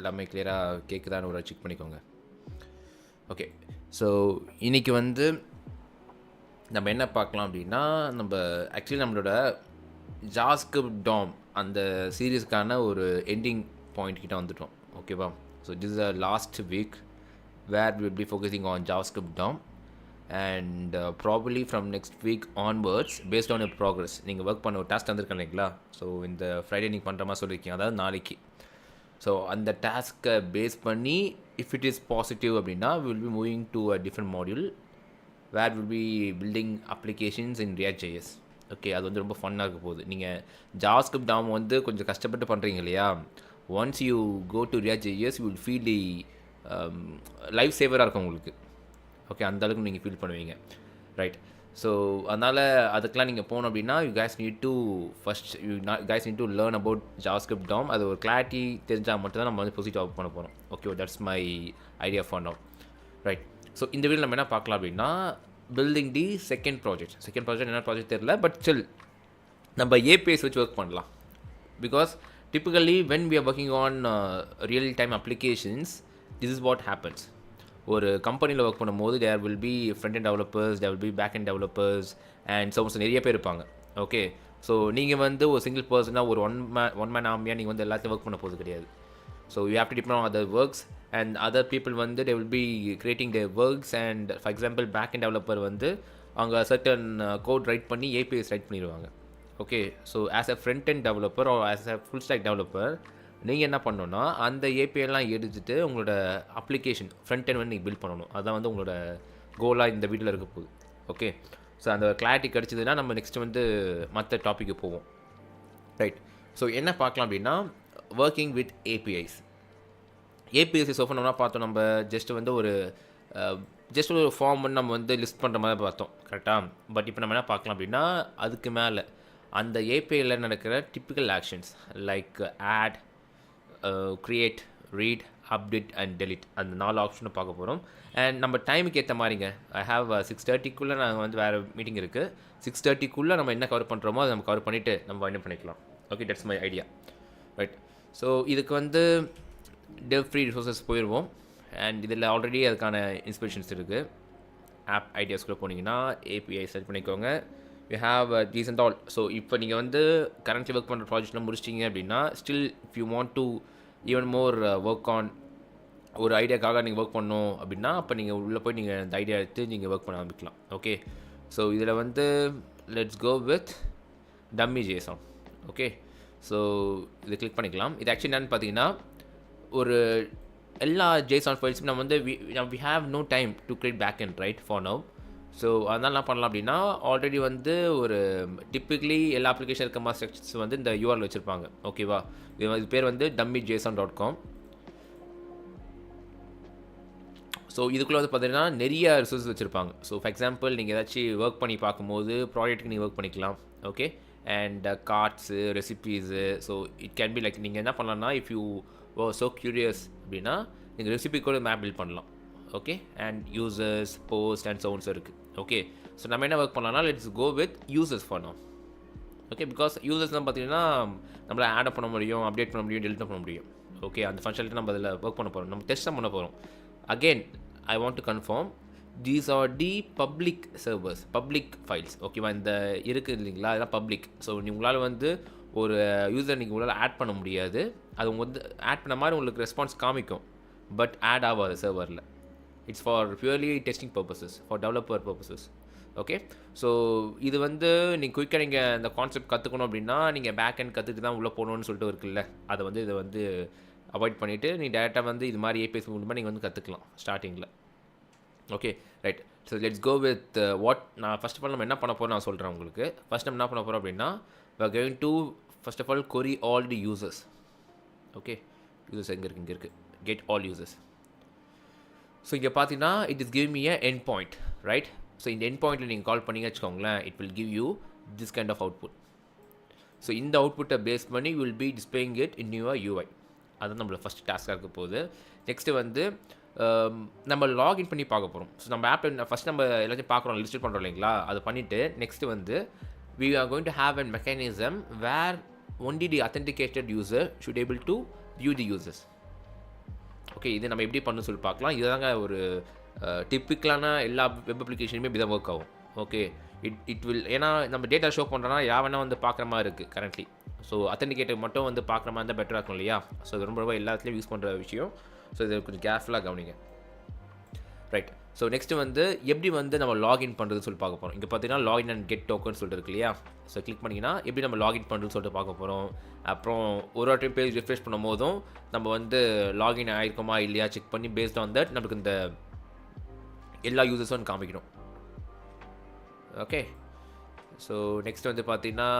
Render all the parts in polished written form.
எல்லாமே கிளியராக கேட்குதான்னு ஒரு செக் பண்ணிக்கோங்க. ஓகே, ஸோ இன்றைக்கி வந்து நம்ம என்ன பார்க்கலாம் அப்படின்னா, நம்ம ஆக்சுவலி நம்மளோட JavaScript DOM அந்த சீரீஸ்க்கான ஒரு எண்டிங் பாயிண்ட் கிட்ட வந்துட்டோம். ஓகேவா? So this is the last week where will be focusing on JavaScript DOM and probably from next week onwards based on your progress. நீங்கள் ஒர்க் பண்ண ஒரு டாஸ்க் தந்துருக்கேன் இல்லைங்களா? ஸோ இந்த ஃப்ரைடே நீங்கள் பண்ணுற மாதிரி சொல்லியிருக்கீங்க, அதாவது நாளைக்கு. ஸோ அந்த டாஸ்க்கை பேஸ் பண்ணி இஃப் இட் இஸ் பாசிட்டிவ் அப்படின்னா will be moving to a different module where will be building applications in React.js. Okay, அது வந்து ரொம்ப ஃபன்னாக இருக்க போகுது. நீங்கள் JavaScript DOM வந்து கொஞ்சம் கஷ்டப்பட்டு பண்ணுறீங்க இல்லையா? Once you go to React.js you will feel the life சேவராக இருக்கும் உங்களுக்கு. ஓகே, அந்தளவுக்கு நீங்கள் ஃபீல் பண்ணுவீங்க, ரைட்? ஸோ அதனால் அதுக்கெலாம் நீங்கள் போகணும் அப்படின்னா you guys need to learn about JavaScript DOM. அது ஒரு கிளாரிட்டி தெரிஞ்சால் மட்டும்தான் நம்ம வந்து ப்ரொசீட் ஒர்க் பண்ண போகிறோம். Okay, that's my idea for now, right? So இந்த வீடியோ நம்ம என்ன பார்க்கலாம் அப்படின்னா, பில்டிங் தி செகண்ட் ப்ராஜெக்ட் என்ன ப்ராஜெக்ட் தெரியல, பட் ஸ்டில் நம்ம ஏபிஎஸ் வச்சு ஒர்க் பண்ணலாம். Because typically when we are working on real time applications, this is what happens. ஒரு கம்பெனியில் ஒர்க் பண்ணும்போது there will be front end developers, there will be back end developers and so நிறைய பேர் இருப்பாங்க. Okay, so நீங்கள் வந்து ஒரு single பர்சனாக ஒரு ஒன் மேன் ஆர்மியாக நீங்கள் வந்து எல்லாத்தையும் ஒர்க் பண்ண போகிறது கிடையாது. So you have to depend on other works and other people வந்து they will be creating their works and for example back end developer வந்து அவங்க certain code write பண்ணி APIs write பண்ணிடுவாங்க. Okay, so as a front end developer or as a full stack developer நீங்கள் என்ன பண்ணணும்னா அந்த ஏபிஐலாம் எடுத்துகிட்டு உங்களோட அப்ளிகேஷன் ஃப்ரண்ட் end வந்து நீங்கள் பில்ட் பண்ணணும். அதுதான் வந்து உங்களோட கோலாக இந்த வீடியோவில் இருக்க போகுது. ஓகே, ஸோ அந்த கிளாரிட்டி கிடச்சிதுன்னா நம்ம நெக்ஸ்ட் வந்து மற்ற டாப்பிக்கு போவோம், ரைட்? ஸோ என்ன பார்க்கலாம் அப்படின்னா, ஒர்க்கிங் வித் ஏபிஐஸ். ஏபிஎஸ்சி சோஃபனோம்னா பார்த்தோம், நம்ம ஜஸ்ட் ஒரு ஃபார்ம் வந்து நம்ம வந்து லிஸ்ட் பண்ணுற மாதிரி பார்த்தோம், கரெக்டாக? பட் இப்போ நம்ம என்ன பார்க்கலாம் அப்படின்னா, அதுக்கு மேலே அந்த ஏபிஐயில் நடக்கிற typical actions like add, create, read, update and delete, அந்த 4 ஆப்ஷனும் பார்க்க போகிறோம். அண்ட் நம்ம டைமுக்கு ஏற்ற மாதிரிங்க, ஐ ஹாவ் 6:30க்குள்ளே நாங்கள் வந்து வேறு மீட்டிங் இருக்குது. 6:30க்குள்ளே நம்ம என்ன கவர் பண்ணுறோமோ அதை நம்ம கவர் பண்ணிவிட்டு நம்ம என்ன பண்ணிக்கலாம். Okay, that's my idea, right? So இதுக்கு வந்து டெவ் ஃப்ரீ ரிசோர்ஸஸ் போயிடுவோம். அண்ட் இதில் ஆல்ரெடி அதுக்கான இன்ஸ்பிரேஷன்ஸ் இருக்குது. ஆப் ஐடியாஸ்குள்ளே போனீங்கன்னா ஏபிஐ செலக்ட் பண்ணிக்கோங்க. You have recent all. So இப்போ நீங்கள் வந்து கரண்ட்லி ஒர்க் பண்ணுற ப்ராஜெக்ட்லாம் முடிச்சிட்டிங்க அப்படின்னா, still if you want to even more work on ஒரு ஐடியாக்காக நீங்கள் ஒர்க் பண்ணணும் அப்படின்னா, அப்போ நீங்கள் உள்ளே போய் நீங்கள் அந்த ஐடியா எடுத்து நீங்கள் ஒர்க் பண்ண ஆரம்பிக்கலாம். ஓகே, ஸோ இதில் வந்து let's go with dummy.json. Okay, so இது கிளிக் பண்ணிக்கலாம். இது ஆக்சுவலி என்னன்னு பார்த்தீங்கன்னா, ஒரு எல்லா JSON ஃபைல்ஸும் நம்ம வந்து we have no time to create backend right for now. So அதனால் என்ன பண்ணலாம் அப்படின்னா, ஆல்ரெடி வந்து ஒரு டிப்பிக்கலி எல்லா அப்ளிகேஷன் இருக்க மாதிரி ஸ்ட்ரக்சர்ஸ் வந்து இந்த URL வச்சுருப்பாங்க. ஓகேவா? இது பேர் வந்து dummy.json.com. ஸோ இதுக்குள்ளே வந்து பார்த்தீங்கன்னா நிறைய ரிசோர்ஸஸ் வச்சுருப்பாங்க. ஸோ ஃபார் எக்ஸாம்பிள் நீங்கள் ஏதாச்சும் ஒர்க் பண்ணி பார்க்கும்போது ப்ராஜெக்ட்டுக்கு நீங்கள் ஒர்க் பண்ணிக்கலாம். Okay, and cards, recipes. So it can be like நீங்கள் என்ன பண்ணலாம்னா, இஃப் யூ ஸோ க்யூரியஸ் அப்படின்னா நீங்கள் ரெசிபி கூட மேப் பில்ட் பண்ணலாம். Okay, and users, post and sounds இருக்குது. ஓகே, ஸோ நம்ம என்ன ஒர்க் பண்ணலாம்னா, let's go with users for now. Okay, because users தான் பார்த்தீங்கன்னா நம்மளை ஆட் பண்ண முடியும், அப்டேட் பண்ண முடியும், டெலிட் பண்ண முடியும். ஓகே, அந்த ஃபங்க்ஷனாலிட்டி நம்ம அதில் ஒர்க் பண்ண போகிறோம், நம்ம டெஸ்ட் தான் பண்ண போகிறோம். Again I want to confirm these are the public servers, public files. ஓகேவா? இந்த இருக்குது இல்லைங்களா, அதெல்லாம் பப்ளிக். ஸோ உங்களால் வந்து ஒரு யூசர் நீங்கள் உங்களால் ஆட் பண்ண முடியாது. அது உங்கள் வந்து ஆட் பண்ண மாதிரி உங்களுக்கு ரெஸ்பான்ஸ் காமிக்கும், பட் ஆட் ஆகாது சர்வரில். It's for purely testing purposes, for developer purposes. Okay, so இது வந்து நீங்கள் குயிக்காக நீங்கள் இந்த கான்செப்ட் கற்றுக்கணும் அப்படின்னா நீங்கள் பேக் அண்ட் கற்றுட்டு தான் உள்ளே போகணுன்னு சொல்லிட்டு இருக்குல்ல, அதை வந்து இதை வந்து அவாய்ட் பண்ணிவிட்டு நீங்கள் டேரெக்டாக வந்து இது மாதிரி ஏபிஎஸ் மூலமாக நீங்கள் வந்து கற்றுக்கலாம் ஸ்டார்டிங்கில். Okay, right? So let's go with what. நான் ஃபஸ்ட் ஆஃப் ஆல் நம்ம என்ன பண்ண போகிறோம் நான் சொல்கிறேன் உங்களுக்கு. ஃபஸ்ட் நம்ம என்ன பண்ண போகிறோம் அப்படின்னா, we are going to first of all query all the users. Okay, users எங்கே இருக்குது, get all users. ஸோ இங்கே பார்த்தீங்கன்னா it is giving me a endpoint, right? So இந்த endpointல நீங்கள் கால் பண்ணிங்க வச்சுக்கோங்களேன், it will give you this kind of output. So இந்த அவுட்புட்டை பேஸ் பண்ணி will be displaying it in your UI. அதுதான் நம்மளோட ஃபஸ்ட் டாஸ்க்காக இருக்க போகுது. நெக்ஸ்ட்டு வந்து நம்ம லாகின் பண்ணி பார்க்க போகிறோம். ஸோ நம்ம ஆப்பில் ஃபஸ்ட் நம்ம எல்லாத்தையும் பார்க்குறோம், லிஸ்ட் பண்ணுறோம் இல்லைங்களா, அதை பண்ணிவிட்டு நெக்ஸ்ட்டு வந்து we are going to have a mechanism where only the authenticated user should able to view the users. Okay, இது நம்ம எப்படி பண்ணணும்னு சொல்லி பார்க்கலாம். இதுதாங்க ஒரு டிப்பிக்கலான எல்லா வெப் அப்ளிகேஷனுமே இப்படி தான் ஒர்க் ஆகும். ஓகே, இட் வில், ஏன்னா நம்ம டேட்டா ஷோ பண்ணுறோன்னா யாவனா வந்து பார்க்குற மாதிரி இருக்குது கரண்ட்லி. ஸோ அத்தன்டிகேட்டர் மட்டும் வந்து பார்க்குற மாதிரி இருந்தால் பெட்டராக இருக்கும் இல்லையா? ஸோ இது ரொம்ப எல்லாத்துலேயும் யூஸ் பண்ணுற விஷயம். ஸோ இது கொஞ்சம் கேர்ஃபுல்லாக கவனிங்க. ரைட். ஸோ நெக்ஸ்ட்டு வந்து எப்படி வந்து நம்ம லாகின் பண்ணுறதுன்னு சொல்லி பார்க்க போகிறோம். இங்கே பார்த்தீங்கன்னா லாகின் அண்ட் கெட் டோக்கன் சொல்லிட்டு இருக்கு இல்லையா? ஸோ கிளிக் பண்ணிங்கன்னா எப்படி நம்ம லாகின் பண்ணுறதுன்னு சொல்லிட்டு பார்க்க போகிறோம். அப்புறம் ஒரு டைம் பேஜ் ரிஃப்ரெஷ் பண்ணும் போதும் நம்ம வந்து லாகின் ஆகிருக்கோமா இல்லையா செக் பண்ணி பேஸ்ட் ஆன் தட் நமக்கு இந்த எல்லா யூசர்ஸும் காமிக்கணும். ஓகே, ஸோ நெக்ஸ்ட் வந்து பார்த்தீங்கன்னா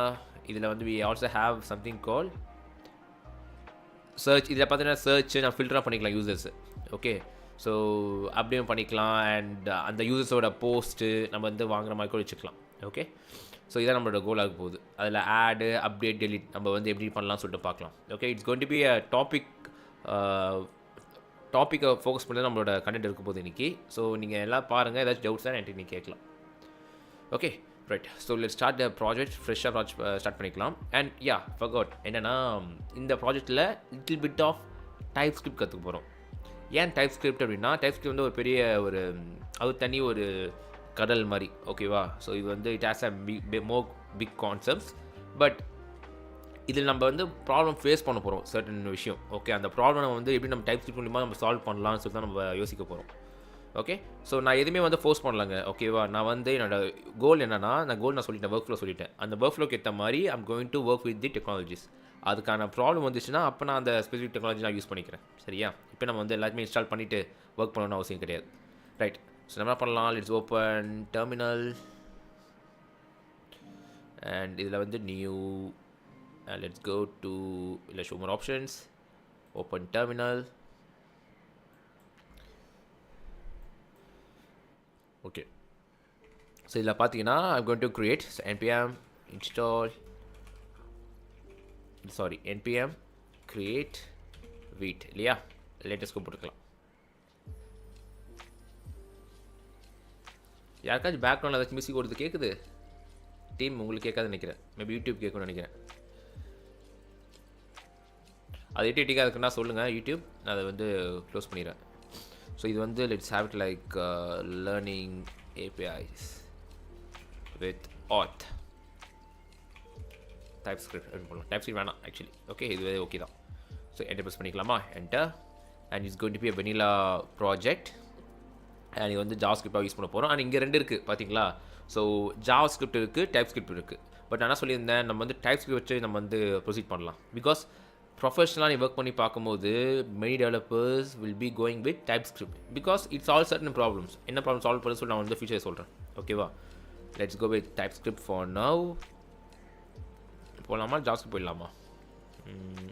இதில் வந்து we also have something called search. இதில் பார்த்தீங்கன்னா சர்ச் நான் ஃபில்டராக பண்ணிக்கலாம் யூசர்ஸ். ஓகே, ஸோ அப்படியும் பண்ணிக்கலாம். அண்ட் அந்த யூசர்ஸோட போஸ்ட்டு நம்ம வந்து வாங்குற மாதிரி கூட வச்சுக்கலாம். ஓகே, ஸோ இதான் நம்மளோட கோலாக போகுது. அதில் ஆடு, அப்டேட், டெலிட் நம்ம வந்து எப்படி பண்ணலாம்னு சொல்லிட்டு பார்க்கலாம். Okay, it's going to be அ டாப்பிக்கை ஃபோக்கஸ் பண்ணி நம்மளோட கண்டென்ட் இருக்க போகுது இன்றைக்கி. ஸோ நீங்கள் எல்லாம் பாருங்கள், ஏதாச்சும் டவுட்ஸ் தான் என்கிட்ட நீங்கள் கேட்கலாம். Okay, right. So let's start the project. ஃப்ரெஷ்ஷாக ஸ்டார்ட் பண்ணிக்கலாம். அண்ட் யா ஃபர்காட் என்னென்னா, இந்த ப்ராஜெக்ட்டில் லிட்டில் பிட் ஆஃப் TypeScript கற்றுக்க போகிறோம். ஏன் TypeScript அப்படின்னா, TypeScript வந்து ஒரு பெரிய ஒரு அது தனி ஒரு கடல் மாதிரி. ஓகேவா? ஸோ இது வந்து it has a more big concepts. But இதில் நம்ம வந்து ப்ராப்ளம் ஃபேஸ் பண்ண போகிறோம் சர்டன் விஷயம். ஓகே, அந்த ப்ராப்ளம் வந்து எப்படி நம்ம TypeScript மூலிமா நம்ம சால்வ் பண்ணலாம்னு சொல்லி தான் நம்ம யோசிக்க போகிறோம். ஓகே, ஸோ நான் எதுவுமே வந்து ஃபோர்ஸ் பண்ணலாங்க. ஓகேவா? நான் வந்து என்னோடய கோல் என்னென்னா, நான் சொல்லிட்டேன், ஒர்க் ஃப்ளோ சொல்லிட்டேன். அந்த ஒர்க் ஃப்ளோக்கு ஏற்ற மாதிரி I'm going to work with the technologies. அதுக்கான ப்ராப்ளம் வந்துச்சுன்னா அப்போ நான் அந்த ஸ்பெசிஃபிக் டெக்னாலஜி நான் யூஸ் பண்ணிக்கிறேன். சரியா? இப்போ நம்ம வந்து எல்லாத்தையுமே இன்ஸ்டால் பண்ணிவிட்டு ஒர்க் பண்ணணும்னு அவசியம் கிடையாது. ரைட். ஸோ நம்ம என்ன பண்ணலாம், லெட்ஸ் ஓப்பன் டெர்மினல். அண்ட் இதில் வந்து நியூ, லெட்ஸ் கோ டு இல்லை ஷோ மோர் options, open terminal. Okay, so இதில் பார்த்தீங்கன்னா I'm going to create npm install npm create wheat இல்லையா? லேட்டஸ்ட் போட்டுக்கலாம். யாருக்காச்சும் பேக்ரவுண்டில் ஏதாச்சும் மியூசிக் ஓடுது கேட்குது? டீம் உங்களுக்கு கேட்காதுன்னு நினைக்கிறேன். மேபி யூடியூப் கேட்கணும்னு நினைக்கிறேன். அது எட்டிக்காக இருக்குன்னா சொல்லுங்கள் யூடியூப், நான் அதை வந்து க்ளோஸ் பண்ணிடுறேன். ஸோ இது வந்து let's have it like learning APIs with auth TypeScript அப்படின்னு போடலாம். TypeScript வேணாம் ஆக்சுவலி. ஓகே, இது ஓகே தான். ஸோ என்டர் ப்ரெஸ் பண்ணிக்கலாமா? Enter. And it's going to be a vanilla project. And இது வந்து JavaScript யூஸ் பண்ண போகிறோம். அண்ட் இங்கே ரெண்டு இருக்குது பார்த்தீங்களா? ஸோ JavaScript இருக்குது, TypeScript இருக்குது. பட் நான் என்ன சொல்லியிருந்தேன், நம்ம வந்து TypeScript வச்சு நம்ம வந்து ப்ரொசீட் பண்ணலாம். பிகாஸ் ப்ரொஃபஷனலாக நீ ஒர்க் பண்ணி பார்க்கும்போது many developers will be going with TypeScript because it's all certain problems. என்ன ப்ராப்ளம் சால்வ் பண்ண சொல்லி நான் வந்து ஃபியூச்சர் சொல்கிறேன். ஓகேவா? Let's go with TypeScript for now. போகலாமா? JavaScript போயிடலாமா?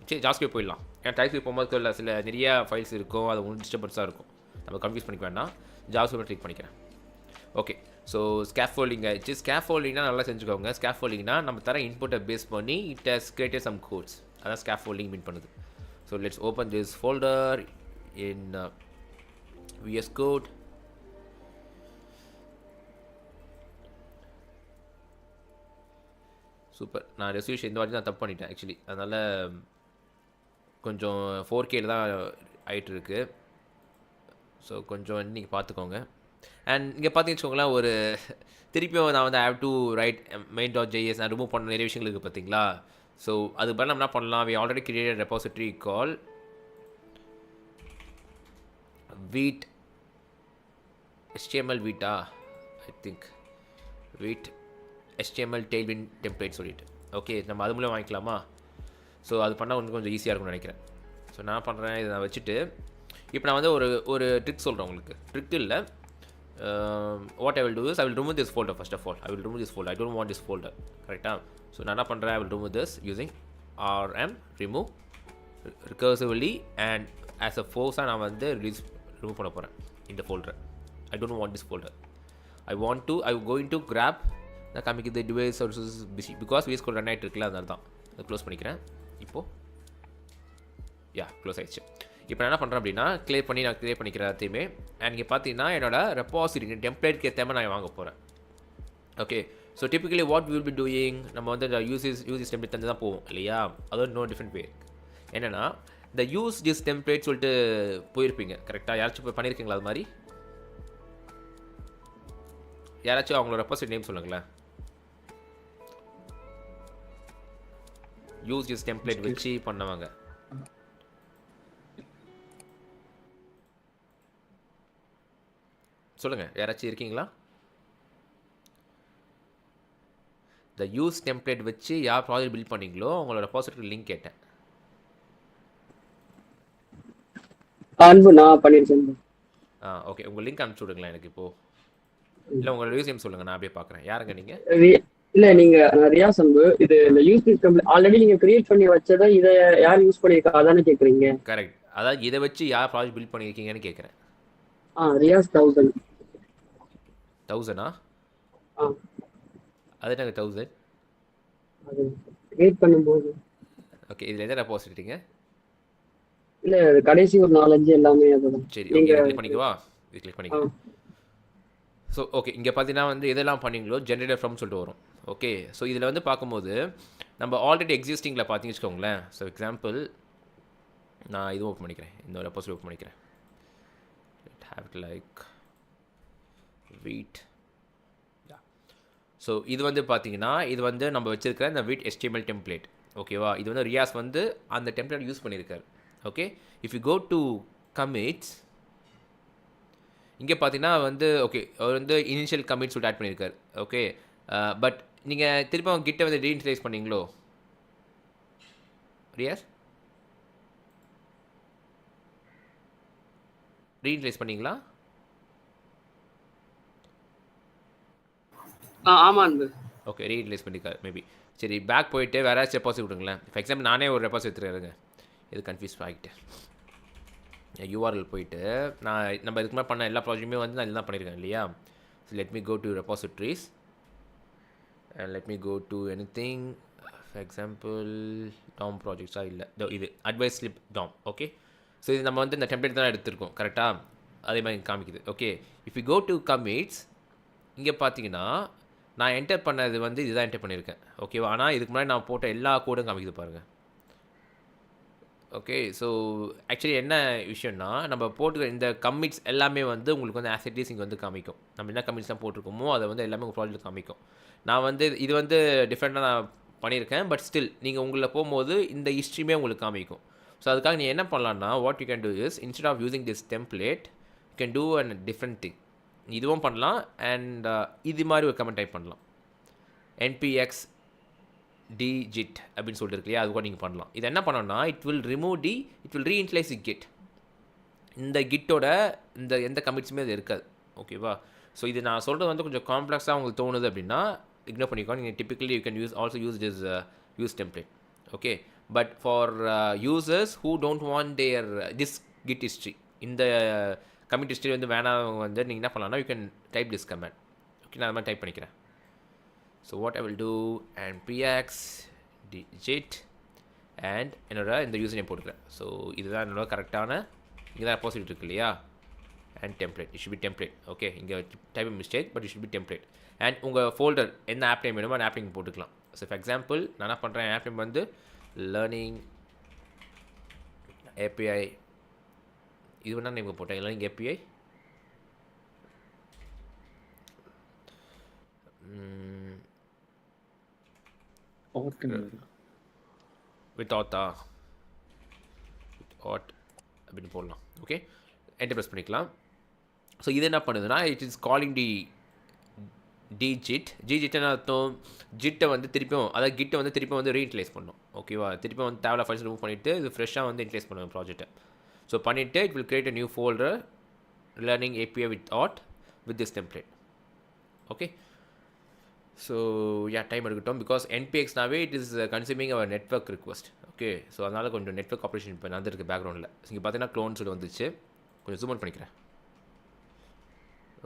சரி, JavaScript போயிடலாம். ஏன்னா TypeScript போகும்போது சில நிறைய ஃபைல்ஸ் இருக்கும், அது ஒன்றும் டிஸ்டர்பன்ஸாக இருக்கும். நம்ம கன்ஃபியூஸ் பண்ணிக்க வேண்டாம். JavaScript கிளிக் பண்ணிக்கிறேன். ஓகே, ஸோ ஸ்கேஃபோல்டிங் ஆயிடுச்சு. ஸ்கேஃபோல்டிங்னா நல்லா செஞ்சுக்கோங்க. ஸ்கேஃபோல்டிங்னா நம்ம தர இன்புட்டை பேஸ் பண்ணி it has created some codes. அதான் ஸ்கேஃபோல்டிங் மீன் பண்ணுது. So let's open this folder in VS Code. Super. நான் ரெசல்யூஷன் இந்த வாட்டி தான் தப்பு பண்ணிட்டேன் ஆக்சுவலி. அதனால் கொஞ்சம் 4K தான் ஆகிட்டு இருக்கு. ஸோ கொஞ்சம் இன்றைக்கி பார்த்துக்கோங்க. அண்ட் இங்கே பார்த்தீங்கன்னு வச்சுக்கோங்களேன், ஒரு திருப்பியும் நான் வந்து I have to write main.js நான் ரிமூவ் பண்ண நிறைய விஷயங்கள் இருக்குது பார்த்தீங்களா? ஸோ அதுக்கு பதில் நம்ம என்ன பண்ணலாம், we already created a repository called wheat HTML wheat I think wheat HTML tailwind template சொல்லிட்டு. ஓகே, நம்ம அது மூலம் வாங்கிக்கலாமா? ஸோ அது பண்ணால் கொஞ்சம் ஈஸியாக இருக்கும்னு நினைக்கிறேன். ஸோ நான் பண்ணுறேன், இதை நான் வச்சுட்டு இப்போ நான் வந்து ஒரு ட்ரிக் சொல்கிறேன் உங்களுக்கு. ட்ரிக் இல்லை, what I will do is I will remove this folder first of all. I will remove this folder. I don't want this folder. கரெக்டாக? ஸோ நான் என்ன பண்ணுறேன், I will remove this using rm remove recursively and as a force நான் வந்து remove பண்ண போகிறேன் இந்த ஃபோல்டரை. I don't want this folder. I'm going to grab நான் காமிக்கிறது device sources busy because VS Code run ஆகிட்டு இருக்குல்ல, அதனால தான். அதை க்ளோஸ் பண்ணிக்கிறேன். இப்போது க்ளோஸ் ஆகிடுச்சு. இப்போ நான் என்ன பண்ணுறேன் அப்படின்னா கிளியர் பண்ணிக்கிறேன் எல்லாத்தையுமே. அண்ட் இங்கே பார்த்தீங்கன்னா என்னோட ரெப்பாசிட்டரி டெம்ப்ளேட்க்கு ஏற்ற மாதிரி நான் வாங்க போகிறேன். Okay, so typically what will be doing, நம்ம வந்து யூசிஸ் டெம்ப்ளேட் தந்து தான் போவோம் இல்லையா? அதோட நோ டிஃப்ரெண்ட் வே. என்னென்னா இந்த யூஸ் திஸ் டெம்ப்ளேட் சொல்லிட்டு போயிருப்பீங்க கரெக்டாக. யாராச்சும் போய் பண்ணியிருக்கீங்களா அது மாதிரி? யாராச்சும் அவங்களோட ரெபாசிட்டரி நேம் சொல்லுங்களேன். யூஸ் திஸ் டெம்ப்ளேட் வச்சு பண்ணவங்க. சொல்லுங்க, யாராச்சும் இருக்கீங்களா? இந்த யூஸ் டெம்ப்ளேட் வச்சு யார் ப்ராஜெக்ட் பில்ட் பண்ணீங்களோ அவங்களோட ரெபாசிட்டரி லிங்க் கேட்டேன். அன்பு நான் பண்ணியிருக்கேன். ஓகே, உங்கள் லிங்க் அனுப்பிச்சி விடுங்களேன் எனக்கு இப்போது. இல்லை உங்களோட யூஸ் நேம் சொல்லுங்கள், நான் அப்படியே பார்க்குறேன். யாருங்க நீங்கள்? இல்ல நீங்க ரியாஸ் அன்பு. இது இந்த யூஸ் ஆல்ரெடி நீங்க கிரியேட் பண்ணி வச்சதை இதை யார் யூஸ் பண்ணியிருக்கா அதானே கேட்குறீங்க? கரெக்ட். அதாவது இதை வச்சு யார் ப்ராஜெக்ட் பில்ட் பண்ணியிருக்கீங்கன்னு கேட்குறேன். ரியாஸ் 1000. 1000ஆ? அது என்னங்க 1000? அது கிரியேட் பண்ணும்போது. ஓகே, இதில் எந்த ரெபாசிட்டரிங்க? இல்ல கடைசி ஒரு 4-5 எல்லாமே அதுதான். சரி, ஓகே, நீங்க இது கிளிக் பண்ணிக்குவா? இது கிளிக் பண்ணிக்கிறேன். ஸோ ஓகே, இங்கே பார்த்தீங்கன்னா வந்து எதெல்லாம் பண்ணீங்களோ ஜென்ரேட்டர் ஃப்ரம் சொல்லிட்டு வரும். ஓகே, ஸோ இதில் வந்து பார்க்கும்போது நம்ம ஆல்ரெடி எக்ஸிஸ்டிங்கில் பார்த்தீங்கன்னு வச்சுக்கோங்களேன். ஸோ எக்ஸாம்பிள் நான் இதுவும் ஓப்பன் பண்ணிக்கிறேன், இந்த ரெபாசிட்டரி ஓப்பன் பண்ணிக்கிறேன். have it like wait. So இது வந்து பார்த்தீங்கன்னா இது வந்து நம்ம வச்சிருக்கிற இந்த விட் HTML டெம்ப்ளேட். ஓகேவா? இது வந்து ரியாஸ் வந்து அந்த டெம்ப்ளேட் யூஸ் பண்ணியிருக்காரு. Okay, if you go to commits, இங்கே பார்த்தீங்கன்னா வந்து ஓகே அவர் வந்து இனிஷியல் கமிட் சொல்லிட்டு ஆட் பண்ணியிருக்காரு. ஓகே, பட் நீங்கள் திரும்ப அவங்க கிட்ட வந்து ரீஇன்ஷியலைஸ் பண்ணீங்களோ ரியாஸ்? ரீஇன்ஷியலைஸ் பண்ணீங்களா? ஆமா அன்பு. ஓகே, ரீஇன்ஷியலைஸ் பண்ணியிருக்காரு மேபி. சரி, பேக் போயிட்டு வேறு ஏதாச்சும் ரெபாசிட் விடுங்களேன். ஃபார் எக்ஸாம்பிள் நானே ஒரு ரெபாசிட் எடுத்துருக்காருங்க. இது கன்ஃபியூஸ் ஆகிட்டேன். URL போயிட்டு நான் நம்ம இதுக்கு மேலே பண்ண எல்லா ப்ராஜெக்ட்டுமே வந்து நான் இதுதான் பண்ணியிருக்கேன் இல்லையா? So let me go to repositories and let me go to anything. For example DOM ப்ராஜெக்ட்ஸாக இல்லை, இது advice slip DOM. Okay, so இது நம்ம வந்து இந்த டெம்ப்ளேட் தான் எடுத்திருக்கோம் கரெக்டாக, அதே மாதிரி காமிக்குது. Okay, if you go to commits, இங்கே பார்த்தீங்கன்னா நான் என்டர் பண்ணது வந்து இதுதான் என்டர் பண்ணியிருக்கேன். ஓகேவா? ஆனால் இதுக்கு முன்னாடி நான் போட்ட எல்லா கோடும் காமிக்குது பாருங்கள். ஓகே, ஸோ ஆக்சுவலி என்ன விஷயம்னா நம்ம போட்டுக்கிற இந்த கமிட்ஸ் எல்லாமே வந்து உங்களுக்கு வந்து ஆசிட்டிஸ் இங்கே வந்து காமிக்கும். நம்ம என்ன கமிட்ஸ்லாம் போட்டிருக்கோமோ அதை வந்து எல்லாமே உங்கள் ப்ராஜெக்ட் காமிக்கும். நான் வந்து இது வந்து டிஃப்ரெண்ட்டாக நான் பண்ணியிருக்கேன், பட் ஸ்டில் நீங்கள் உங்களில் போகும்போது இந்த ஹிஸ்ட்ரியுமே உங்களுக்கு காமிக்கும். ஸோ அதுக்காக நீ என்ன பண்ணலான்னா, what you can do is instead of using this template you can do and different thing. இதுவும் பண்ணலாம் அண்ட் இது மாதிரி ஒரு கமெண்ட் டைப் பண்ணலாம். npx digit அப்படின்னு சொல்லிட்டு இருக்கு இல்லையா, அது கூட நீங்கள் பண்ணலாம். இது என்ன பண்ணோன்னா இட் வில் ரீஇன்ஷியலைஸ் கிட். இந்த கிட்டோட இந்த எந்த கமிட்ஸுமே அது இருக்காது. ஓகேவா? ஸோ இது நான் சொல்கிறது வந்து கொஞ்சம் காம்ப்ளெக்ஸாக உங்களுக்கு தோணுது அப்படின்னா இக்னோர் பண்ணிக்கோ. நீங்கள் typically you can also use this use template. Okay, but for users who don't want their this git history, இந்த கமிட் ஹிஸ்ட்ரி வந்து வேணாம் வந்து நீங்கள் என்ன பண்ணலாம்னா you can type this comment. Okay, நான் அது மாதிரி டைப் பண்ணிக்கிறேன். So what I will do npx digit and என்னோட இந்த யூசர் நேம் போட்டுக்கிறேன். ஸோ இதுதான் என்னோட கரெக்டான இங்கே தான் ரெபாசிட்டரி இருக்கு இல்லையா, and template. It should be template. Okay, இங்கே type mistake, but it should be template. And உங்கள் ஃபோல்டர் என்ன ஆப் நேம் வேணுமோ அந்த ஆப் நேம் போட்டுக்கலாம். ஸோ ஃபார் எக்ஸாம்பிள் நான் என்ன பண்ணுறேன், ஆப் நேம் வந்து லேர்னிங் API, இது வேணா நேம் போட்டேன், லேர்னிங் API வித் ஆத்தா ஆட் அப்படின்னு போடலாம். ஓகே, என்டர் ப்ரெஸ் பண்ணிக்கலாம். ஸோ இது என்ன பண்ணுதுன்னா இட் இஸ் காலிங் ஜிட்னு அர்த்தம். ஜிட்டை வந்து திருப்பியும் அதாவது கிட்டை வந்து திருப்பியும் வந்து ரீஇன்ஷியலைஸ் பண்ணும். ஓகேவா? திருப்பியும் வந்து தேவையில்ல ஃபைல்ஸ் ரிமூவ் பண்ணிவிட்டு இது ஃப்ரெஷ்ஷாக வந்து இன்ஷியலைஸ் பண்ணுவோம் ப்ராஜெக்ட்டை. ஸோ பண்ணிவிட்டு it will create a new folder learning API with this template. Okay, so time எடுக்கட்டும் பிகாஸ் npxனாவே it is consuming our network request. Okay, so அதனால் கொஞ்சம் நெட்வொர்க் ஆப்ரேஷன் இப்போ நடந்திருக்கு பேக்ரவுண்டில். இங்கே பார்த்தீங்கன்னா க்ளோன் சொல்லி வந்துச்சு. கொஞ்சம் ஜூம் அவுட் பண்ணிக்கிறேன்.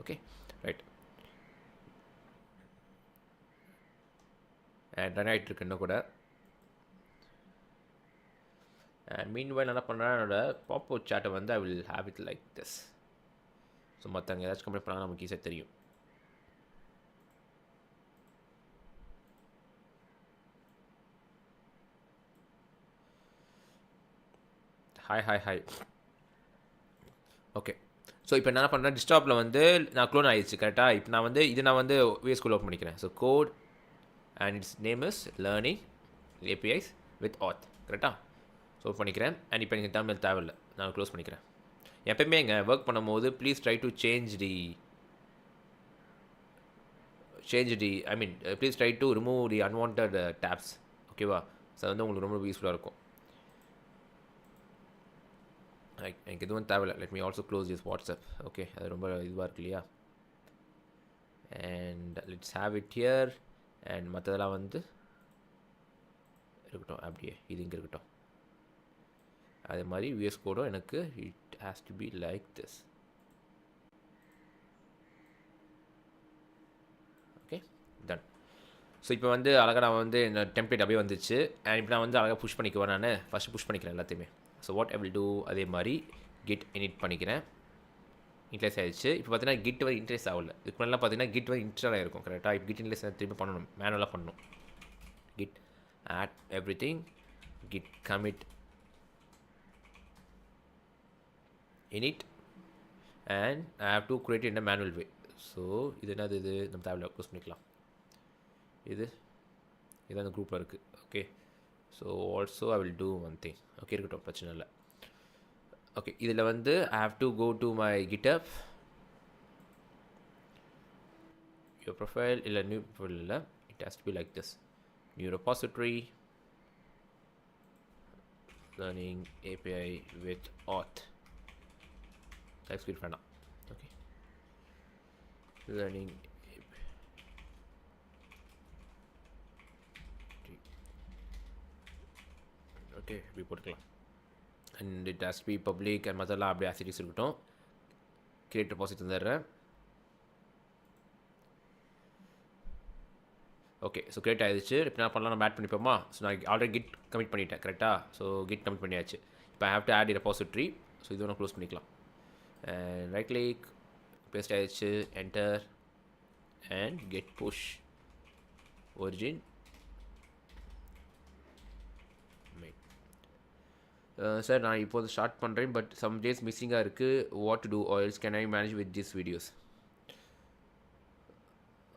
Okay, right. அண்ட் ரன் ஆகிட்டு இருக்கு இன்னும் கூட. அண்ட் மீன்வைல் என்ன பண்ணுறேன், என்னோட பாப்அவுட் சாட்டை வந்து I will have it like this. So மற்றவங்க ஏதாச்சும் கம்ப்ளீட் பண்ணால் நமக்கு ஈஸியாக தெரியும். Hi okay. ஸோ இப்போ என்ன பண்ணுறேன், டிஸ்டாப்பில் வந்து நான் க்ளோன் ஆகிடுச்சு கரெக்டாக. இப்போ நான் வந்து VS Code ஓப்பன் பண்ணிக்கிறேன். So code and it's name is learning APIs with auth கரெக்டாக. ஸோ பண்ணிக்கிறேன். அண்ட் இப்போ எனக்கு டேர்மினல் தேவையில்லை, நான் க்ளோஸ் பண்ணிக்கிறேன். எப்பயுமே இங்கே ஒர்க் பண்ணும்போது please try to change the please try to remove the unwanted tabs. ஓகேவா? ஸோ வந்து உங்களுக்கு ரொம்ப யூஸ்ஃபுல்லாக இருக்கும். எனக்கு எதுவும் தேவையில்லை. Let me also close this WhatsApp. Okay, அது ரொம்ப இதுவாக இருக்கு இல்லையா? And let's have it here. And மற்றதெல்லாம் வந்து இருக்கட்டும் அப்படியே, இது இங்கே இருக்கட்டும். அதே மாதிரி VS கோடும் எனக்கு it has to be like this. Okay, done. So இப்போ வந்து அழகாக நான் வந்து இந்த டெம்ப்ளேட் அப்படியே வந்துச்சு. அண்ட் இப்போ நான் வந்து அழகாக புஷ் பண்ணிக்குவேன். நான் ஃபஸ்ட்டு புஷ் பண்ணிக்கிறேன் எல்லாத்தையுமே. So what I will two, அதே மாதிரி கிட் இனிட் பண்ணிக்கிறேன். இன்ட்ரெஸ்ட் ஆகிடுச்சு. இப்போ பார்த்தீங்கன்னா கிட் வந்து இன்ட்ரெஸ்ட் ஆகல. இதுக்கு முன்னாடி பார்த்தீங்கன்னா கிட் வந்து இன்ஸ்டால் ஆகிருக்கும் கரெக்டாக. இப்போ கிட் இன்ட்ரெஸ்ட் திரும்பி பண்ணணும், மேனுவலாக பண்ணணும். Git add everything, git commit init and I have to create it in a manual way. So இது என்னது, இது நம்ம தேவையில்ல, க்ளோஸ் பண்ணிக்கலாம். இது அந்த குரூப்பில் இருக்குது. Okay, so also I will do one thing. Okay, இருக்கட்டும், பிரச்சனை இல்லை. ஓகே, இதில் வந்து I have to go to my GitHub. Your profile இல்லை, நியூ ப்ரொஃபைல் இல்லை, it has to be like this. New repository learning API with auth. TypeScript வேண்டாம். Okay, learning okay இப்படி போட்டுக்கலாம். And it has to be public and மற்றெல்லாம் அப்படியே as it is இருக்கட்டும். Create ரெபாசிட் தந்துடுறேன். Okay, so create ஆகிடுச்சு. இப்போ நான் பண்ணலாம், நம்ம ஆட் பண்ணிப்போமா? ஸோ நான் ஆல்ரெடி கிட் கமிட் பண்ணிட்டேன் கரெக்டாக. ஸோ கிட் கமிட் பண்ணியாச்சு. இப்போ I have to add repository. So இது ஒன்று க்ளோஸ் பண்ணிக்கலாம். அண்ட் ரைட் கிளிக், பேஸ்ட் ஆகிடுச்சு, enter and git push origin. Sir நான் இப்போது ஸ்டார்ட் பண்ணுறேன், பட் சம் டேஸ் மிஸ்ஸிங்காக இருக்குது. What to do or else can I manage with this videos?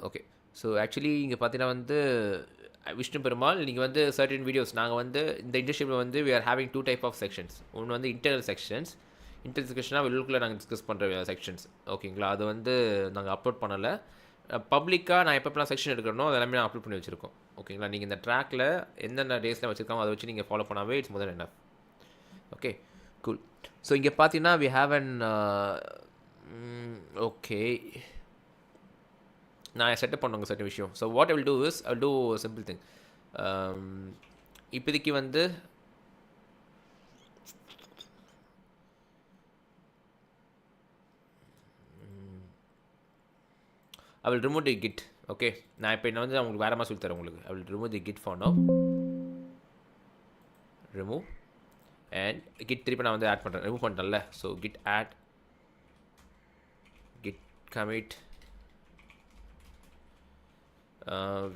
Okay, so actually இங்கே பார்த்தீங்கன்னா வந்து விஷ்ணு பெருமாள், நீங்கள் வந்து சர்டன் வீடியோஸ் நாங்கள் வந்து இந்த இன்டர்ன்ஷிப்பில் வந்து we are having 2 type of sections. ஒன்று வந்து இன்டர்னல் செக்ஷன்ஸ். இன்டர்னல் செக்ஷனாக வெளிக்குள்ளே நாங்கள் டிஸ்கஸ் பண்ணுற செக்ஷன்ஸ். ஓகேங்களா? அது வந்து நாங்கள் அப்லோட் பண்ணலை. பப்ளிக்காக நான் எப்பப்பெல்லாம் செக்ஷன் எடுக்கணும் அது எல்லாமே நான் அப்லோட் பண்ணி வச்சுருக்கோம். ஓகேங்களா? நீங்கள் இந்த ட்ராக்கில் எந்தெந்த டேஸில் வச்சுருக்காங்க அதை வச்சு நீங்கள் ஃபாலோ பண்ணாவே இட்ஸ் முதல் என்ன. Okay, cool. ஸோ இங்கே பார்த்தீங்கன்னா வி ஹாவ் அன் ஓகே, நான் செட்டப் பண்ணுங்க சர்டன் விஷயம். So what I will do is I will two simple thing. இப்போதைக்கு வந்து I will remove the git. Okay, நான் இப்போ என்ன வந்து உங்களுக்கு வேறு மாதிரி சொல்லி தரேன் உங்களுக்கு. I will remove the git for now. remove and git திருப்பி நான் வந்து ஆட் பண்ணுறேன், ரிமூவ் பண்ணிட்டேன்ல. So git add, git commit,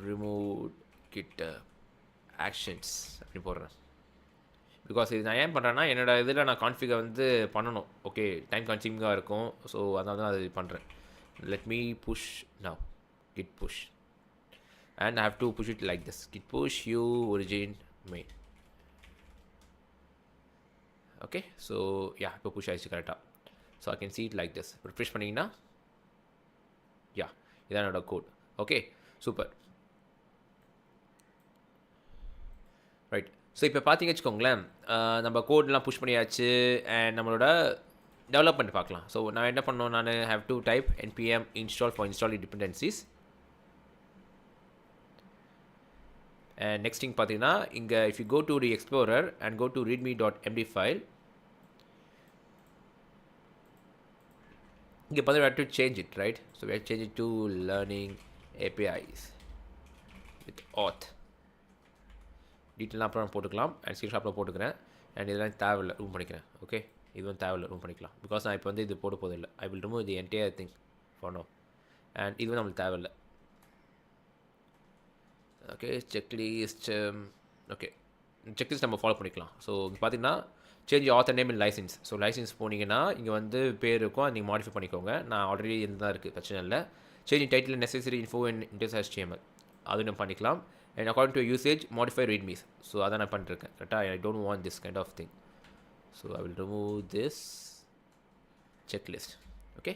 remove git actions அப்படி போடுறேன். பிகாஸ் இது நான் ஏன் பண்ணுறேன்னா என்னோடய இதில் நான் கான்ஃபிகை வந்து பண்ணணும். ஓகே, டைம் கன்சியூமிங்காக இருக்கும். ஸோ அதனால தான் அது பண்ணுறேன். Let me push now, git push, and I have to push it like this. Git push u origin main. Okay, so yeah, இப்போ push ஆயிடுச்சு கரெக்டாக. So I can see it like this. Refresh பண்ணிங்கன்னா yeah, இதான் என்னோட code. Okay, super, right. So இப்போ பார்த்தீங்க வச்சுக்கோங்களேன், நம்ம கோட்லாம் புஷ் பண்ணியாச்சு. அண்ட் நம்மளோட டெவலப்மெண்ட் பார்க்கலாம். ஸோ நான் என்ன பண்ணணும், நான் have to type npm install for installing dependencies. And next thing பார்த்தீங்கன்னா இங்கே if you go to the explorer and go to readme.md file, இங்கே பார்த்தீங்கன்னா we have to change it, right? So we have to change it to learning APIs with auth. டீட்டெயிலாக அப்புறம் போட்டுக்கலாம். And ஸ்க்ரீன்ஷாட்டில் போட்டுக்கிறேன். And இதெல்லாம் தேவையில்லை, ரூம் பண்ணிக்கிறேன். Okay, இதுவும் தேவையில்லை, ரூம் பண்ணிக்கலாம். பிகாஸ் நான் இப்போ வந்து இது போட போதில்லை. I will remove the entire thing for now. And இதுவும் நம்மளுக்கு தேவையில்லை. Okay, checklist. ஓகே, செக்லிஸ்ட் நம்ம ஃபாலோ பண்ணிக்கலாம். ஸோ இங்கே பார்த்தீங்கன்னா change author name in license. So license போனீங்கன்னா இங்கே வந்து பேர் இருக்கும், அது நீங்கள் மாடிஃபை பண்ணிக்கோங்க. நான் ஆல்ரெடி இருந்தால் இருக்குது, பிரச்சனை இல்லை. Change title necessary info and index HTML அது நம்ம பண்ணிக்கலாம். And according to usage modify readmes. So அதை நான் பண்ணிருக்கேன் கரெக்டாக. I don't want this kind of thing. So I will remove this checklist. Okay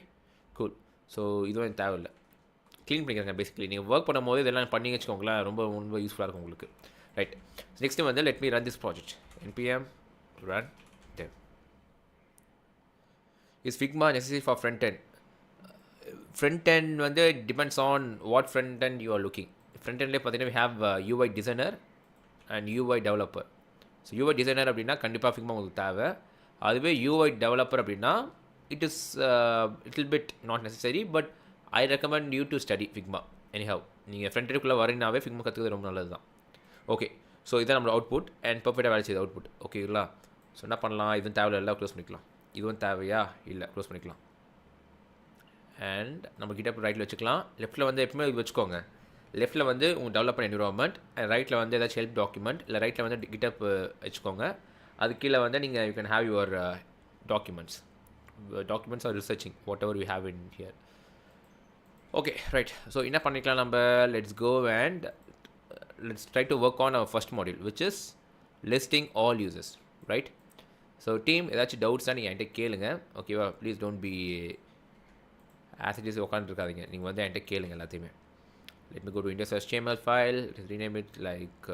cool. So இதுவும் தேவையில்லை, க்ளீன் பண்ணிக்கிறேங்க. பேசிக்கலி நீங்கள் ஒர்க் பண்ணும் போது இதெல்லாம் பண்ணி வச்சுக்கோங்களேன், ரொம்ப யூஸ்ஃபுல்லாக இருக்கும் உங்களுக்கு. ரைட், நெக்ஸ்ட் வந்து let me run this project. npm run dev. Is Figma necessary for front end? Front end வந்து depends on what front end you are looking. Front endல பார்த்தீங்கன்னா we have UI designer and UI developer. So UI designer அப்படின்னா கண்டிப்பாக Figma உங்களுக்கு தேவை. அதுவே UI developer அப்படின்னா it is little bit not necessary, but I recommend you to study Figma anyhow. நீங்கள் front எண்டுக்குள்ளே வரீங்கனாவே Figma கற்றுக்கிறது ரொம்ப நல்லது தான். ஓகே, ஸோ இதான் நம்மளோட அவுட்புட் அண்ட் பர்ஃபெக்டாக வேலை செய்யுது அவுட்புட். ஓகேங்களா? ஸோ என்ன பண்ணலாம், இதுவும் தேவையில்லை, எல்லாம் க்ளோஸ் பண்ணிக்கலாம். இதுவும் தேவையா இல்லை, க்ளோஸ் பண்ணிக்கலாம். அண்ட் நம்ம கிட்டப் ரைட்டில் வச்சுக்கலாம். லெஃப்ட்டில் வந்து எப்பவுமே இது வச்சுக்கோங்க. லெஃப்ட்டில் வந்து உங்கள் டெவலப்மெண்ட் என்விரான்மெண்ட், ரைட்டில் வந்து ஏதாச்சும் ஹெல்ப் டாக்குமெண்ட், இல்லை ரைட்டில் வந்து கிட்டப் வச்சுக்கோங்க. அது கீழே வந்து நீங்கள் you can have your documents or researching whatever you have in here. Okay right. So என்ன பண்ணிக்கலாம் நம்ம, let's go and let's try to work on our first module, which is listing all users, right? So team ஏதாச்சும் டவுட்ஸாக நீங்கள் என்கிட்ட கேளுங்க. ஓகேவா? Please don't be as it is உட்காந்துருக்காதீங்க, நீங்கள் வந்து என்கிட்ட கேளுங்க எல்லாத்தையுமே. let me go to index HTML file, rename it like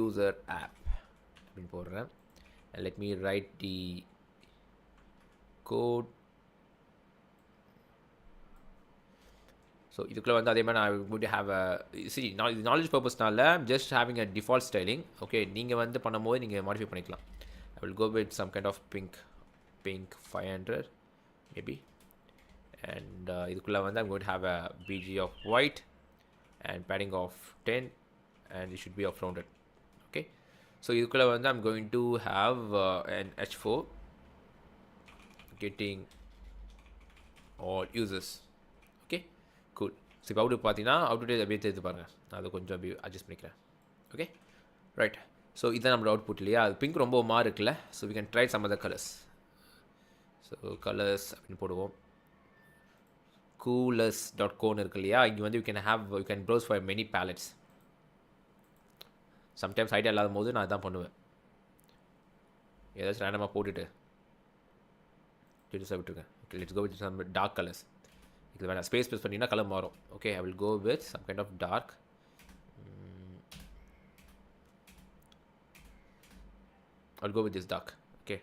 user app அப்படின்னு போடுறேன். and let me write the code. So இதுக்குள்ளே வந்து அதே மாதிரி நான் would have a இது நாலேஜ் பர்பஸ்னால just having a default styling. Okay, நீங்கள் வந்து பண்ணும்போது நீங்கள் மாடிஃபை பண்ணிக்கலாம். I will go with some kind of pink 500 maybe. And இதுக்குள்ளே வந்து I'm going to have a BG of white and padding of 10 and it should be of rounded. Okay, so இதுக்குள்ளே வந்து I'm going to have an H4 getting all users. Okay cool. So இப்போ out பார்த்தீங்கன்னா out அப்படியே தெரிஞ்சு பாருங்கள், நான் அதை கொஞ்சம் அப்படியே அட்ஜஸ்ட் பண்ணிக்கிறேன். Okay right. ஸோ இதுதான் நம்மளோட அவுட்புட் இல்லையா? அது பிங்க் ரொம்ப இருக்குல்ல. So we can try some other colours. So colours அப்படின்னு போடுவோம். coolers.co இருக்கு இல்லையா, இங்கே வந்து you can browse for many palettes. Sometimes idea இல்லாத போது நான் அதான் பண்ணுவேன், ஏதாச்சும் ரேண்டமாக போட்டுட்டு டீட்டெயில்ஸாக விட்டுருக்கேன். Okay, let's go with some dark colours. இது வேணாம், ஸ்பேஸ் பண்ணிங்கன்னா கலர் மாறும். Okay, I will go with some kind of dark. I'll go with this dark. Okay,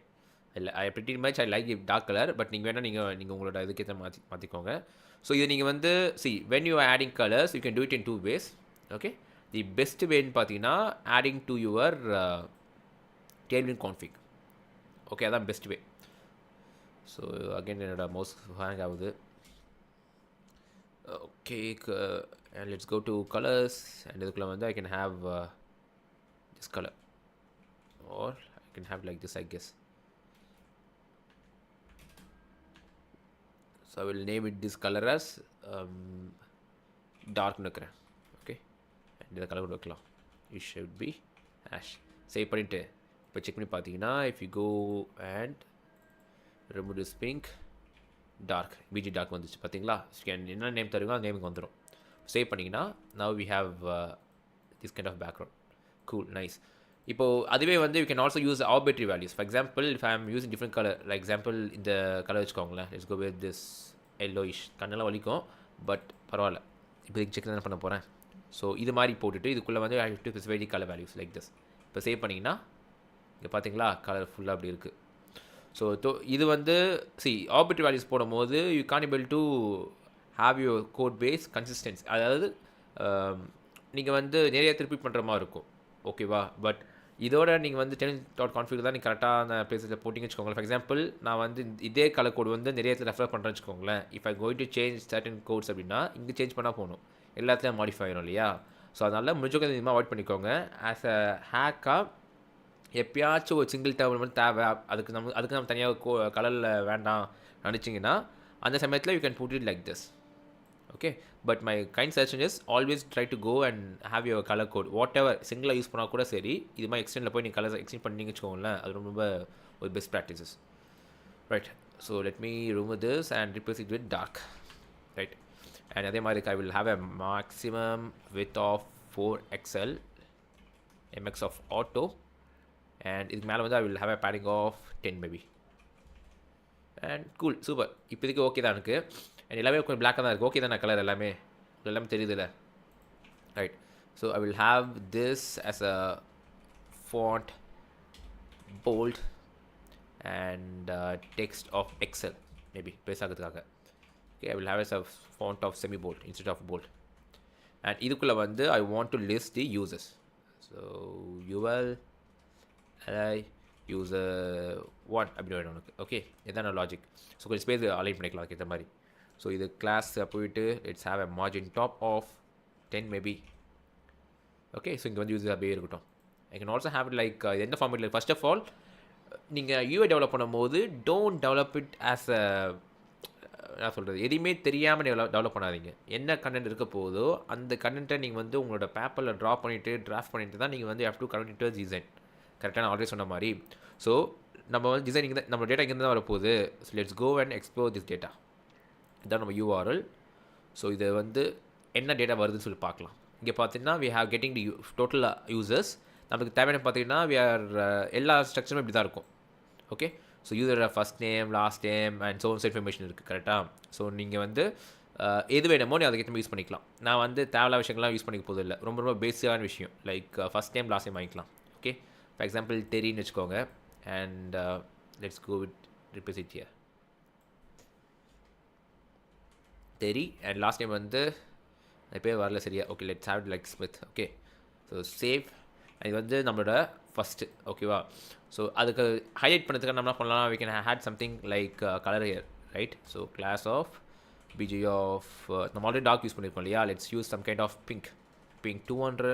I pretty much I like dark color, but நீங்கள் வேணால் நீங்கள் உங்களோட இதுக்கேற்ற மாற்றிக்கோங்க. So இது நீங்கள் வந்து when you are adding colors you can do it in two ways. Okay, the best way பார்த்தீங்கன்னா adding to your tailwind config. Okay, அதான் பெஸ்ட் வே. ஸோ அகைன் என்னோட மவுஸ் ஹேங் ஆகுது. Okay, and let's go to colors, and இதுக்குள்ள வந்து I can have this color, or I can have like this, I guess. So I will name it this color as dark nukkren. Okay, and இந்த colour கொடுக்கலாம். It should be ash. Save பண்ணிட்டு இப்போ check பண்ணி பார்த்தீங்கன்னா if you go and remove this pink, dark BG dark வந்துச்சு பார்த்தீங்களா? என்ன name தருவோ அந்த நேமுக்கு வந்துடும். சேவ் பண்ணிங்கன்னா now we have this kind of background. Cool, nice. இப்போது அதுவே வந்து you can also use arbitrary values. For example, if I am using different color, like example இந்த கலர் வச்சுக்கோங்களேன். let's go with this yellowish. கண்ணெல்லாம் வலிக்கும், but பரவாயில்ல, இப்போ check தான் பண்ண போகிறேன். ஸோ இது மாதிரி போட்டுட்டு இதுக்குள்ளே வந்து I have to specify the color values like this. இப்போ சேவ் பண்ணிங்கன்னா இங்கே பார்த்தீங்களா கலர் ஃபுல்லாக அப்படி இருக்குது. ஸோ இது வந்து ஆர்பிட்ரரி வேல்யூஸ் போடும்போது you can able to have your code base consistency. அதாவது நீங்கள் வந்து நிறைய திருப்பி பண்ணுற மாதிரி இருக்கும். ஓகேவா? பட் இதோட நீங்கள் வந்து .config தான் நீங்கள் கரெக்டாக அந்த பிளேஸில் போட்டிங்க வச்சுக்கோங்களேன். ஃபார் எக்ஸாம்பிள் நான் வந்து இதே கலர் கோட் வந்து நிறைய ரெஃபர் பண்ணுறேன்னு வச்சுக்கோங்களேன். If I going to change certain codes அப்படின்னா இங்கே சேஞ்ச் பண்ணால் போகணும், எல்லாத்துலேயும் மாடிஃபை ஆகிடும் இல்லையா? ஸோ அதனால் முடிஞ்சவங்க இதுமாதிரி அவாய்ட் பண்ணிக்கோங்க. ஆஸ் அ ஹேக்காக எப்பயாச்சும் ஒரு சிங்கிள் டேர்ம் மட்டும் தேவை, அதுக்கு நம்ம தனியாக கலரில் வேண்டாம் நினச்சிங்கன்னா அந்த சமயத்தில் you can put it like this. Okay, but my kind suggestion is always try to go and have your color code whatever single use பண்ணால் கூட சரி இது மாதிரி எக்ஸ்டெண்டில் போய் நீங்கள் கலர் எக்ஸ்டெண்ட் பண்ணிங்க வச்சுக்கோங்களேன் அது ரொம்ப ஒரு best practices right so let me remove this and replace it with dark right and அதே மாதிரி I will have a maximum width of 4xl mx of auto and இதுக்கு மேலே வந்து I will have a padding of 10 maybe and cool super இப்போதைக்கு okay தான் எனக்கு and எல்லாமே கொஞ்சம் பிளாக்காக தான் இருக்குது ஓகே தான் கலர் எல்லாமே தெரியுதுல்ல right so I will have this as a font bold and text of excel maybe பேசாகிறதுக்காக okay I will have as a font of semi bold instead of bold and இதுக்குள்ளே வந்து I want to list the users so ul li user 1 அப்படி வேணும் உனக்கு okay இதான logic so கொஞ்சம் space align பண்ணிக்கலாம் அதுக்கு ஏற்ற மாதிரி ஸோ இது கிளாஸ் போயிட்டு it's have a margin top of 10 maybe okay so இங்கே வந்து யூஸ் அப்படியே இருக்கட்டும் I can also have it like எந்த ஃபார்மேட்டில் ஃபர்ஸ்ட் ஆஃப் ஆல் நீங்கள் யூஐ டெவலப் பண்ணும்போது don't develop it as a என்ன சொல்கிறது எதுவுமே தெரியாமல் டெவலப் பண்ணாதீங்க என்ன கண்டென்ட் இருக்க போதோ அந்த கண்டென்ட்டை நீங்கள் வந்து உங்களோட பேப்பரில் ட்ரா பண்ணிவிட்டு டிராஃப்ட் பண்ணிட்டு தான் நீங்கள் வந்து have to convert into design கரெக்டாக நான் ஆல்ரெடி சொன்ன மாதிரி ஸோ நம்ம வந்து டிசைன் இங்கே நம்ம டேட்டா இங்கே தான் வரப்போகுது so let's go and explore this data இதான் நம்ம யூஆர்எல் ஸோ இது வந்து என்ன டேட்டா வருதுன்னு சொல்லி பார்க்கலாம் இங்கே பார்த்தீங்கன்னா we have getting the total users நமக்கு தேவையான பார்த்தீங்கன்னா வி ஆர் எல்லா ஸ்ட்ரக்சரும் இப்படி தான் இருக்கும் ஓகே ஸோ யூசரோட first name last name and source information இருக்குது கரெக்டாக ஸோ நீங்கள் வந்து எது வேணுமோ நீ அதுக்கேற்ற யூஸ் பண்ணிக்கலாம் நான் வந்து தேவையான விஷயங்கள்லாம் யூஸ் பண்ணிக்க போதில்லை ரொம்ப ரொம்ப பேசிக்கான விஷயம் like first name last name வாங்கிக்கலாம் ஓகே ஃபார் எக்ஸாம்பிள் தெரின்னு வச்சுக்கோங்க and let's go with replace it here Terry and last time வந்து அது பேர் வரல சரியா okay let's have like Smith okay so save இது வந்து நம்மளோட ஃபஸ்ட்டு ஓகேவா ஸோ அதுக்கு ஹைலைட் பண்ணுறதுக்கு நம்ம என்ன பண்ணலாம் we can add something like colour here right so class of BG of நம்ம ஆல்ரெடி டாக் யூஸ் பண்ணியிருக்கோம் இல்லையா let's use some kind of pink 200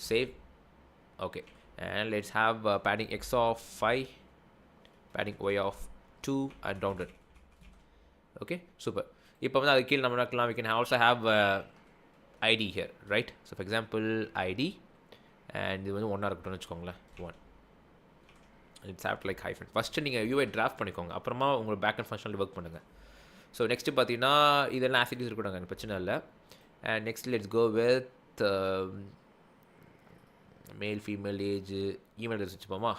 save okay and let's have padding x of 5 padding y of 2 and rounded okay super இப்போ வந்து அது கீழே நம்ம நடக்கலாம் we can also have id here right so for example id and இது வந்து 1 இருக்கட்டும்னு வச்சுக்கோங்களேன் 1 let's have like hyphen first நீங்கள் யூஐ டிராஃப்ட் பண்ணிக்கோங்க அப்புறமா உங்களோட பேக் அண்ட் ஃபங்க்ஷனில் ஒர்க் பண்ணுங்கள் ஸோ நெக்ஸ்ட்டு பார்த்தீங்கன்னா இதெல்லாம் ஆசிட்டிஸ் இருக்கட்டும் எனக்கு பிரச்சனை இல்லை and next let's go with male female age email address வச்சுப்போமா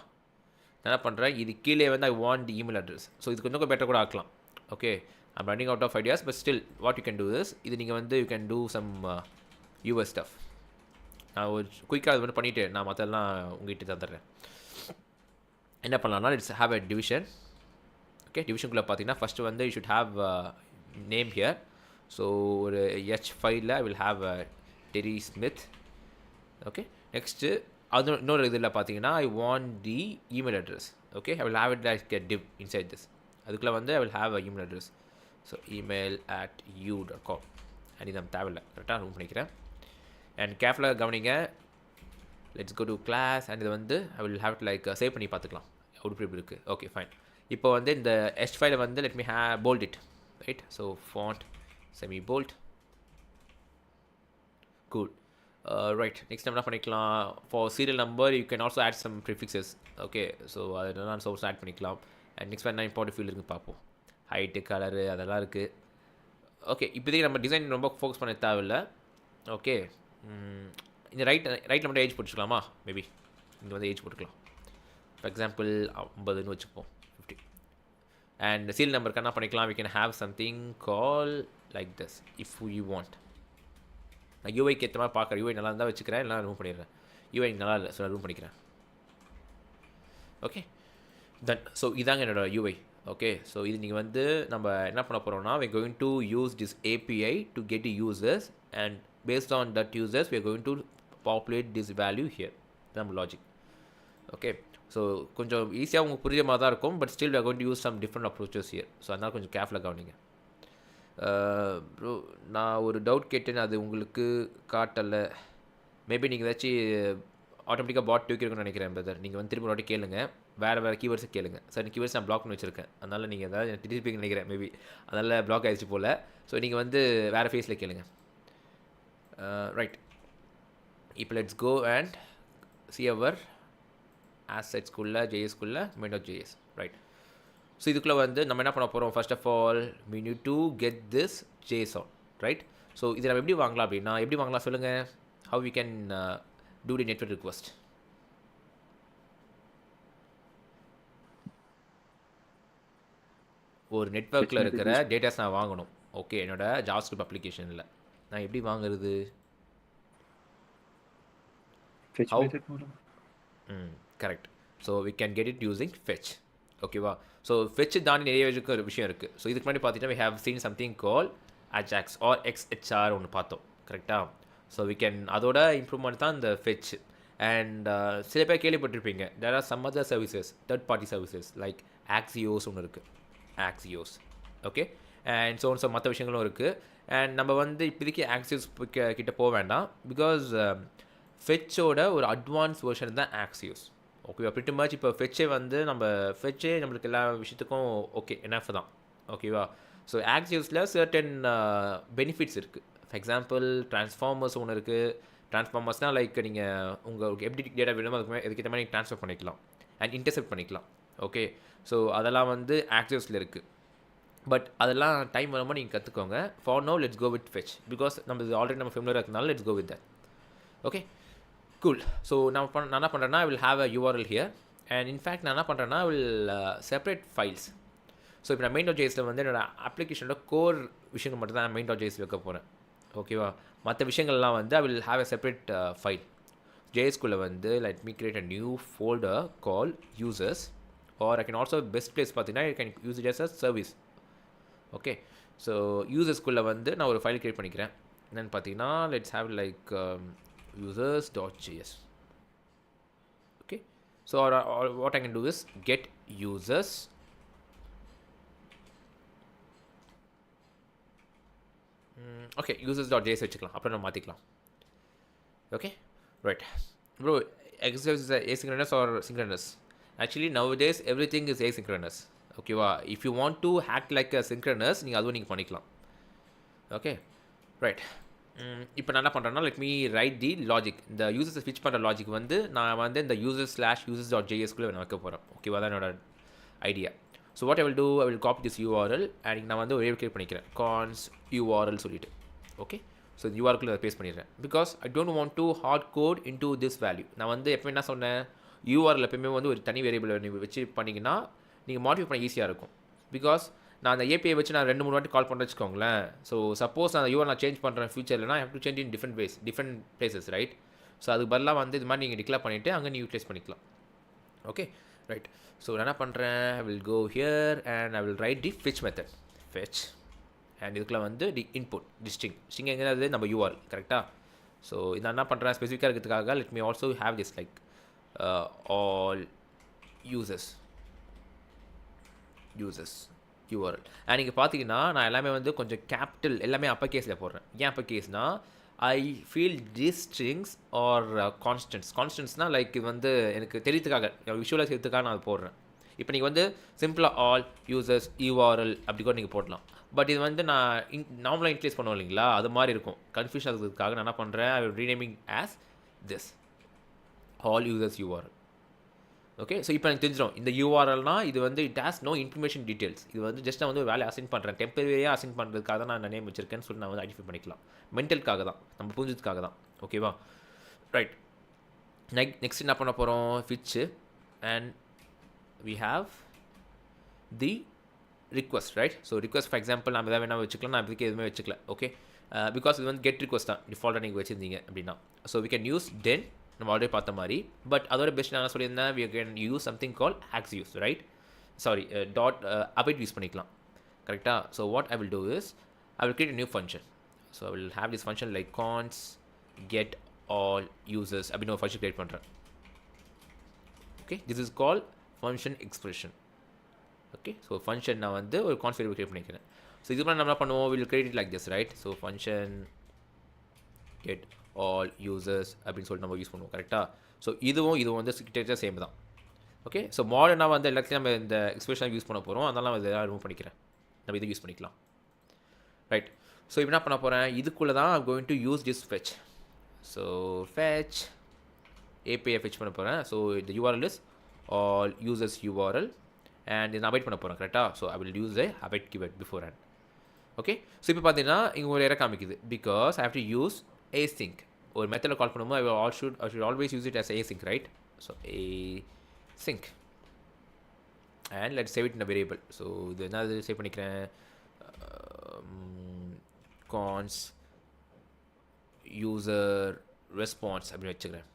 நான் என்ன பண்ணுறேன் இது கீழே வந்து I want the email address so இது கொஞ்சம் பெட்டர் கூட ஆக்கலாம் okay I'm running out of ideas but still what you can do this இது நீங்கள் வந்து you can do some US stuff நான் ஒரு குயிக்காக அது வந்து பண்ணிவிட்டு நான் மற்றெல்லாம் உங்கள்கிட்ட தந்துடுறேன் என்ன பண்ணலாம்னா it's have a division okay டிவிஷனுக்குள்ளே பார்த்தீங்கன்னா ஃபஸ்ட்டு வந்து you should have name here so ஒரு h5ல் I will have Terry Smith okay next அது இன்னொரு இதில் பார்த்தீங்கன்னா I want the email address okay I will have it like a div inside this அதுக்குள்ளே வந்து I will have a email address so email@u.com and இது நம்ம தேவையில்லை கரெக்டாக ரூம் பண்ணிக்கிறேன் அண்ட் கேர்ஃபுல்லாக கவனிங்க let's go to class and இது வந்து I will have it like save பண்ணி பார்த்துக்கலாம் அவுட் இப்படி இருக்குது ஓகே ஃபைன் இப்போ வந்து இந்த h5ல வந்து let me bold it right so font semibold cool right next நம்ம என்ன பண்ணிக்கலாம் for serial number you can also add some prefixes okay so அது நான் சோர்ஸ் ஆட் பண்ணிக்கலாம் அண்ட் நெக்ஸ்ட் என்ன இம்பார்ட்டன்ட் ஃபீல்டு இருக்குன்னு பார்ப்போம் ஹைட்டு கலரு அதெல்லாம் இருக்குது ஓகே இப்போதைக்கு நம்ம டிசைன் ரொம்ப ஃபோக்கஸ் பண்ண தேவையில்லை ஓகே இந்த ரைட்டில் மட்டும் ஏஜ் போட்டுக்கலாமா மேபி இங்கே வந்து ஏஜ் போட்டுக்கலாம் ஃபார் எக்ஸாம்பிள் 50ன்னு வச்சுப்போம் 50 அண்ட் சீரியல் நம்பருக்கு என்ன பண்ணிக்கலாம் we can have something call like this if you want நான் யூஐக்கு ஏற்ற மாதிரி பார்க்குறேன் யூஐ நல்லா இருந்தால் வச்சுக்கிறேன் இல்லை ரூம் பண்ணிடுறேன் யூஐ நல்லா இல்லை ஸோ நான் ரூம் பண்ணிக்கிறேன் ஓகே தென் ஸோ இதாங்க என்னோடய யூஐ ஓகே ஸோ இது நீங்கள் வந்து நம்ம என்ன பண்ண போகிறோம்னா we are going to use this API to get the users and based on that users we are going to populate this value here நம்ம லாஜிக் ஓகே ஸோ கொஞ்சம் ஈஸியாக உங்களுக்கு புரிஞ்ச மாதிரி தான் இருக்கும் but still we are going to use some different approaches here so அதனால் கொஞ்சம் கேர்ஃபுல்லாக கவனிங்க ப்ரோ நான் ஒரு டவுட் கேட்டேன்னு அது உங்களுக்கு காட்டலை மேபி நீங்கள் ஏதாச்சும் ஆட்டோமேட்டிக்காக பாட் தூக்கிருக்குன்னு நினைக்கிறேன் பிரதர் நீங்கள் வந்து திரும்ப வாட்டி கேளுங்க வேறு கீவேர்ட்ஸை கேளுங்க. சார் கீவேர்ட்ஸ் நான் பிளாக் பண்ணி வச்சுருக்கேன், அதனால் நீங்கள் ஏதாவது திட்டிருப்பீங்கன்னு நினைக்கிறேன் மேபி, அதனால் பிளாக் ஆகிடுச்சு போல். ஸோ நீங்கள் வந்து வேறு ஃபேஸில் கேளுங்க. ரைட், இப்போ let's go and see our assetsக்குள்ளே ஜேஎஸ்க்குள்ளே main.js. ரைட், ஸோ இதுக்குள்ளே வந்து நம்ம என்ன பண்ண போகிறோம், first of all we need to get this JSON, right. So இதை நம்ம எப்படி வாங்கலாம் அப்படின்னா, எப்படி வாங்கலாம் சொல்லுங்கள். how we can do the network request. ஒரு நெட்வொர்க்கில் இருக்கிற டேட்டாஸ் நான் வாங்கணும். ஓகே, என்னோடய JavaScript அப்ளிகேஷனில் நான் எப்படி வாங்குறது? Correct. So we can get it using fetch. ஓகேவா? ஸோ ஃபெட்ச் தாண்டி நிறைய ஒரு விஷயம் இருக்குது. ஸோ இதுக்கு முன்னாடி பார்த்தீங்கன்னா we have seen something called ajax or xhr ஒன்று பார்த்தோம், கரெக்டாக? ஸோ we can அதோட இம்ப்ரூவ்மெண்ட் தான் இந்த ஃபெட்ச். அண்ட் சில பேர் கேள்விப்பட்டிருப்பீங்க, there are some other services, third party services like Axios ஒன்று இருக்குது, Axios. ஓகே, அண்ட் ஸோ மற்ற விஷயங்களும் இருக்குது. அண்ட் நம்ம வந்து இப்போதைக்கு Axios கிட்ட போக வேண்டாம், பிகாஸ் ஃபெட்சோட ஒரு அட்வான்ஸ் வெர்ஷன் தான் Axios. ஓகேவா? பிரிட்டி மச் இப்போ ஃபெட்சே வந்து ஃபெட்சே நம்மளுக்கு எல்லா விஷயத்துக்கும் ஓகே எனஃப் தான். ஓகேவா? ஸோ Axiosல சர்டன் பெனிஃபிட்ஸ் இருக்குது. ஃபார் எக்ஸாம்பிள் ட்ரான்ஸ்ஃபார்மர்ஸ் ஒன்று இருக்குது. ட்ரான்ஸ்ஃபார்மர்ஸ்னால் லைக் நீங்கள் உங்களுக்கு எப்படி டேட்டா வேணுமோ அதுக்கேற்ற மாதிரி ட்ரான்ஸ்ஃபர் பண்ணிக்கலாம் அண்ட் இன்டர்செப்ட் பண்ணிக்கலாம். ஓகே, ஸோ அதெல்லாம் வந்து Axiosல இருக்குது. பட் அதெல்லாம் டைம் வரும்போது நீங்கள் கற்றுக்கோங்க. For now let's go with fetch, because நம்ம ஆல்ரெடி நம்ம ஃபெமிலியராக இருக்கனால let's go with that. Okay, cool. So நான் என்ன பண்ணுறேன்னா, I will have a URL here, and in fact நான் என்ன பண்ணுறேன்னா I will separate files. So இப்போ நான் main.jsல வந்து என்னோட அப்ளிகேஷனோட கோர் விஷயங்கள் மட்டும் தான் நான் main.js வைக்க போகிறேன். ஓகேவா? மற்ற விஷயங்கள்லாம் வந்து I will have a separate file. JSக்குள்ளே வந்து let me create a new folder called users, or I can also best place பார்த்தீங்கன்னா you can use it as a service. Okay, so யூசர்ஸ்குள்ளே வந்து நான் ஒரு ஃபைல் க்ரியேட் பண்ணிக்கிறேன். என்னென்னு பார்த்தீங்கன்னா let's have like users.js. okay, so or what I can do is get users okay, users.js வச்சுக்கலாம், அப்புறம் நம்ம மாற்றிக்கலாம். Okay, right bro. exercise is asynchronous or synchronous? actually nowadays everything is asynchronous. ஓகேவா? if you want to act like a synchronous நீங்கள் அதுவும் நீங்கள் பண்ணிக்கலாம். Okay, right. இப்போ நான் என்ன பண்ணுறேன்னா let me write the logic. இந்த யூசர்ஸை ஸ்விட்ச் பண்ணுற லாஜிக் வந்து நான் வந்து இந்த users/users.jsக்குள்ளே நான் வைக்க போகிறேன். ஓகேவா? தான் என்னோட idea. So what I will do, I will copy this URL and நான் வந்து ஒரே கிரியேட் பண்ணிக்கிறேன், cons URL சொல்லிட்டு. ஓகே, ஸோ இந்த URL நான் பேஸ்ட் பண்ணிடுறேன், because I don't want to hard code into this value. நான் வந்து எப்போ என்ன சொன்னேன், URL எப்பவுமே வந்து ஒரு தனி வேரியபிள் வச்சு பண்ணிங்கன்னா நீங்கள் மாடிஃபை பண்ண ஈஸியாக இருக்கும். பிகாஸ் நான் அந்த ஏபிஐ வச்சு நான் 2-3 வாட்டி கால் பண்ணுறேன் வச்சுக்கோங்களேன். ஸோ சப்போஸ் நான் URL நான் சேஞ்ச் பண்ணுறேன் ஃபியூச்சரில், ஐ have to change in different places, right? So அது பதிலாக வந்து இது மாதிரி நீங்கள் டிக்ளேர் பண்ணிவிட்டு அங்கே நீ யூட்டிலைஸ் பண்ணிக்கலாம். Okay, right. ஸோ நான் என்ன பண்ணுறேன், I will go here and I will write the fetch method, fetch, and இதுக்குள்ள வந்து தி input, தி string எங்கிறது நம்ம URL, கரெக்டாக? ஸோ இதை என்ன பண்ணுறேன் ஸ்பெசிஃபிக்காக இருக்கிறதுக்காக let me also have this like all users URL. And நீங்கள் பார்த்தீங்கன்னா நான் எல்லாமே வந்து கொஞ்சம் கேபிட்டல் எல்லாமே அப்பர் கேஸில் போடுறேன். ஏன் அப்பர் கேஸ்னால் I feel these strings are கான்ஸ்டன்ட்ஸ்னால் லைக் இது வந்து எனக்கு தெரியறதுக்காக விஷுவலாக செய்யறதுக்காக நான் அது போடுறேன். இப்போ நீங்கள் வந்து சிம்பிளாக ஆல் யூசர்ஸ் URL அப்படி கூட நீங்கள் போடலாம். பட் இது வந்து நான் நார்மலாக இன்க்ளீஸ் பண்ணுவோம் இல்லைங்களா, அது மாதிரி இருக்கும். கன்ஃபியூஷன் ஆகிறதுக்காக நான் என்ன பண்ணுறேன், I renaming as this all users URL. Okay, so இப்போ எனக்கு தெரிஞ்சிடும் இந்த URLனால் இது வந்து it has no information details. இது வந்து ஜஸ்ட் நான் வந்து ஒரு வேலையை அசைன் பண்ணுறேன், டெம்பரரியாக அசைன் பண்ணுறதுக்காக தான் நான் நேம் வச்சிருக்கேன்னு சொல்லி நான் வந்து ஐடென்டிஃபை பண்ணிக்கலாம். மென்டலுக்காக தான், நம்ம புரிஞ்சதுக்காக தான். ஓகேவா? ரைட். நெக்ஸ்ட் என்ன பண்ண போகிறோம், ஃபிட்ச்சு and we have the request, right? So request for example நான் எதாவது வேணால் வச்சுக்கலாம், நான் இதுக்கு எதுவுமே வச்சுக்கல. ஓகே, பிகாஸ் இது வந்து கெட் ரிக்வஸ்ட் தான் டிஃபால்ட்டாக நீங்கள் வச்சுருந்தீங்க அப்படின்னா. So we can use then நம்ம ஆல்ரெடி பார்த்த மாதிரி. பட் அதோட பெஸ்ட் நான் சொல்லியிருந்தேன் we can use something called Axios, right? Sorry dot await use பண்ணிக்கலாம், கரெக்டாக? So what I will do is I will create a new function. So I will have this function like cons get all users அப்படின்னு ஒரு function create பண்ணுறேன். Okay, this is called function expression. Okay, so function நான் வந்து ஒரு cons variable create பண்ணிக்கிறேன். So இது மாதிரி நம்ம என்ன பண்ணுவோம், will create it like this, right? So function get all users அப்படின்னு சொல்லிட்டு நம்ம யூஸ் பண்ணுவோம், கரெக்டாக? ஸோ இதுவும் வந்து கிட்டத்தட்ட சேம் தான். ஓகே, ஸோ மாடர்னாக வந்து எல்லாத்தையும் நம்ம இந்த எக்ஸ்பிரஷன் யூஸ் பண்ண போகிறோம், அதனால நான் இதை ரிமூவ் பண்ணிக்கிறேன். நம்ம இதை யூஸ் பண்ணிக்கலாம். ரைட், ஸோ இப்போ என்ன பண்ண போகிறேன், இதுக்குள்ளே தான் I'm going to use this fetch. So fetch API fetch பண்ண போகிறேன். So the URL is all users URL and இதை நான் அவைட் பண்ண போகிறேன். கரெக்டாக? So I will use a await keyword beforehand. Okay, so இப்போ பார்த்தீங்கன்னா இங்கே ஒரு எரர் காமிக்குது because I have to use async. ஒரு மெத்தடில் கால் பண்ணும்போது I should always use it as async, right? So async and let's save it in a variable. So இது என்ன சேவ் பண்ணிக்கிறேன், cons user response அப்படின்னு வச்சுக்கிறேன்.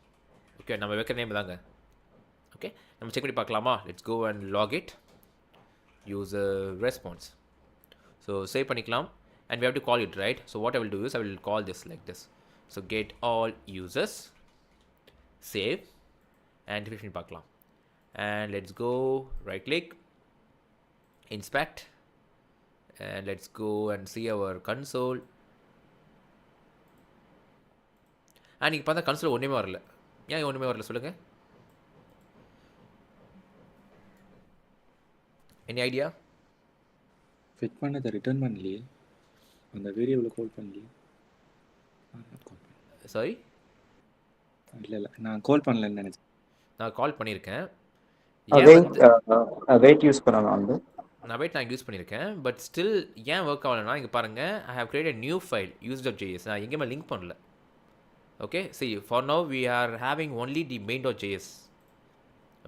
ஓகே, நம்ம வைக்கிற நேம் தாங்க. ஓகே, நம்ம செக் பண்ணி பார்க்கலாமா? Let's go and log it user response. So save பண்ணிக்கலாம் and we have to call it, right? So what I will do is I will call this like this. So get all users, save and finish பண்ணி பார்க்கலாம். And let's go right click, inspect and let's go and see our console. நீங்கள் பார்த்தா console ஒன்றுமே வரல. ஏன் ஒன்றுமே வரல சொல்லுங்கள்? Any idea? ஃபிட் பண்ணதை ரிட்டர்ன் பண்ணலையே, அந்த வேரியபிளை கால் பண்ணலையே. சாரி, இல்லை நான் கால் பண்ணலன்னு நினச்சேன். நான் கால் பண்ணியிருக்கேன். வெயிட் யூஸ் பண்ணலாம் வந்து நான் வெயிட் நான் யூஸ் பண்ணியிருக்கேன், பட் ஸ்டில் ஏன் ஒர்க் ஆகலைன்னா இங்கே பாருங்கள், I have create new file use.js. நான் எங்கேயுமே லிங்க் பண்ணல. Okay, see for now we are having only the main.js.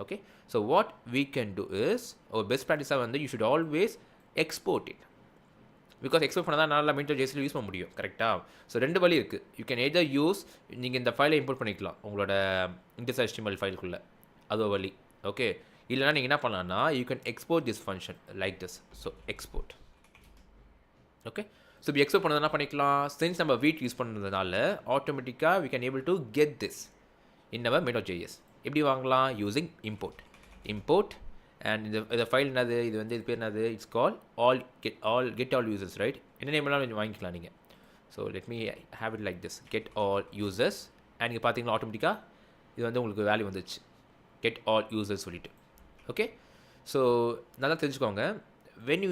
okay, so what we can do is our best practice வந்து you should always export it, because export பண்ணால் தான் நல்லா main.js use பண்ண முடியும். கரெக்டாக? ஸோ ரெண்டு வழி இருக்குது. you can either use, நீங்கள் இந்த ஃபைலை இம்போர்ட் பண்ணிக்கலாம் உங்களோட index.html ஃபைலுக்குள்ளே, அது வழி. ஓகே, இல்லைனா நீங்கள் என்ன பண்ணலாம்னா you can export this function like this. so export. Okay, so இப்போ எக்ஸ்போர்ட் பண்ணது என்ன பண்ணிக்கலாம், சின்ஸ் நம்ம வீட் யூஸ் பண்ணுறதுனால ஆட்டோமேட்டிக்காக we can able to get this in our main.js. எப்படி வாங்கலாம்? using import and இந்த ஃபைல் என்னது, இது வந்து இது பேர் என்னது, it's call get all users, right? என்ன நேம்லாம் வாங்கிக்கலாம் நீங்கள். So let me have it like this, get all users. and நீங்கள் பார்த்தீங்கன்னா ஆட்டோமேட்டிக்காக இது வந்து உங்களுக்கு வேல்யூ வந்துச்சு, get all users சொல்லிட்டு. ஓகே, ஸோ நல்லா தெரிஞ்சுக்கோங்க, when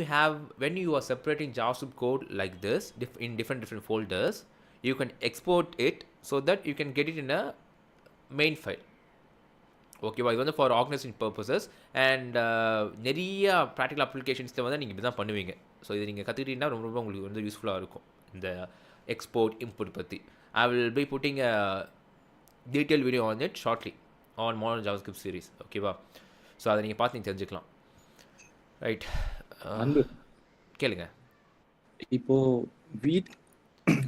you are separating JavaScript code like this in different folders, you can export it so that you can get it in a main file. ஓகேவா? இது வந்து for organisation purposes and நிறைய practical அப்ளிகேஷன்ஸில் வந்து நீங்கள் இப்படி தான் பண்ணுவீங்க. ஸோ இது நீங்கள் கற்றுக்கிட்டீங்கன்னா ரொம்ப ரொம்ப உங்களுக்கு வந்து யூஸ்ஃபுல்லாக இருக்கும் இந்த எக்ஸ்போர்ட் இம்போர்ட் பற்றி. I will be putting a detail video on it shortly on modern JavaScript series. ஓகேவா? ஸோ அதை நீங்கள் பார்த்து நீங்கள் தெரிஞ்சுக்கலாம். ரைட், கேளுங்க. இப்போ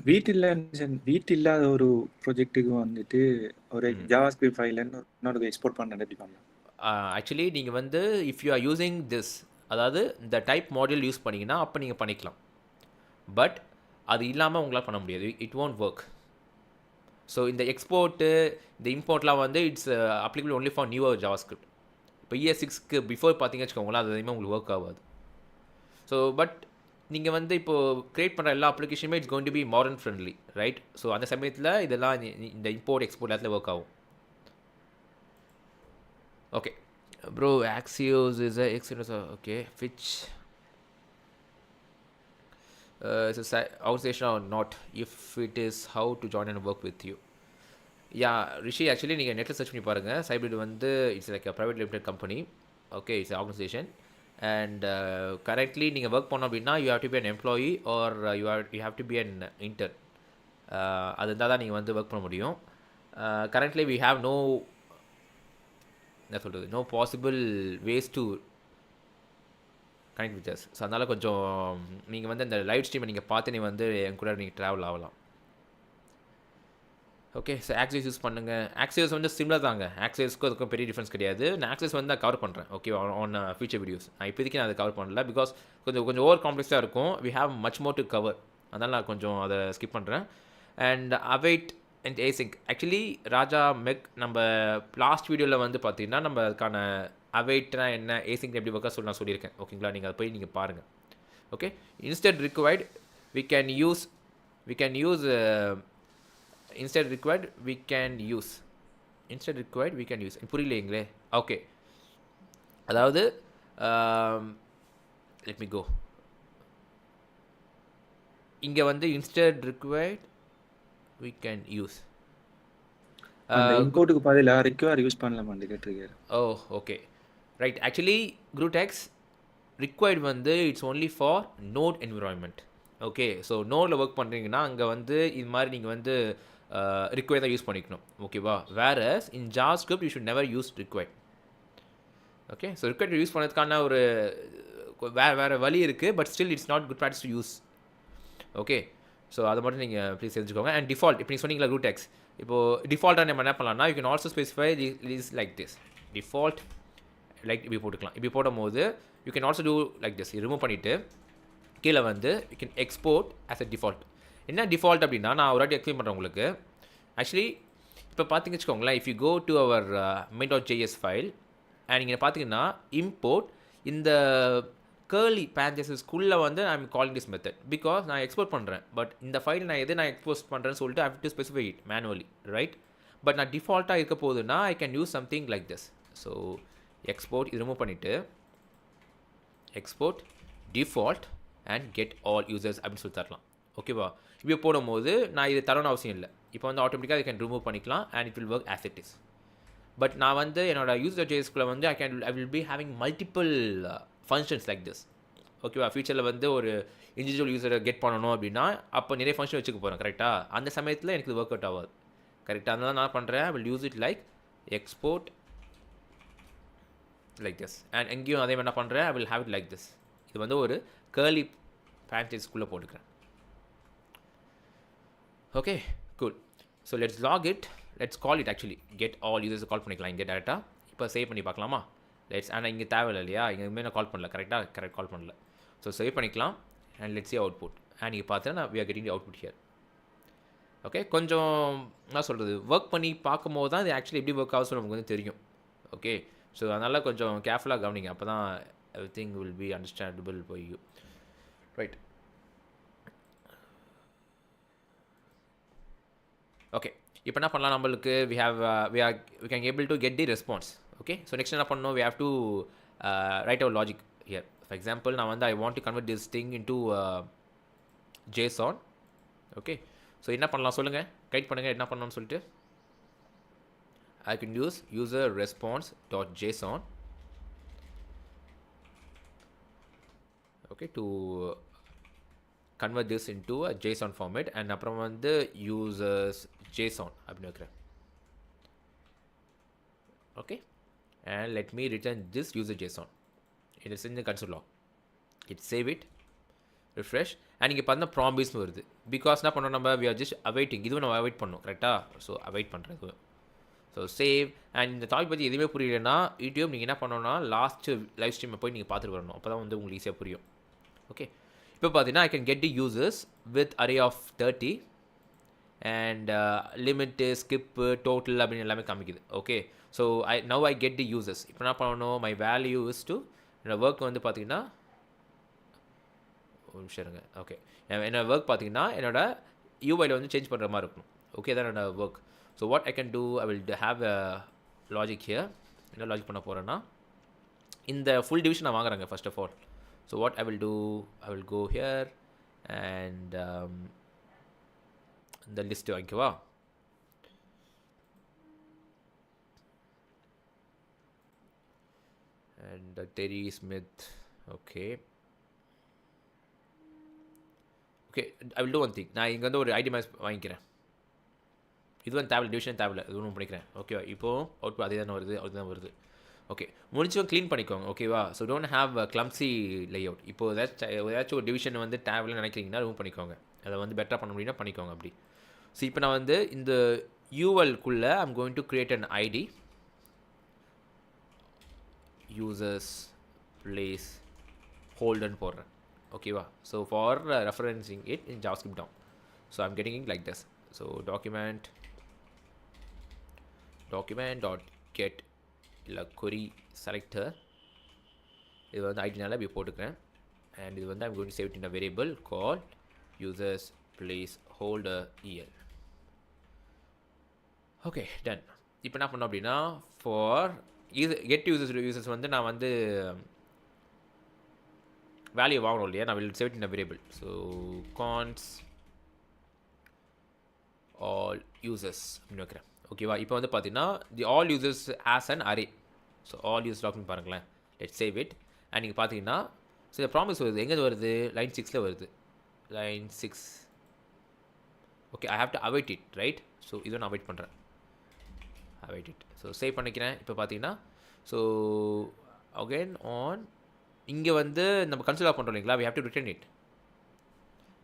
வீட் இல்லாத ஒரு ப்ராஜெக்ட்டுக்கு வந்துட்டு ஒரு ஜாவாஸ்கிரிப்ட் ஃபைல் இன்னொரு எக்ஸ்போர்ட் பண்ணுறது எப்படி பண்ணலாம்? ஆக்சுவலி நீங்கள் வந்து if you are using this, அதாவது இந்த டைப் மாடியூல் யூஸ் பண்ணிங்கன்னா அப்போ நீங்கள் பண்ணிக்கலாம். பட் அது இல்லாமல் உங்களால் பண்ண முடியாது, இட் won't ஒர்க். ஸோ இந்த எக்ஸ்போர்ட்டு இந்த இம்போர்ட்லாம் வந்து it's applicable only for newer JavaScript. இப்போ ES6க்கு பிஃபோர் பார்த்தீங்கன்னு வச்சுக்கோங்களேன், அது எதுவுமே உங்களுக்கு ஒர்க் ஆகாது. ஸோ பட் நீங்கள் வந்து இப்போது க்ரியேட் பண்ணுற எல்லா அப்ளிகேஷனுமே it's going to be modern friendly, right? So அந்த சமயத்தில் இதெல்லாம் இந்த இம்போர்ட் எக்ஸ்போர்ட் எல்லாத்துல ஒர்க் ஆகும். Okay bro, Axios is a Axios, okay, which is a organization or not? If it is, how to join and work with you? Yeah, Rishi, actually நீங்கள் நெட்டில் search பண்ணி பாருங்கள். CyberDude வந்து it's like a private limited company. Okay, it's organisation and correctly நீங்கள் work பண்ணோம் அப்படின்னா you have to be an employee are you have to be an intern. அது இருந்தால் தான் நீங்கள் வந்து ஒர்க் பண்ண முடியும். கரண்ட்லி வி ஹாவ் நோ, என்ன சொல்கிறது, no possible ways to connect with us. So அதனால் கொஞ்சம் நீங்கள் வந்து இந்த லைவ் ஸ்ட்ரீமை நீங்கள் பார்த்து நீங்கள் வந்து என் கூட நீங்கள் ட்ராவல் ஆகலாம். ஓகே, ஸோ ஆக்சிஸ் யூஸ் பண்ணுங்கள். ஆக்சிஸ் வந்து சிம்லர் தாங்க, ஆக்சிஸ்க்கும் அதுக்கும் பெரிய டிஃப்ரென்ஸ் கிடையாது. நான் ஆக்சிஸ் வந்து கவர் பண்ணுறேன், ஓகே, ஆன் ஃபியூச்சர் வீடியோஸ். நான் இப்போதைக்கு நான் அதை கவர் பண்ணல, பிகாஸ் கொஞ்சம் ஓவர் காம்ப்ளெக்ஸாக இருக்கும். We have much more to cover, அதனால் நான் கொஞ்சம் அதை ஸ்கிப் பண்ணுறேன். And await and async, actually ராஜா மெக் நம்ம லாஸ்ட் வீடியோவில் வந்து பார்த்தீங்கன்னா நம்ம அதுக்கான அவைட்னா என்ன, ஏசிங்க் எப்படி ஒர்க்காக சொல்லி நான் சொல்லியிருக்கேன். ஓகேங்களா? நீங்கள் அதை போய் நீங்கள் பாருங்கள். Okay, instead required we can use புரியலைங்களே. ஓகே, அதாவது let me go. இங்கே வந்து instead required we can use அந்த இம்போர்ட்டுக்கு பதிலாக ரிக்வயர் யூஸ் பண்ணலாமான்னு கேட்டிருக்காரு. Okay right. ஆக்சுவலி குரூடெக்ஸ் required வந்து it's only for node environment. Okay, so நோடில் ஒர்க் பண்ணுறீங்கன்னா அங்கே வந்து இது மாதிரி நீங்கள் வந்து ரிக்வயர் தான் யூஸ் பண்ணிக்கணும். ஓகேவா? Whereas in JavaScript you should never use required. Okay, so required use பண்ணதுக்கான ஒரு வேறு வழி இருக்குது, but still it's not good practice to use. Okay, so அதை மட்டும் நீங்கள் ப்ளீஸ் தெரிஞ்சுக்கோங்க. அண்ட் டிஃபால்ட் இப்போ நீங்கள் சொன்னீங்களா ரூடெக்ஸ், இப்போது டிஃபால்ட்டாக நம்ம என்ன பண்ணலாம்னா you can also specify is like this default like இப்படி போட்டுக்கலாம். இப்படி போடும் போது you can also do like this. Remove பண்ணிவிட்டு கீழே வந்து you can export as a default. என்ன டிஃபால்ட் அப்படின்னா நான் ஒரு வாட்டி எக்ஸ்பிளைன் பண்ணுறேன் உங்களுக்கு. ஆக்சுவலி இப்போ பார்த்தீங்கன்னு வச்சுக்கோங்களேன், if you go to our main.js file and நீங்கள் பார்த்தீங்கன்னா இம்போர்ட் இந்த கேர்லி பேரண்டசிஸ்க்குள்ளே வந்து I am calling this method because நான் எக்ஸ்போர்ட் பண்ணுறேன். பட் இந்த ஃபைல் நான் எது நான் எக்ஸ்போர்ட் பண்ணுறேன்னு சொல்லிட்டு I have to specify it manually, right? But நான் டிஃபால்ட்டாக இருக்க போகுதுன்னா I can use something like this. So export இது ரிமூவ் பண்ணிவிட்டு export default and get all users அப்படின்னு சொல்லி தரலாம். ஓகேவா? இப்போ போடும்போது நான் இது தரணும் அவசியம் இல்லை. இப்போ வந்து ஆட்டோமேட்டிக்காக ஐ கேன் ரிமூவ் பண்ணிக்கலாம் and it will work as it is. But நான் வந்து என்னோட யூசர் ஜேஸ்க்குள்ளே வந்து I will be having multiple functions like this. ஓகேவா? ஃபியூச்சரில் வந்து ஒரு இண்டிவிஜுவல் யூஸரை கெட் பண்ணணும் அப்படின்னா அப்போ நிறைய ஃபங்க்ஷன் வச்சுக்க போகிறேன். கரெக்டாக? அந்த சமயத்தில் எனக்கு இது ஒர்க் அவுட் ஆகாது. கரெக்டாக? அதனால நான் பண்ணுறேன், I will use it like export like this. And எங்கேயும் அதே மாதிரி என்ன பண்ணுறேன், I will have it like this. இது வந்து ஒரு கேர்லி பேரண்டசிஸ்க்குள்ளே போட்டுக்கிறேன். Okay, cool. So let's log it. Let's call it actually get all users call பண்ணிக்கலாம் இங்கே டேரெக்டாக. இப்போ சேவ் பண்ணி பார்க்கலாமா? லெட்ஸ். ஆனால் இங்கே தேவையில்லை இல்லையா? இங்கே எதுவுமே நான் கால் பண்ணல. கரெக்ட் கால் பண்ணல. ஸோ சேவ் பண்ணிக்கலாம் and let's see output. And நீங்கள் பார்த்தீங்கன்னா we are getting the output here. Okay, கொஞ்சம் என்ன சொல்கிறது, ஒர்க் பண்ணி பார்க்கும்போது தான் இது ஆக்சுவலி எப்படி ஒர்க் ஆகுது நமக்கு வந்து தெரியும். ஓகே, ஸோ அதனால் கொஞ்சம் கேர்ஃபுல்லாக கவனிங்க. அப்போ தான் every thing will be understandable for you, right? Okay, இப்போ என்ன பண்ணலாம், நம்மளுக்கு we can able to get the response. Okay, so next என்ன பண்ணணும், we have to write our logic here. For example, நான் வந்து I want to convert this thing into JSON. Okay, so என்ன பண்ணலாம் சொல்லுங்கள், கைட் பண்ணுங்கள் என்ன பண்ணணும்னு சொல்லிட்டு. I can use user response.json. Okay, to convert this into a JSON format and அப்புறம் வந்து users JSON அப்படின்னு வைக்கிறேன். Okay, and let me return this user JSON. It is in the console log. It save it, refresh, and இங்கே பார்த்தா ப்ராமிஸ்னு வருது. Because என்ன பண்ணோம், நம்ம we are just awaiting. இதுவும் நம்ம அவைட் பண்ணோம். கரெக்டாக? ஸோ அவைட் பண்ணுறது. So save. அண்ட் இந்த டாபிக் பற்றி எதுவுமே புரியலைன்னா யூடியூப் நீங்கள் என்ன பண்ணணும்னா லாஸ்ட்டு லைவ் ஸ்ட்ரீமை போய் நீங்கள் பார்த்துட்டு வரணும். அப்போ தான் வந்து உங்களுக்கு ஈஸியாக புரியும். ஓகே, இப்போ பார்த்தீங்கன்னா I can get the users with array of 30 and limit, skip, total அப்படின்னு எல்லாமே காமிக்குது. Okay, so now I get the users. இப்போ என்ன பண்ணணும், மை வேல்யூ இஸ் டு என்னோடய ஒர்க் வந்து பார்த்தீங்கன்னா ஒரு நிமிஷம் இருங்க. ஓகே, என்னோடய ஒர்க் பார்த்தீங்கன்னா என்னோட யூஐயில் வந்து சேஞ்ச் பண்ணுற மாதிரி இருக்கணும். ஓகே, தான் என்னோடய work. So what I can do, I will have a logic here. என்ன லாஜிக் பண்ண போகிறேன்னா, இந்த ஃபுல் டிவிஷன் நான் வாங்குறேங்க first of all. So what I will do, I will go here and the list வாங்கிக்கவா. And Terry Smith. Okay, I will do one thing. நான் இங்கே வந்து ஒரு ஐடி மேட்ச் வாங்கிக்கிறேன். இது வந்து தேவையில்லை, டிவிஷன் தேவையில்லை, இது ஒன்றும் பண்ணிக்கிறேன். ஓகேவா? இப்போது அவுட்புட் அதே தானே வருது, அதுதான் வருது. ஓகே, முடிச்சும் க்ளீன் பண்ணிக்கோங்க. ஓகேவா? So don't have கிளம்ஸி layout. இப்போ ஏதாச்சும் ஒரு டிவிஷன் வந்து தேவையில்லைன்னு நினைக்கிறீங்கன்னா ரிமூவ் பண்ணிக்கோங்க. அதை வந்து பெட்டராக பண்ண முடியும்னா பண்ணிக்கோங்க அப்படி. ஸோ இப்போ நான் வந்து இந்த யூஎல்குள்ளே I'm going to create an ID users place ஹோல்டுன்னு போடுறேன். ஓகேவா? So for referencing it in JavaScript down. So I'm getting it like this. So document dot get இல்லை கொரி செலக்டர். இது வந்து ஐடினால இப்படி போட்டுக்கிறேன். அண்ட் இது வந்து I'm going to save it in a variable call users placeholder EL. Okay, done. இப்போ என்ன பண்ணோம் அப்படின்னா, ஃபார் இது கெட் யூசர்ஸ் வந்து நான் வந்து வேல்யூ வாங்கணும் இல்லையா, நான் will save it in a variable. So const all users அப்படின்னு வைக்கிறேன். ஓகேவா? இப்போ வந்து பார்த்தீங்கன்னா the all users as an array. So all use document பாருங்களேன். Let save it. அண்ட் நீங்கள் பார்த்தீங்கன்னா ஸோ இந்த ப்ராமிஸ் வருது. எங்கே வருது? லைன் 6 வருது. Line 6. Okay, I have to await it, right? So இதை நான் அவைட் பண்ணுறேன். Await it. ஸோ சேவ் பண்ணிக்கிறேன். இப்போ பார்த்தீங்கன்னா ஸோ அகெயின் ஆன் இங்கே வந்து நம்ம கன்சிடர் பண்ணுறோம் இல்லைங்களா, we have to return it.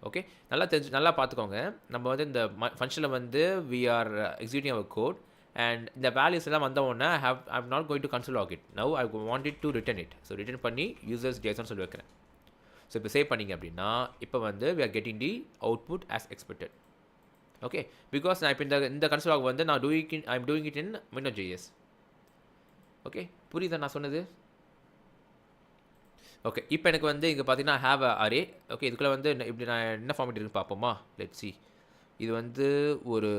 Okay, நல்லா பார்த்துக்கோங்க. நம்ம வந்து இந்த ஃபங்க்ஷனில் வந்து we are executing our code and இந்த வேல்யூஸ் எல்லாம் வந்த உடனே I'm not going to console log it. Now I want it to return it. So return பண்ணி users JSON சொல்லி வைக்கிறேன். ஸோ இப்போ சேவ் பண்ணிங்க அப்படின்னா இப்போ வந்து we are getting the output as expected. Okay, because நான் இப்போ இந்த கன்சோல் லாக் வந்து நான் I'm doing it in Windows.js. Okay, புரியுதா நான் சொன்னது? ஓகே, இப்போ எனக்கு வந்து இங்கே பார்த்தீங்கன்னா ஹேவ் அ அரே. ஓகே, இதுக்குள்ளே வந்து இப்படி நான் என்ன ஃபார்மேட் இருக்குன்னு பார்ப்போமா? Let see. இது வந்து ஒரு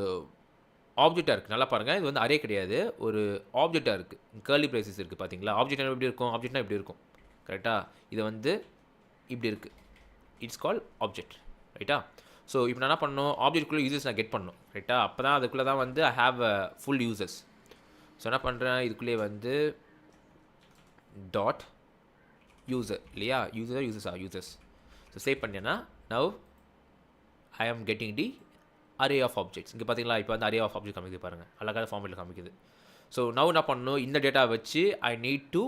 ஆப்ஜெக்டாக இருக்குது. நல்லா பாருங்கள், இது வந்து அரே கிடையாது, ஒரு ஆப்ஜெக்டாக இருக்குது. கர்லி ப்ரைசஸ் இருக்குது பார்த்தீங்களா? ஆப்ஜெக்ட் எப்படி இருக்கும்? ஆப்ஜெக்ட்னா இப்படி இருக்கும், கரெக்டாக? இது வந்து இப்படி இருக்குது. இட்ஸ் கால் ஆப்ஜெக்ட், ரைட்டா? ஸோ இப்போ நான் என்ன பண்ணணும்? ஆப்ஜெக்ட்குள்ளே யூசர்ஸ் நான் கெட் பண்ணணும், ரைட்டா? அப்போ தான் அதுக்குள்ளே தான் வந்து I have a full users. So என்ன பண்ணுறேன்? இதுக்குள்ளேயே வந்து டாட் யூசர் இல்லையா? யூசர்ஸ். ஸோ சேவ் பண்ணேன்னா now I am getting the array of objects. இங்கே பார்த்தீங்களா? இப்போ வந்து அரே ஆஃப் ஆப்ஜெக்ட் காமிக்குது பாருங்கள், அழகான ஃபார்மேட்டில் காமிக்குது. ஸோ நவ் என்ன பண்ணணும்? இந்த டேட்டா வச்சு I need to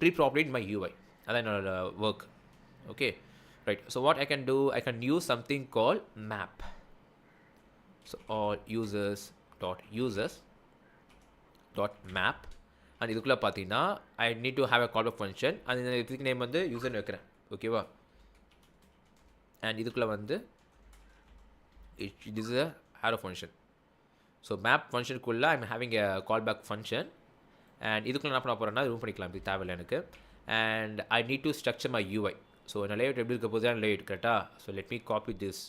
prepare my UI. அதான் என்னோட work. Okay, right. So what I can do? I can use something call map. So all users dot map. And இதுக்குள்ளே பார்த்தீங்கன்னா I need to have a call of function. And இந்த இதுக்கு name வந்து யூசர்னு வைக்கிறேன். ஓகேவா? And இதுக்குள்ளே வந்து it is a arrow function. So map ஃபங்க்ஷனுக்குள்ளே I'm having a call back function. And இதுக்குள்ளே என்ன பண்ண போகிறேன்னா ரூம் பண்ணிக்கலாம், இது தேவையில்லை எனக்கு. And I need to structure my UI. So என்ன லேஅவுட் எப்படி இருக்க போது? லேஅவுட் கரெக்டாக. So let me copy this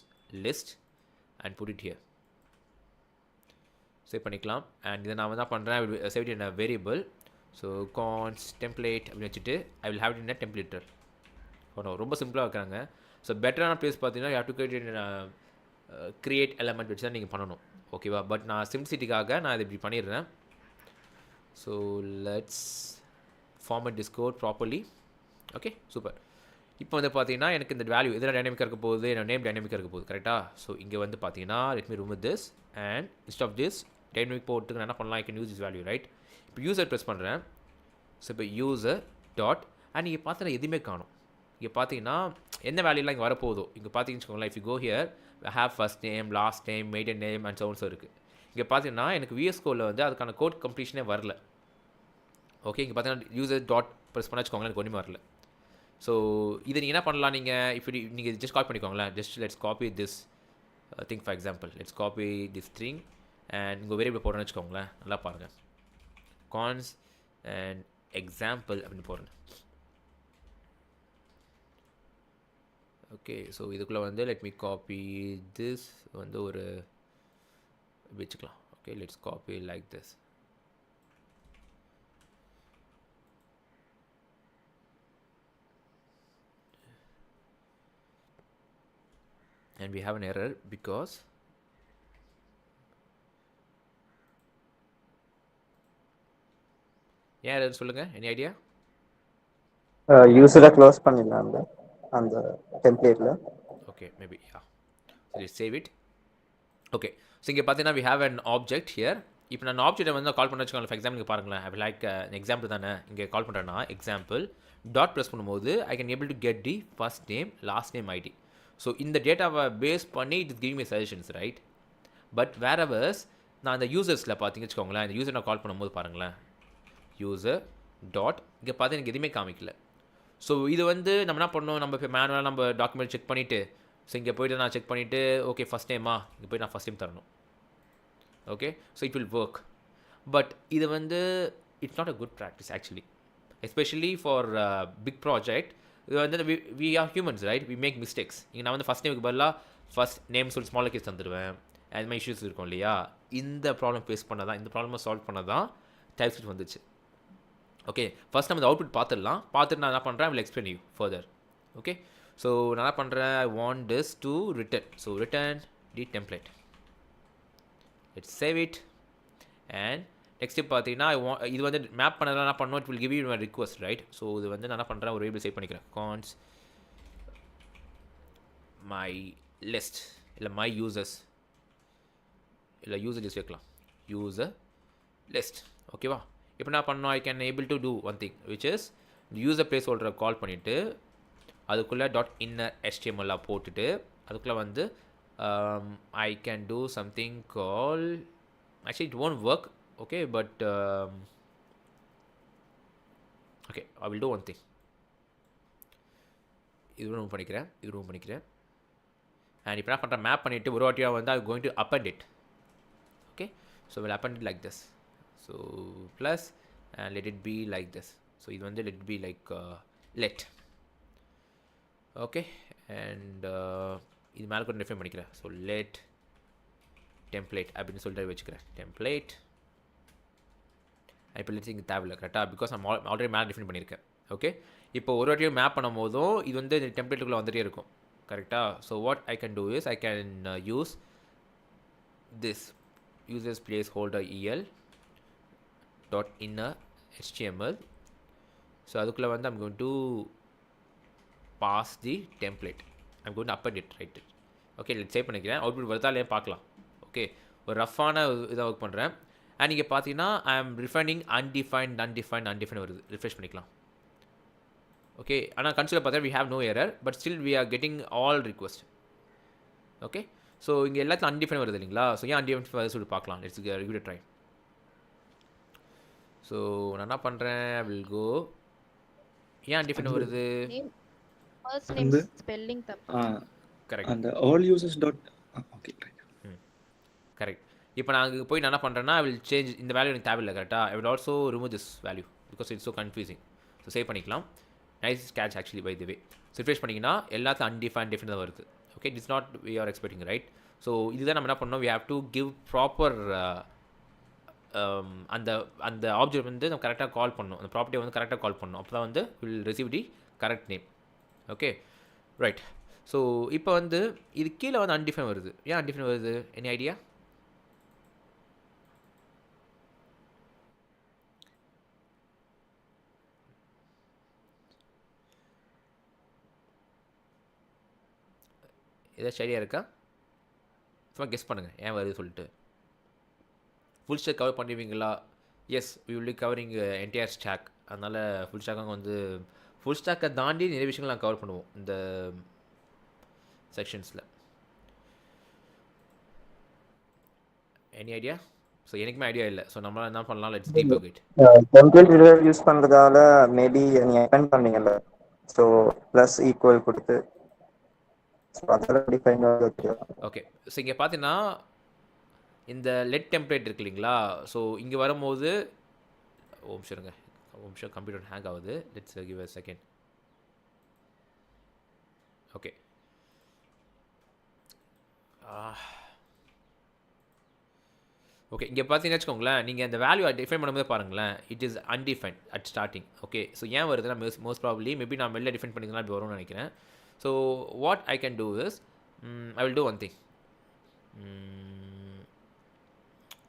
list and put it here. Save பண்ணிக்கலாம். அண்ட் இதை நான் என்ன பண்ணுறேன்? Save it in a variable. So const template அப்படின்னு வச்சுட்டு ஐ will have it in a template. ரொம்ப சிம்பிளாக வைக்கிறாங்க. ஸோ பெட்டரான ப்ளேஸ் பார்த்தீங்கன்னா you have to create element வச்சு தான் நீங்கள் பண்ணணும். ஓகேவா? பட் நான் சிம்பிளிசிட்டிக்காக நான் இதை இப்படி பண்ணிடுறேன். So let's format this code properly. Okay, super. இப்போ வந்து பார்த்தீங்கன்னா எனக்கு இந்த வேல்யூ இதெல்லாம் டைனமிக்காக இருக்க போகுது, என்னோட நேம் டைனமிக்காக இருக்க போகுது, கரெக்டாக? ஸோ இங்கே வந்து பார்த்தீங்கன்னா let me remove this and instead of this dynamic போட்டுக்கு நான் என்ன பண்ணலாம்? I can use this value, right? இப்போ யூசர் ப்ரெஸ் பண்ணுறேன். ஸோ இப்போ யூசர் டாட் அண்ட் இங்கே பார்த்தா எதுவுமே காணும். இங்கே பார்த்தீங்கன்னா என்ன வேல்யூலாம் இங்கே வரப்போதோ இங்கே பார்த்தீங்கன்னு வச்சுக்கோங்களேன். If you go here have first name, last name, maiden name and சவுன்ஸோ இருக்குது. இங்கே பார்த்தீங்கன்னா எனக்கு விஎஸ் கோடில் வந்து அதுக்கான கோட் கம்ப்ளீஷனே வரல. ஓகே, இங்கே பார்த்தீங்கன்னா யூசர் டாட் ப்ரெஸ் பண்ண வச்சுக்கோங்களேன், எனக்கு ஒன்றுமே வரல. ஸோ இதை நீங்கள் என்ன பண்ணலாம்? நீங்கள் ஜஸ்ட் காப்பி பண்ணிக்கோங்களேன். Just let's copy this thing. For example let's copy this thing and இங்கே வேரியபிள் போடுறேன்னு வச்சுக்கோங்களேன். நல்லா பாருங்கள், கான்ஸ் அண்ட் எக்ஸாம்பிள் அப்படின்னு போடுறேன். ஓகே, ஸோ இதுக்குள்ளே வந்து லெட் மீ காப்பி திஸ் வந்து ஒரு வச்சுக்கலாம். Okay, let's copy like this. And we have an error because error சொல்லுங்க. any idea? யூசரை க்ளோஸ் பண்ணிடலாம் அந்த டெம்ப்ளேட்டில். Okay, maybe yeah. So let's save it. Okay, so இங்கே பார்த்தீங்கன்னா we have an object here. இப்போ நான் ஆப்ஜெக்டை வந்து கால் பண்ண வச்சுக்கோங்க. ஃபார் எக்ஸாம்பிள் பாருங்களேன், ஐ லைக் எக்ஸாம்பிள் தானே இங்கே கால் பண்ணுறேன்னா எக்ஸாம்பிள் டாட் ப்ரெஸ் பண்ணும்போது I can able to get the first name, last name, ID. So இந்த டேட்டாவை பேஸ் பண்ணி it is giving me suggestions, right? But whereas நான் அந்த யூசர்ஸில் பார்த்தீங்கன்னு வச்சுக்கோங்களேன், இந்த யூசர் நான் கால் பண்ணும்போது பாருங்களேன், யூசர் டாட் இங்கே பார்த்து எனக்கு எதுவுமே காமிக்கல. ஸோ இது வந்து நம்ம என்ன பண்ணணும்? நம்ம இப்போ மேனுவலாக நம்ம டாக்குமெண்ட் செக் பண்ணிவிட்டு ஸோ இங்கே போய்ட்டு நான் செக் பண்ணிவிட்டு ஓகே ஃபஸ்ட் நேமா இங்கே போய் நான் ஃபஸ்ட் நேம் தரணும். Okay, so it will work. But இது வந்து it's not a good practice actually, especially for big project. இது வந்து we are humans, right? We make mistakes. இங்கே நான் வந்து ஃபஸ்ட் நேமுக்கு பதிலாக ஃபஸ்ட் நேம் சொல்லி ஸ்மால் கேஸ் தந்துடுவேன். அது மாதிரி இஷ்யூஸ் இருக்கும் இல்லையா? இந்த ப்ராப்ளம் ஃபேஸ் பண்ண தான், இந்த ப்ராப்ளமை சால்வ் பண்ண தான் TypeScript வந்துச்சு. ஓகே, ஃபர்ஸ்ட் நம்ம இந்த அவுட்புட் பார்த்துடலாம். பார்த்துட்டு நான் என்ன பண்ணுறேன், I will explain you further. Okay, so நான் என்ன பண்ணுறேன், I want this to return. So return the template. Let's save it. And next பார்த்தீங்கன்னா இது வந்து மேப் பண்ணதெல்லாம் என்ன பண்ணணும், it will give you your request, right? So இது வந்து நான் என்ன பண்ணுறேன், ஒரு வேரியபிள் சேவ் பண்ணிக்கிறேன். கான்ஸ் மை லிஸ்ட் இல்லை மை யூசர்ஸ் இல்லை யூசர் லிஸ்ட் வைக்கலாம், யூசர் லிஸ்ட். ஓகேவா? இப்போ நான் பண்ணோம், I can able to do one thing which is user place ஹோல்டரை கால் பண்ணிவிட்டு அதுக்குள்ளே .inner HTML போட்டுட்டு அதுக்குள்ளே வந்து I can do something call, actually it won't work. Okay, but okay, I will do one thing. இது remove பண்ணிக்கிறேன். And இப்போ நான் பண்ணுற மேப் பண்ணிவிட்டு ஒரு வாட்டியாக வந்து I'm going to append it. Okay, so we'll append it like this. So plus and let it be like this. So இது வந்து let it be like let. Okay, and இது மேலே கூட டிஃபைன் பண்ணிக்கிறேன். So let template அப்படின்னு சொல்லிட்டு வச்சுக்கிறேன். template இப்போ லெட்ஸ் இங்கே தேவையில்லை, கரெக்டாக? பிகாஸ் நான் ஆல்ரெடி மேப் டிஃபைன் பண்ணியிருக்கேன். ஓகே, இப்போ ஒரு வாட்டியும் மேப் பண்ணும் போதும் இது வந்து இந்த டெம்ப்ளேட்டுக்குள்ளே வந்துட்டே இருக்கும், கரெக்டாக? So what I can do is I can use this users place holder .inner HTML. So அதுக்குள்ளே வந்து I'm going to pass the template. I'm going to append it, right? Okay, let's save பண்ணிக்கிறேன். Output வருதா இல்லையா பார்க்கலாம். Okay, ஒரு ரஃப்பான இதாக work பண்ணுறேன். And இங்கே பார்த்தீங்கன்னா ஐ ஆம் ரிஃபைனிங் அன்டிஃபைன்ட் வருது. ரிஃப்ரெஷ் பண்ணிக்கலாம். ஓகே, ஆனால் கன்சிடர் பார்த்தா we have no error, but still we are getting all request. Okay, so இங்கே எல்லாத்தையும் அன்டிஃபைன் வருது இல்லைங்களா? ஸோ ஏன் அன்டிஃபைன் வருது சொல்லி பார்க்கலாம். Let's give it a try. So நான் என்ன பண்ணுறேன், I will go. ஏன் அன்டிஃபைன் வருது? ஃபர்ஸ்ட் நேம் ஸ்பெல்லிங் தப்பு. கரெக்ட். அந்த all users dot okay correct. இப்போ நான் அங்கே போய் நான் என்ன பண்ணுறேன்னா I will change இந்த வேல்யூ எனக்கு தேவையில்லை, கரெக்டாக? I will also remove this value because it's so confusing. So save பண்ணிக்கலாம். Nice catch actually by the way. Refresh பண்ணிங்கன்னா எல்லாத்தையும் அன்டிஃபைன் தான் வருது. Okay, it's not we are expecting, right? So இதுதான் நம்ம என்ன பண்ணோம், we have to give proper அந்த அந்த ஆப்ஜெக்ட் வந்து நம்ம கரெக்டாக கால் பண்ணணும், அந்த ப்ராப்பர்ட்டியை வந்து கரெக்டாக கால் பண்ணணும். அப்போ தான் வந்து will receive the correct name. Okay, right. So இப்போ வந்து இது கீழே வந்து அன்டிஃபைன் வருது. ஏன் அன்டிஃபைன் வருது? Any idea? ஏதாச்சும் ஐடியா இருக்கா? சும்மா கெஸ் பண்ணுங்கள் ஏன் வருது சொல்லிட்டு. ஃபுல் ஸ்டாக் கவர் பண்ணுவீங்களா? Yes, we will be covering entire stack. அதனால் ஃபுல் ஸ்டாக்காக வந்து ஃபுல் ஸ்டாக்கை தாண்டி நிறைய விஷயங்கள் நாங்கள் கவர் பண்ணுவோம் இந்த செக்ஷன்ஸில். Any idea? ஸோ எனக்குமே ஐடியா இல்லை. ஸோ நம்மளால் என்ன பண்ணலாம், let's debug it. Template use பண்ணுறதால மேபி நீங்கள் அப்பெண்ட் பண்ணீங்கல்ல, ஸோ ப்ளஸ் ஈக்குவல் கொடுத்து ஓகே, ஸோ இங்கே பார்த்தீங்கன்னா இந்த லெட் டெம்ப்ளேட் இருக்கு இல்லைங்களா? ஸோ இங்கே வரும்போது நிமிஷம் கம்ப்யூட்டர் ஹேங் ஆகுது. Let's give a second. Okay, okay, இங்கே பார்த்தீங்கன்னு வச்சுக்கோங்களேன், நீங்கள் அந்த வேல்யூ டிஃபைன் பண்ணும்போது பாருங்களேன், it is undefined at starting. Okay, so ஏன் வருதுன்னா மோஸ்ட் ப்ராபப்ளி மேபி நான் வெளில டிஃபைன் பண்ணிக்கலாம் இப்படி வரும்னு நினைக்கிறேன். So what I can do is I will do one thing.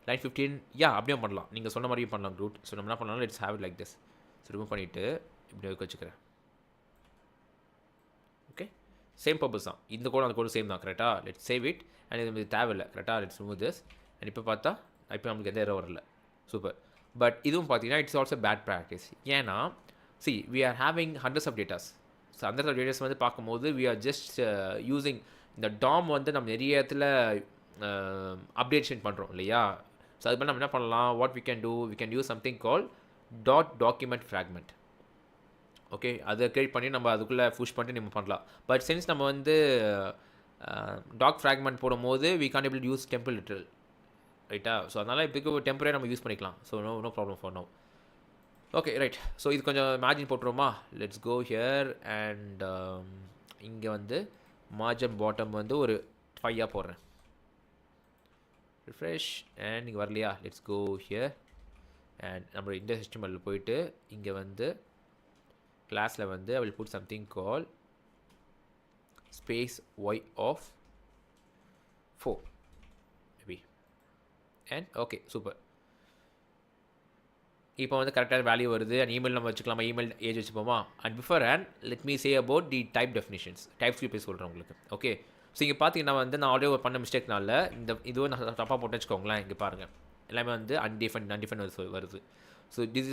line 15 அப்படியே பண்ணலாம். நீங்கள் சொன்ன மாதிரியும் பண்ணலாம் ரூட். ஸோ நம்ம என்ன பண்ணலாம், let's have it like this. So remove பண்ணிவிட்டு இப்படி வச்சுக்கிறேன். ஓகே, சேம் பர்பஸ் தான். இந்த கோடு அந்த கோடு சேம் தான், கரெக்டாக? Let's save it. அண்ட் இது தேவையில்லை, கரெக்டாக? Let's remove this. அண்ட் இப்போ பார்த்தா இப்போ நம்மளுக்கு எந்த எரர் வரல. சூப்பர். பட் இதுவும் பார்த்தீங்கன்னா இட்ஸ் ஆல்சோ பேட் ப்ராக்டிஸ். ஏன்னா see we are having hundreds of datas. So அந்த டேட்டாஸ் வந்து பார்க்கும்போது வி ஆர் ஜஸ்ட் யூஸிங் இந்த டாம் வந்து நம்ம நிறைய இடத்துல அப்டேஷன் பண்ணுறோம் இல்லையா? ஸோ அது மாதிரி நம்ம என்ன பண்ணலாம், what we can do, we can use something call document fragment. Okay, அதை க்ரியேட் பண்ணி நம்ம அதுக்குள்ளே புஷ் பண்ணி நம்ம பண்ணலாம். பட் சின்ஸ் நம்ம வந்து டாக் ஃப்ராக்மெண்ட் போடும்போது we can able use template literal, ரைட்டா? ஸோ அதனால் இப்போக்கு டெம்பரரி நம்ம யூஸ் பண்ணிக்கலாம். So no problem for now. Okay, right. So இது கொஞ்சம் மார்ஜின் போட்டுருவோமா? லெட்ஸ் கோ ஹியர் அண்ட் இங்கே வந்து மார்ஜின் பாட்டம் வந்து ஒரு 5 போடுறேன். ரிஃப்ரெஷ் அண்ட் இங்கே வரலையா? லெட்ஸ் கோ ஹியர் அண்ட் நம்மளோட இந்த HTML போயிட்டு இங்கே வந்து கிளாஸில் வந்து I will put something called space y of 4 maybe and okay super. இப்போ வந்து கரெக்டான வேல்யூ வருது அண்ட் இமெயில் நம்ம வச்சுக்கலாமா, இமெயில் ஏஜ் வச்சுப்போமா. And before and let me say about the type definitions, TypeScript சொல்கிறேன் உங்களுக்கு. ஓகே, ஸோ இங்கே பார்த்தீங்கன்னா வந்து நான் ஆல்ரெடி பண்ண மிஸ்டேக்னால இந்த இதுவும் நான் தப்பாக போட்டு வச்சுக்கோங்களேன். இங்கே பாருங்கள் எல்லாமே வந்து அன்டிஃபைன் வருது. So this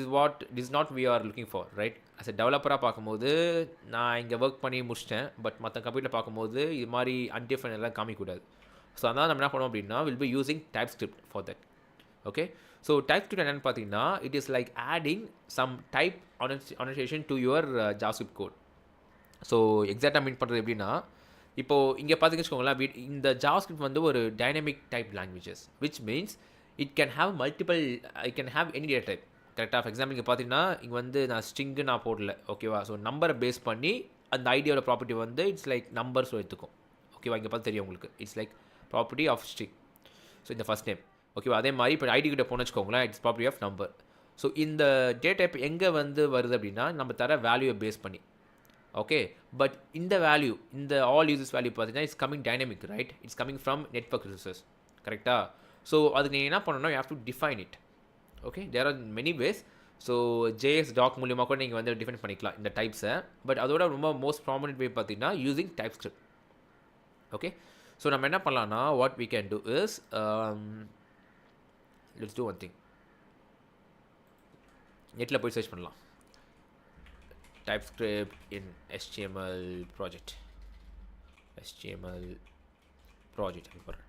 is not we are looking for right. As a டெவலப்பராக பார்க்கும்போது நான் இங்கே ஒர்க் பண்ணி முடிச்சிட்டேன், பட் மற்ற கம்ப்யூட்டரில் பார்க்கும்போது இது மாதிரி அன்டிஃபைன் எல்லாம் காமிக்கூடாது. ஸோ அதான் நம்ம என்ன பண்ணுவோம் அப்படின்னா will be using TypeScript for that. Okay, so TypeScript என்னென்னு பார்த்தீங்கன்னா it is like adding some type annotation to your JavaScript code. So எக்ஸாக்டாக மீன் பண்ணுறது எப்படின்னா இப்போது இங்கே பார்த்தீங்கன்னு வச்சுக்கோங்களேன், இந்த JavaScript வந்து ஒரு dynamic type languages which means it can have any data type. கரெக்டாக ஃபார் எக்ஸாம்பிள் இங்கே பார்த்தீங்கன்னா இங்கே வந்து நான் ஸ்ட்ரிங்கு நான் போடல, ஓகேவா. ஸோ நம்பரை பேஸ் பண்ணி அந்த ஐடியோட ப்ராப்பர்ட்டி வந்து இட்ஸ் லைக் நம்பர்ஸ் எடுத்துக்கும், ஓகேவா. இங்கே பார்த்து தெரியும் உங்களுக்கு it's like property of string. So இந்த ஃபஸ்ட் நேம், ஓகேவா. அதே மாதிரி இப்போ ஐடி கிட்ட போன வச்சுக்கோங்களேன் it's property of number. So இந்த டேட்டா டைப் எங்கே வந்து வருது அப்படின்னா நம்ம தர வேல்யூவை பேஸ் பண்ணி, ஓகே. பட் இந்த வேல்யூ இந்த ஆல் யூசர்ஸ் வேல்யூ பார்த்தீங்கன்னா it's coming dynamic right, it's coming from network resources, கரெக்டாக. ஸோ அதுக்கு நீங்கள் என்ன பண்ணணும், you have to define it. Okay, there are many ways. So JS doc மூலியமாக கூட நீங்கள் வந்து டிஃபைன் பண்ணிக்கலாம் இந்த டைப்ஸை. பட் அதோட ரொம்ப மோஸ்ட் ப்ராமினென்ட் வே பார்த்தீங்கன்னா யூஸிங் TypeScript. ஓகே, ஸோ நம்ம என்ன பண்ணலான்னா what we can do is let's do one thing. நெட்டில் போய் சர்ச் பண்ணலாம் TypeScript in HTML project போடுறேன்.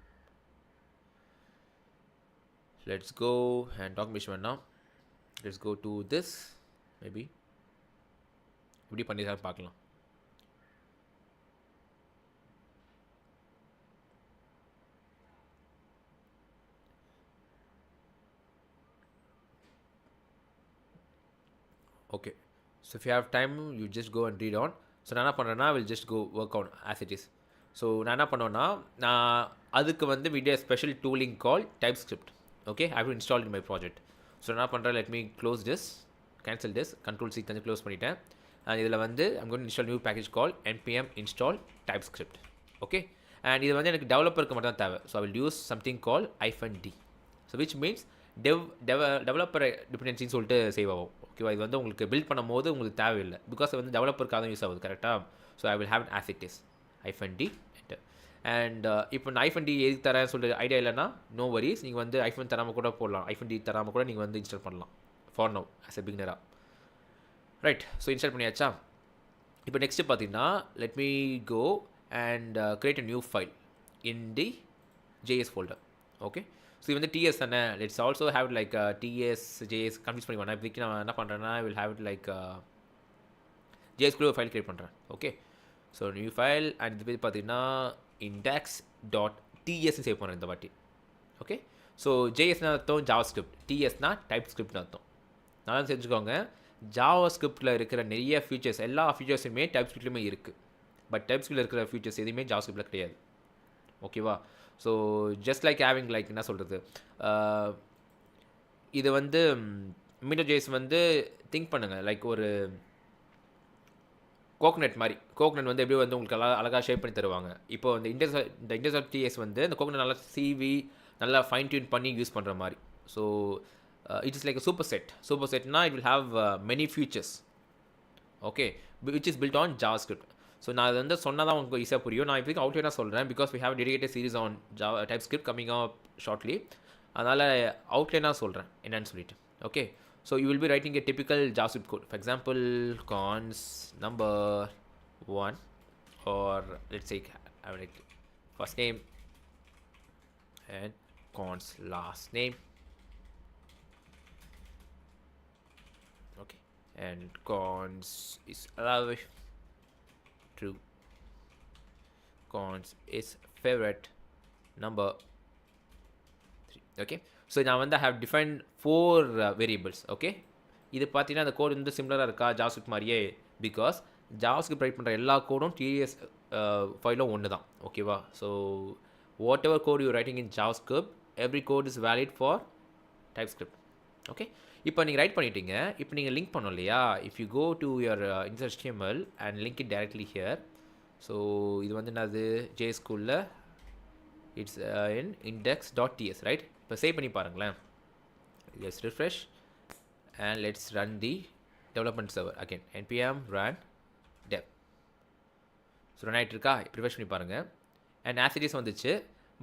Let's go and documentation வேணாம். Let's go to this maybe இப்படி பண்ணி தான் பார்க்கலாம். Okay, so if you have time you just go and read on. So நான் என்ன பண்ணுறேன்னா will just go work on as it is. So நான் என்ன பண்ணுவேன்னா நான் அதுக்கு வந்து we did a special tooling called TypeScript. Okay, I have installed in my project. So நான் பண்ணுறேன், let me close this, cancel this, Ctrl+C தந்து close பண்ணிட்டேன். அண்ட் இதில் வந்து I'm going to install new package called npm install TypeScript. Okay, and இது வந்து எனக்கு டெவலப்பருக்கு மட்டும் தான் தேவை. So I will use something called -d. So which means developer டிபெண்டன்சின்னு சொல்லிட்டு சேவ் ஆகும், ஓகேவா. இது வந்து உங்களுக்கு பில்ட் பண்ணும் போது உங்களுக்கு தேவையில்லை, பிகாஸ் வந்து டெவலப்பருக்காக தான் யூஸ் ஆகுது, கரெக்டாக. So I will have an as it is -d enter. And இப்போ நான் -d எதுக்கு தரேன்னு சொல்லிட்டு ஐடியா இல்லைன்னா நோ வரிஸ், நீங்கள் வந்து -, தராமல் கூட போடலாம், -d தராமல் கூட நீங்கள் வந்து இன்ஸ்டால் பண்ணலாம் ஃபார் நோ ஆஸ் எ பிகினராக. ரைட், ஸோ இன்ஸ்டால் பண்ணியாச்சா. இப்போ நெக்ஸ்ட்டு பார்த்தீங்கன்னா let me go and create a new file in the JS folder. Okay, so இது வந்து TS தானே, let's also have it like TS JS confuse பண்ணி வேணாம். இப்போதைக்கு நான் என்ன பண்ணுறேன்னா I will have it like JS குள்ள ஒரு ஃபைல் கிரியேட் பண்ணுறேன். Okay, so new file and இது பேர் பார்த்தீங்கன்னா index.ts சேவ் பண்ணுறேன் இந்த வாட்டி. ஓகே, ஸோ JSனா அர்த்தம் JavaScript, TSனா TypeScriptனு அர்த்தம். நல்லா தெரிஞ்சுக்கோங்க, JavaScriptல இருக்கிற நிறைய ஃபீச்சர்ஸ் எல்லா ஃபீச்சர்ஸுமே TypeScriptலையுமே இருக்குது. பட் TypeScriptல இருக்கிற ஃபீச்சர்ஸ் எதுவுமே JavaScriptல கிடையாது, ஓகேவா. So just like having like என்ன சொல்கிறது, இது வந்து JS வந்து திங்க் பண்ணுங்கள் லைக் ஒரு கோகனட் மாதிரி. கோகனட் வந்து எப்படி வந்து உங்களுக்கு அழகாக ஷேப் பண்ணி தருவாங்க. இப்போ இந்த இன்டர்செப்ட் TS வந்து இந்த கோகனட் நல்லா சீவி நல்லா ஃபைன் டியூன் பண்ணி யூஸ் பண்ணுற மாதிரி. ஸோ இட் இஸ் லைக் சூப்பர் செட்னா it will have many features, okay, which is built on JavaScript. So நான் அது வந்து சொன்னால் தான் உங்களுக்கு ஈஸியாக புரியும். நான் இப்போதைக்கு அவுட்லைனாக சொல்கிறேன், because we have a dedicated series on TypeScript coming up shortly. அதனால் அவுட்லைனாக சொல்கிறேன் என்னன்னு சொல்லிட்டு. Okay, so you will be writing a typical JavaScript code. For example, cons number 1 or let's say I will like first name and cons last name. Okay, and cons is alive, true, cons is favorite number 3. Okay, so நான் வந்து have define 4 variables. Okay, இது பார்த்தீங்கன்னா அந்த code வந்து சிமிலராக இருக்கா JavaScript மாதிரியே, because JavaScript right பண்ணுற எல்லா கோடும் TS ஃபைலும் ஒன்று தான், ஓகேவா. So whatever code you writing in JavaScript, every code is valid for TypeScript. Okay, இப்போ நீங்கள் ரைட் பண்ணிட்டீங்க. இப்போ நீங்கள் லிங்க் பண்ணோம் இல்லையா? If you go to your HTML and link it directly here. So இது வந்து என்னது JSchoolல இட்ஸ் இன் index.ts ரைட். இப்போ சேவ் பண்ணி பாருங்களேன். Let's refresh and let's run the development server again. npm run dev. So run ஆகிட்டு இருக்கா? இப்போ ரிஃப்ரெஷ் பண்ணி பாருங்கள். அண்ட் as it is வந்துச்சு.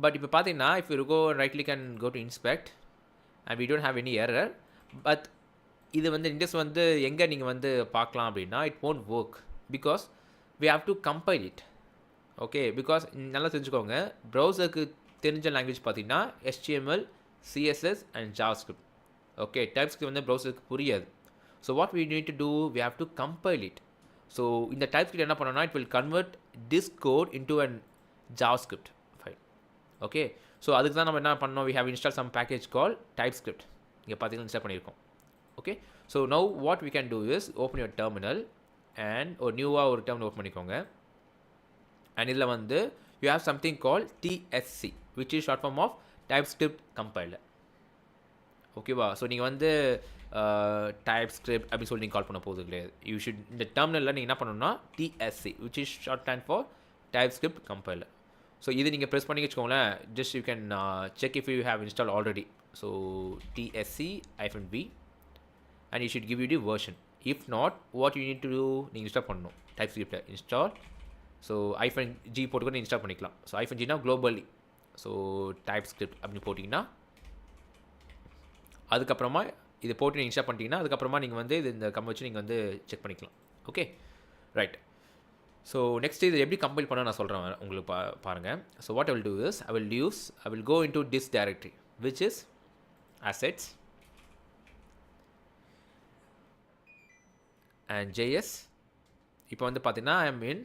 பட் இப்போ பார்த்தீங்கன்னா if you go right click and go to inspect and we don't have any error. But இது வந்து இண்டெக்ஸ் வந்து எங்கே நீங்கள் வந்து பார்க்கலாம் அப்படின்னா it won't work because we have to compile it. Okay, because நல்லா தெரிஞ்சுக்கோங்க, ப்ரௌசருக்கு தெரிஞ்ச லாங்குவேஜ் பார்த்தீங்கன்னா HTML, CSS and JavaScript. Okay, TypeScript வந்து ப்ரௌசருக்கு புரியாது. So what we need to do, we have to compile it. So இந்த TypeScript என்ன பண்ணோம்னா it will convert this code into an JavaScript file. Okay, so அதுக்கு தான் நம்ம என்ன பண்ணோம், we have installed some package called TypeScript. இங்கே பார்த்தீங்கன்னா இன்ஸ்டால் பண்ணியிருக்கோம். Okay, so now what we can do is open your terminal and ஒரு நியூவாக ஒரு டெர்மினல் ஓப்பன் பண்ணிக்கோங்க. அண்ட் இதில் வந்து you have something called TSC which is short form of TypeScript compiler. ஓகேவா? ஸோ நீங்கள் வந்து TypeScript அப்படின்னு சொல்லி நீங்கள் கால் பண்ண போகுது கிடையாது. யூ ஷுட் இந்த டெர்மினலில் நீங்கள் என்ன பண்ணணும்னா TSC which is short hand for TypeScript compiler. So இது நீங்கள் ப்ரெஸ் பண்ணி வச்சுக்கோங்களேன். Just you can check if you have install already. So TSC-V and it should give you the version. If not, what you need to do, நீங்கள் install பண்ணணும் TypeScript install. So -G போட்டு கூட install பண்ணிக்கலாம். So -Gனா globally. So TypeScript அப்படின்னு போட்டிங்கன்னா அதுக்கப்புறமா இது போட்டு நீங்கள் இன்ஸ்டால் பண்ணிட்டீங்கன்னா அதுக்கப்புறமா நீங்கள் வந்து இது இந்த கம் வச்சு நீங்கள் வந்து செக் பண்ணிக்கலாம். Okay, right. ஸோ நெக்ஸ்ட் இது எப்படி கம்பைல் பண்ண நான் சொல்கிறேன் உங்களுக்கு பாருங்கள். So what I will do is I will go into this directory which is assets and JS. இப்போ வந்து பார்த்தீங்கன்னா I am in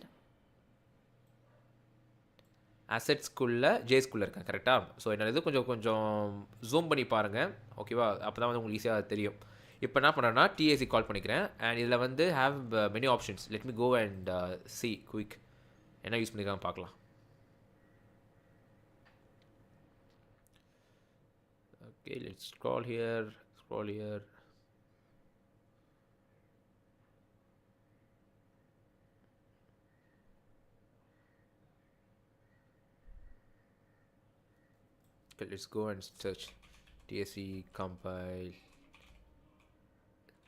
அசெட்ஸ்குள்ளே JSக்குள்ளே இருக்கேன். கரெக்டாக? ஸோ என்னோட இது கொஞ்சம் ஜூம் பண்ணி பாருங்கள். ஓகேவா? அப்போ தான் வந்து உங்களுக்கு ஈஸியாக தெரியும். இப்போ என்ன பண்ணுறேன்னா TSC கால் பண்ணிக்கிறேன். அண்ட் இதில் வந்து have many options. Let me go and see quick என்ன யூஸ் பண்ணியிருக்காங்க பார்க்கலாம். Okay, let's scroll here. Okay, let's go and search TSC compile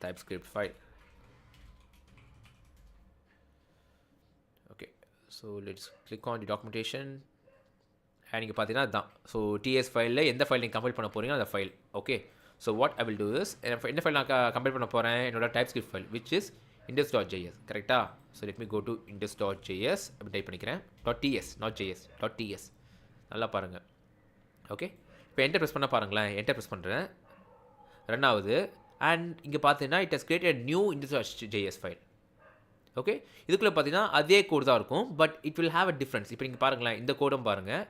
TypeScript file. Okay, so let's click on the documentation. and இங்கே பார்த்தீங்கன்னா அதுதான். So TS ஃபைலில் எந்த file நீங்கள் compile பண்ண போகிறீங்களோ அந்த file. Okay, so what I will do is என்ன ஃபைல் நான் கம்பைல் பண்ண போகிறேன், என்னோட TypeScript file which is index.js. கரெக்டாக? So let me go to index.js அப்படி டைப் பண்ணிக்கிறேன். .ts not js .ts. நல்லா பாருங்கள். ஓகே, இப்போ என்டர் ப்ரெஸ் பண்ண பாருங்களேன். என்டர் ப்ரெஸ் பண்ணுறேன், ரன் ஆகுது. அண்ட் இங்கே பார்த்தீங்கன்னா it has created new index.js file. Okay, இதுக்குள்ளே பார்த்தீங்கன்னா அதே கோடு தான் இருக்கும், but it will have a difference. இப்போ நீங்கள் பாருங்களேன், இந்த கோடம் பாருங்கள்.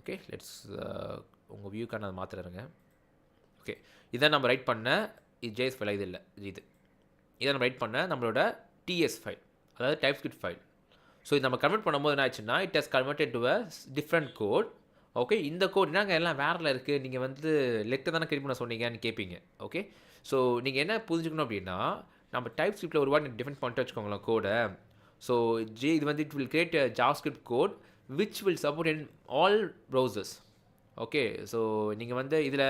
ஓகே, லெட்ஸ் உங்கள் வியூக்காக நான் மாற்றுறேங்க. ஓகே, இதை நம்ம ரைட் பண்ண இது JS ஃபைல், இது இல்லை இது. இதை நம்ம ரைட் பண்ண நம்மளோட TS ஃபைல், அதாவது TypeScript ஃபைல். ஸோ இது நம்ம கன்வெர்ட் பண்ணும்போது என்ன ஆச்சுன்னா it has converted to a different code. Okay, இந்த கோட் என்னங்க எல்லாம் வேறில் இருக்குது, நீங்கள் வந்து லெட்டர் தானே கிரியேட் பண்ண சொன்னீங்கன்னு கேட்பீங்க. ஓகே, ஸோ நீங்கள் என்ன புரிஞ்சுக்கணும் அப்படின்னா நம்ம TypeScriptல ஒரு வாட்டி டிஃபைன் பண்ணிட்டு வச்சுக்கோங்களேன் கோடை. ஸோ இது வந்து it will create JavaScript code which will support in all browsers. Okay, so நீங்கள் வந்து இதில்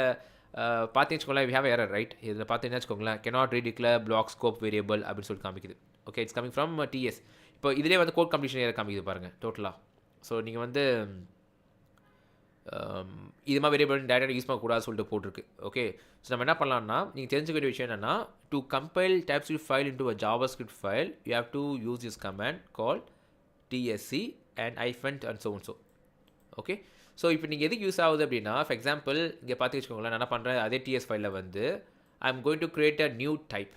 பார்த்தீங்கன்னு வச்சுக்கோங்களேன், வி ஹேவ் எரர் ரைட். இதில் பார்த்தீங்கன்னா வச்சுக்கோங்களேன் cannot redeclare block scope variable அப்படின்னு சொல்லிட்டு காமிக்குது. Okay, it's coming from TS. இப்போ இதிலே வந்து கோட் கம்ப்ளீஷன் ஏற காமிக்குது பாருங்கள் டோட்டலாக. ஸோ நீங்கள் வந்து இது மாதிரி வேரியபிள் டேரெக்டாக யூஸ் பண்ணக்கூடாது சொல்லிட்டு போட்டிருக்கு. ஓகே, ஸோ நம்ம என்ன பண்ணலாம்னா நீங்கள் தெரிஞ்சுக்க வேண்டிய விஷயம் என்னென்னா to compile TypeScript file into a JavaScript file you have to use this command call TSC and -, and so on. Okay, so இப்போ நீங்கள் எதுக்கு யூஸ் ஆகுது அப்படின்னா ஃபார் எக்ஸாம்பிள் இங்கே பார்த்து வச்சுக்கோங்களேன், நான் என்ன பண்ணுறேன் அதே TS ஃபைலில் வந்து I am going to create a new type.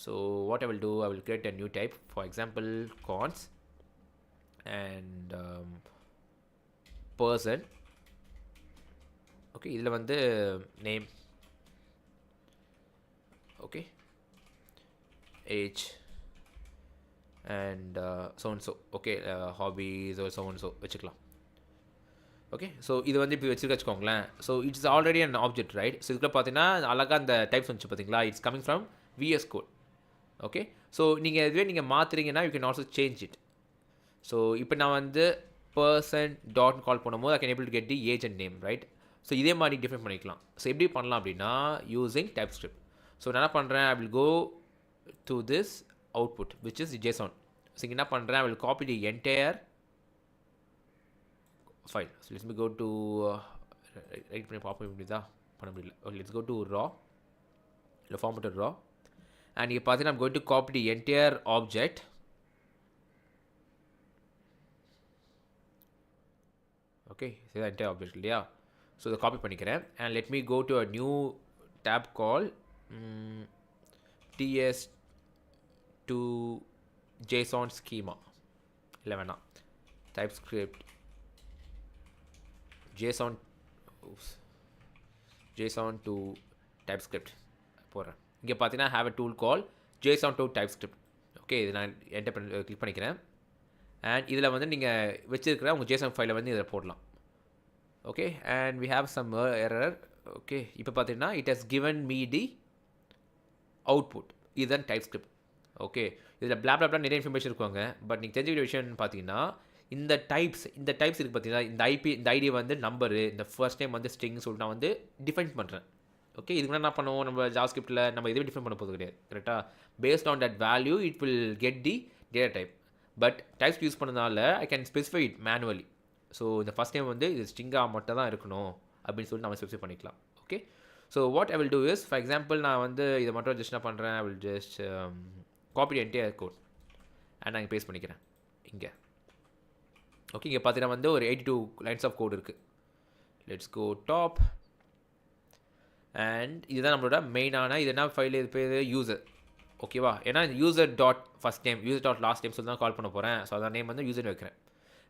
So what I will do, I will create a new type, for example cons and person. Okay, இதில் வந்து name, okay, age and so and so. Okay, hobbies or so and so வச்சுக்கலாம். Okay so இது வந்து இப்போ வச்சுக்கோங்களேன். So it's already an object right. So இதுக்குள்ள பார்த்தீங்கன்னா அழகாக அந்த டைப்ஸ் வந்துச்சு பார்த்தீங்களா, it's coming from VS code. Okay so நீங்கள் இதுவே நீங்கள் மாற்றுறீங்கன்னா you can also change it. So இப்போ நான் வந்து பர்சன் டாட் கால் பண்ணும்போது I can able to get the age and name right. So இதே மாதிரி டிஃபைன் பண்ணிக்கலாம். ஸோ எப்படி பண்ணலாம் அப்படின்னா யூஸிங் TypeScript. ஸோ நான் என்ன பண்ணுறேன், I will go to this output which is JSON. So இங்கே என்ன பண்ணுறேன், I will copy the entire file. So let me go to write பண்ணி பார்ப்போம் இப்படிதா பண்ண முடியல. Okay let's go to raw இல்லை formatted raw and இங்கே பார்த்தீங்கன்னா I'm going to copy the entire object. Okay இதுதான் entire object இல்லையா. ஸோ இதை காப்பி பண்ணிக்கிறேன் and let me go to a new tab called ts2 JSON schema. இல்லை வேணாம், TypeScript JSON to TypeScript போடுறேன். இங்கே பார்த்தீங்கன்னா have a tool called JSON to TypeScript. Okay இது நான் என்டர் பண்ணி கிளிக் பண்ணிக்கிறேன் அண்ட் இதில் வந்து நீங்கள் வச்சுருக்கிற உங்கள் JSON ஃபைலை வந்து இதில் போடலாம். Okay and we have some error. Okay இப்போ பார்த்தீங்கன்னா it has given me the output. இதுதான் TypeScript. ஓகே இதில் blah blah blah நிறைய இன்ஃபர்மேஷன் இருக்குவாங்க. பட் நீங்கள் தெரிஞ்சுக்கிற விஷயம் பார்த்தீங்கன்னா இந்த டைப்ஸ் இருக்குது பார்த்தீங்கன்னா, இந்த ஐடி வந்து நம்பரு, இந்த ஃபர்ஸ்ட் டைம் வந்து ஸ்ட்ரிங் சொல்லிட்டு நான் வந்து டிஃபைன் பண்ணுறேன். ஓகே இதுக்கு என்ன பண்ணுவோம், நம்ம JavaScriptல நம்ம எதுவும் டிஃபைன் பண்ண போகிறது கிடையாது கரெக்டாக. Based on that value it will get the data type. But types use பண்ணதுனால I can specify it manually. So இந்த ஃபஸ்ட் டைம் வந்து இது ஸ்ட்ரிங்காக மட்டும் தான் இருக்கணும் அப்படின்னு சொல்லிட்டு நம்ம ஸ்பெசிஃபை பண்ணிக்கலாம். Okay so what I will do is, for example நான் வந்து இதை மட்டும் ஜஸ்ட் என்ன பண்ணுறேன், I will just copy entire code and நான் பேஸ்ட் பண்ணிக்கிறேன் இங்கே. ஓகே இங்கே பார்த்தீங்கன்னா வந்து ஒரு 82 லைன்ஸ் ஆஃப் கோட் இருக்குது. லெட்ஸ் கோ டாப் அண்ட் இதுதான் நம்மளோட மெயினான இது என்ன ஃபைல், இது பேர் யூசர். ஓகேவா, ஏன்னா user dot first name user dot last name சொல்லி தான் கால் பண்ண போகிறேன். ஸோ அதான் நேம் வந்து யூசர் வைக்கிறேன்.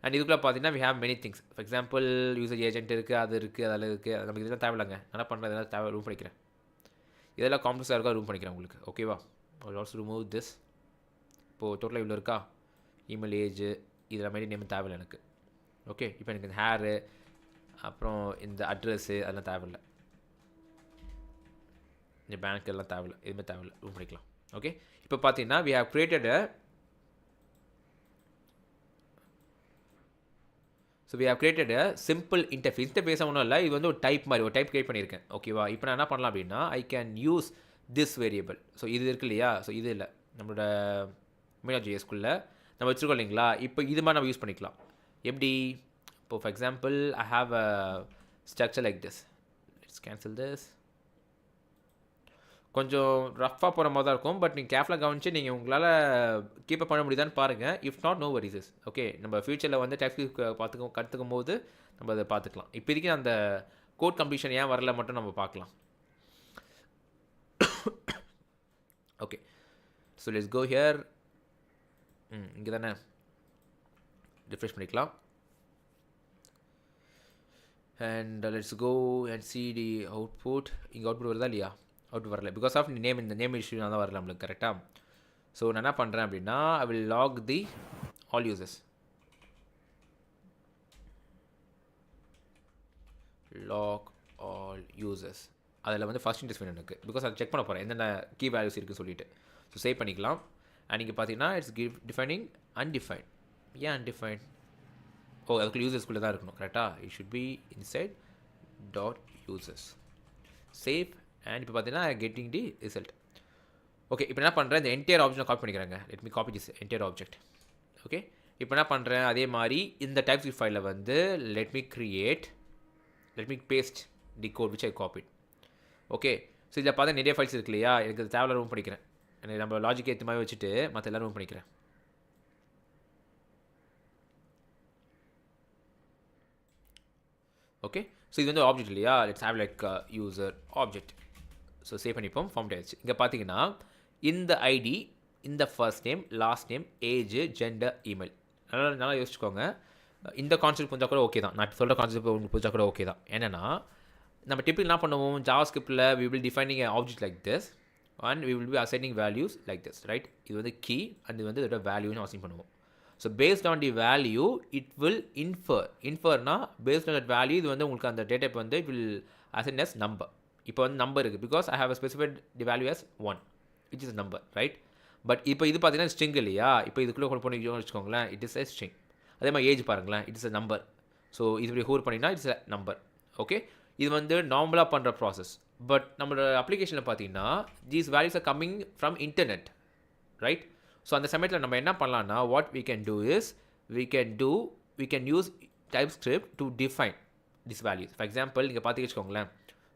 அண்ட் இதுக்குள்ளே பார்த்தீங்கன்னா we have many things. For example user agent இருக்குது, அது இருக்குது, அதெல்லாம் இருக்குது. அது நமக்கு இதெல்லாம் தேவையில்லைங்க. என்ன பண்ணுறது, இதெல்லாம் தேவை ரூம் பண்ணிக்கிறேன். இதெல்லாம் காம்ப்ளெக்ஸாக இருக்கா ரூம் பண்ணிக்கிறேன் உங்களுக்கு. ஓகேவா, ஆல்சோ ரிமூவ் திஸ். இப்போது டோட்டலாக இவ்வளோ இருக்கா, இமெயில் ஏஜ் இதில் மாதிரி நேம் தேவையில்லை எனக்கு. ஓகே இப்போ எனக்கு இந்த ஹேரு அப்புறம் இந்த அட்ரெஸ்ஸு அதெல்லாம் தேவையில்லை. இந்த பேங்க் எல்லாம் தேவையில்லை, எதுவுமே தேவையில்லை, ரூம் பண்ணிக்கலாம். ஓகே இப்போ பார்த்தீங்கன்னா we have created a simple interface. Interface ஒன்றும் இல்லை, இது வந்து ஒரு டைப் மாதிரி ஒரு டைப் கிரியேட் பண்ணியிருக்கேன். ஓகேவா, இப்போ நான் என்ன பண்ணலாம் அப்படின்னா ஐ can use this variable. So இது இருக்கு இல்லையா, ஸோ இது இல்லை நம்மளோட மெயின்.js-குள்ள நம்ம வச்சுருக்கோம் இல்லைங்களா. இப்போ இது மாதிரி நம்ம யூஸ் பண்ணிக்கலாம். எப்படி, இப்போ for example I have a structure like this. Let's cancel this. கொஞ்சம் ரஃப்பாக போகிற மாதிரி தான் இருக்கும். பட் நீங்கள் கேர்ஃபுல்லாக கவனிச்சு நீங்கள் உங்களால் கீப்பப் பண்ண முடியுதான்னு பாருங்கள். If not no worries. Okay நம்ம ஃபியூச்சரில் வந்து TypeScript கற்றுக்கும் போது நம்ம அதை பார்த்துக்கலாம். இப்போதைக்கு அந்த கோட் கம்ப்ளீஷன் ஏன் வரல மட்டும் நம்ம பார்க்கலாம். Okay so let's go here. இங்கே தானே ரிஃப்ரெஷ் பண்ணிக்கலாம். And let's go and see the output. இங்கே அவுட்புட் வருதா இல்லையா, அவுட் வரல. பிகாஸ் ஆஃப் நேம், இந்த நேம் இஷ்யூ தான் வரல நம்மளுக்கு கரெக்டாக. ஸோ நான் என்ன பண்ணுறேன் அப்படின்னா I will log the all users. Log all users அதில் வந்து ஃபஸ்ட் இன்டர்ஃபேஸ் எனக்கு பிகாஸ் அதை செக் பண்ண போகிறேன் என்னென்ன கீ வேல்யூஸ் இருக்குன்னு சொல்லிட்டு. ஸோ சேவ் பண்ணிக்கலாம். அண்ட் இங்கே பார்த்தீங்கன்னா இட்ஸ் டிஃபைனிங் அன்டிஃபைன்ட். ஏன் அன்டிஃபைன்ட், அதுக்குள்ள யூசர்ஸ்குள்ளே தான் இருக்கணும் கரெக்டாக. It should be inside dot users. Save and இப்போ பார்த்தீங்கன்னா கெட்டிங் தி ரிசல்ட். ஓகே இப்போ என்ன பண்ணுறேன், இந்த என்டையர் ஆப்ஜெக்ட் காப்பி பண்ணிக்கிறேங்க. Let me copy this entire object. Okay இப்போ என்ன பண்ணுறேன், அதே மாதிரி இந்த TypeScript ஃபைலில் வந்து let me paste the code which I copied. Okay so இதில் பார்த்தா நிறைய ஃபைல்ஸ் இருக்கு இல்லையா, எனக்கு இது தேவையில்ல ரூம் பண்ணிக்கிறேன். எனக்கு நம்ம லாஜிக் ஏற்ற மாதிரி வச்சுட்டு மற்ற எல்லாம் ரூம் பண்ணிக்கிறேன். ஓகே ஸோ இது வந்து ஆப்ஜெக்ட் இல்லையா, let's have like user object. So save பண்ணிப்போம், ஃபார்ம் ஆயிடுச்சு. இங்கே பார்த்தீங்கன்னா இந்த ஐடி, இந்த first name, last name, age, gender, email நல்லா யோசிச்சுக்கோங்க. இந்த கான்செப்ட் புரிஞ்சா கூட ஓகே தான். நான் சொல்கிற கான்செப்ட் உங்களுக்கு புரிஞ்சா கூட ஓகே தான். ஏன்னா நம்ம டிப்பில் என்ன பண்ணுவோம், JavaScriptல we will defining an object like this and we will be assigning values like this, right? இது வந்து கீ அண்ட் இது வந்து இதோட வேல்யூன்னு அசைன் பண்ணுவோம். So based on the value it will இன்ஃபர்னா பேஸ்ட் ஆன் தட் வேல்யூ இது வந்து உங்களுக்கு அந்த டேட்டா டைப் வந்து it will assign as number. இப்போ வந்து நம்பர் இருக்குது because I have a specified the value as 1 which is number right. But இப்போ இது பார்த்தீங்கன்னா ஸ்ட்ரிங் இல்லையா, இப்போ இதுக்குள்ளே கொண்டு போய் வச்சுக்கோங்களேன் இட் இஸ் a ஸ்ட்ரிங். அதே மாதிரி ஏஜ் பாருங்களேன் it is a number. So இது இப்படி ஹோல்ட் பண்ணிங்கன்னா இட்ஸ் a நம்பர். ஓகே, இது வந்து நார்மலாக பண்ணுற ப்ராசஸ். பட் நம்மளோட அப்ளிகேஷனில் பார்த்தீங்கன்னா these values are coming from internet right. So அந்த சமயத்தில் நம்ம என்ன பண்ணலாம்னா what we can do is we can use TypeScript to define these values. For example நீங்கள் பார்த்து வச்சுக்கோங்களேன்.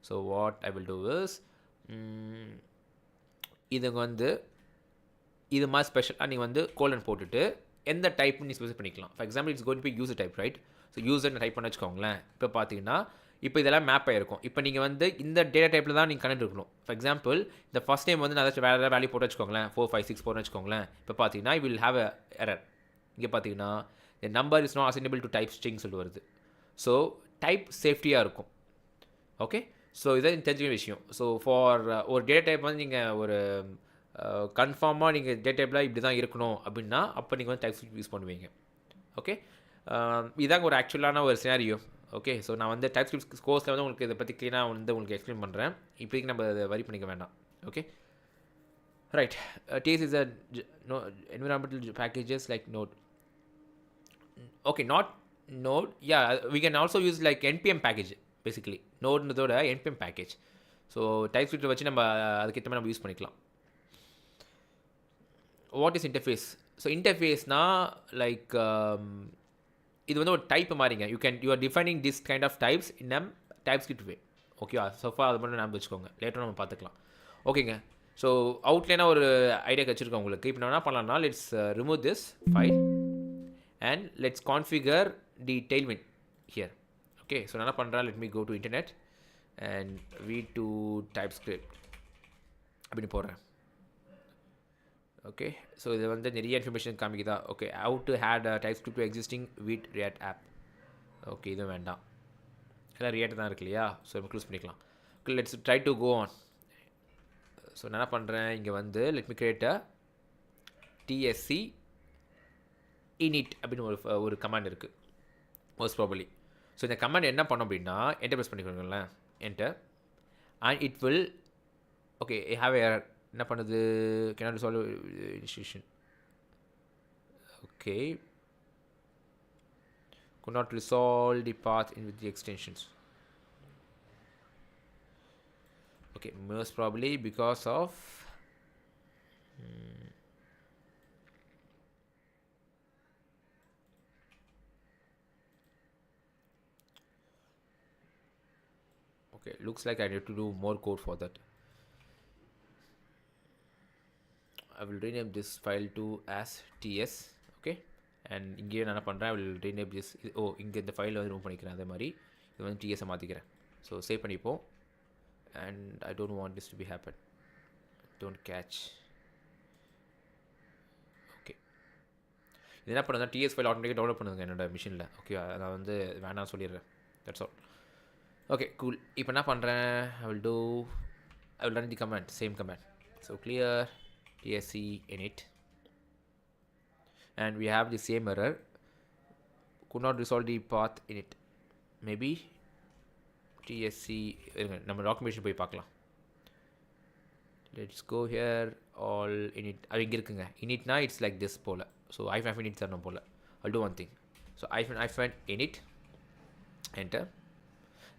So what I will do is இதுங்க வந்து இது மாதிரி ஸ்பெஷலாக நீங்கள் வந்து கோலன் போட்டுட்டு எந்த டைப்னு நீ ஸ்பெசிஃபை பண்ணிக்கலாம். For example it's going to be user type right. So யூசர்னு டைப் பண்ண வச்சுக்கோங்களேன். இப்போ பார்த்தீங்கன்னா இப்போ இதெல்லாம் மேப் ஆகிருக்கும். இப்போ நீங்கள் வந்து இந்த டேட்டா டைப்பில் தான் நீங்கள் கனெக்ட் இருக்கணும். ஃபார் எக்ஸாம்பிள் இந்த ஃபஸ்ட் டைம் வந்து நான் ஏதாச்சும் வேறு ஏதாவது வேல்யூ போட்டு வச்சுக்கோங்களேன் 4 5 6 4 வச்சுக்கோங்களேன். இப்போ பார்த்தீங்கன்னா I will have a error. இங்கே பார்த்தீங்கன்னா the number is not assignable to type string சொல்லி வருது. ஸோ டைப் சேஃப்டியாக இருக்கும். ஓகே, ஸோ இதான் தெரிஞ்சுக்க விஷயம். ஸோ ஃபார் ஒரு டேட்டா டைப் வந்து நீங்கள் ஒரு கன்ஃபார்மாக நீங்கள் டேட்டா டைப்பில் இப்படி தான் இருக்கணும் அப்படின்னா அப்போ நீங்கள் வந்து TypeScript யூஸ் பண்ணுவீங்க. ஓகே, இதாங்க ஒரு ஆக்சுவலான ஒரு சினாரியோ. ஓகே, ஸோ நான் வந்து TypeScript கோர்ஸில் வந்து உங்களுக்கு இதை பற்றி க்ளீனாக வந்து உங்களுக்கு எக்ஸ்பிளைன் பண்ணுறேன். இப்போதைக்கு நம்ம அதை வரி பண்ணிக்க வேண்டாம். Okay right. TS is a environmental packages like Node. Okay, not Node. Yeah, we can also use like npm package basically. Node-ன்றதோட npm package. ஸோ TypeScript வச்சு நம்ம அதுக்கேற்ற மாதிரி நம்ம யூஸ் பண்ணிக்கலாம். What is interface? ஸோ இன்டர்ஃபேஸ்னால் லைக் இது வந்து ஒரு டைப் மாதிரிங்க. You are defining this kind of types in a TypeScript way. ஓகேவா? ஸோஃபா அது மட்டும் ஞாபகம் வச்சுக்கோங்க, லேட்டராக நம்ம பார்த்துக்கலாம். ஓகேங்க, ஸோ அவுட்லைனாக ஒரு ஐடியா கிடச்சிருக்கோம் உங்களுக்கு. இப்போ என்ன பண்ணலாம்னா let's remove this file and let's configure the tailwind here. Okay, so என்ன பண்ணுறேன், let me go to internet and v2 TypeScript அப்படின்னு போடுறேன். ஓகே, ஸோ இது வந்து நிறைய இன்ஃபர்மேஷன் காமிக்குதா. Okay, how to add a TypeScript to existing with React app. Okay, இது வேண்டாம், எல்லாம் React தான் இருக்கு இல்லையா. ஸோ நம்ம க்ளோஸ் பண்ணிக்கலாம். Okay, let's try to go on. So நான் என்ன பண்ணுறேன், இங்கே வந்து let me create a tsc init அப்படின்னு ஒரு கமாண்ட் இருக்குது மோஸ்ட் ப்ராபபிளி. ஸோ இந்த கமாண்ட் என்ன பண்ணோம் அப்படின்னா என்டர் ப்ரெஸ் பண்ணிக்கோங்களேன், enter, and it will okay have error. என்ன பண்ணுது, cannot resolve initiation. Okay, could not resolve the path in with the extensions. Okay, most probably because of okay, looks like I need to do more code for that. I will rename this file to as ts. Okay, and இங்கே நான் என்ன பண்ணுறேன், I will rename this. இங்கே இந்த ஃபைலை வந்து room பண்ணிக்கிறேன். அதே மாதிரி இது வந்து ts மாற்றிக்கிறேன். ஸோ சேவ் பண்ணிப்போம். and I don't want this to be happen. Don't catch. okay, இது என்ன பண்ணுறேன், ts ஃபைல் ஆட்டோமேட்டிக்காக டவுன்லோட் பண்ணுங்க என்னோட மிஷினில். ஓகே, நான் வந்து வேணாம் சொல்லிடுறேன். That's all. Okay cool. இப்போ என்ன பண்ணுறேன், I will run the command, same command. So clear tsc init and we have the same error, could not resolve the path init. Maybe tsc நம்ம டாக்குமெண்டேஷன் போய் பார்க்கலாம். let's go here, all init அது இங்கே இருக்குங்க. initனா it's like this போல். So -init தரணும் போல். I'll do one thing. So -init enter,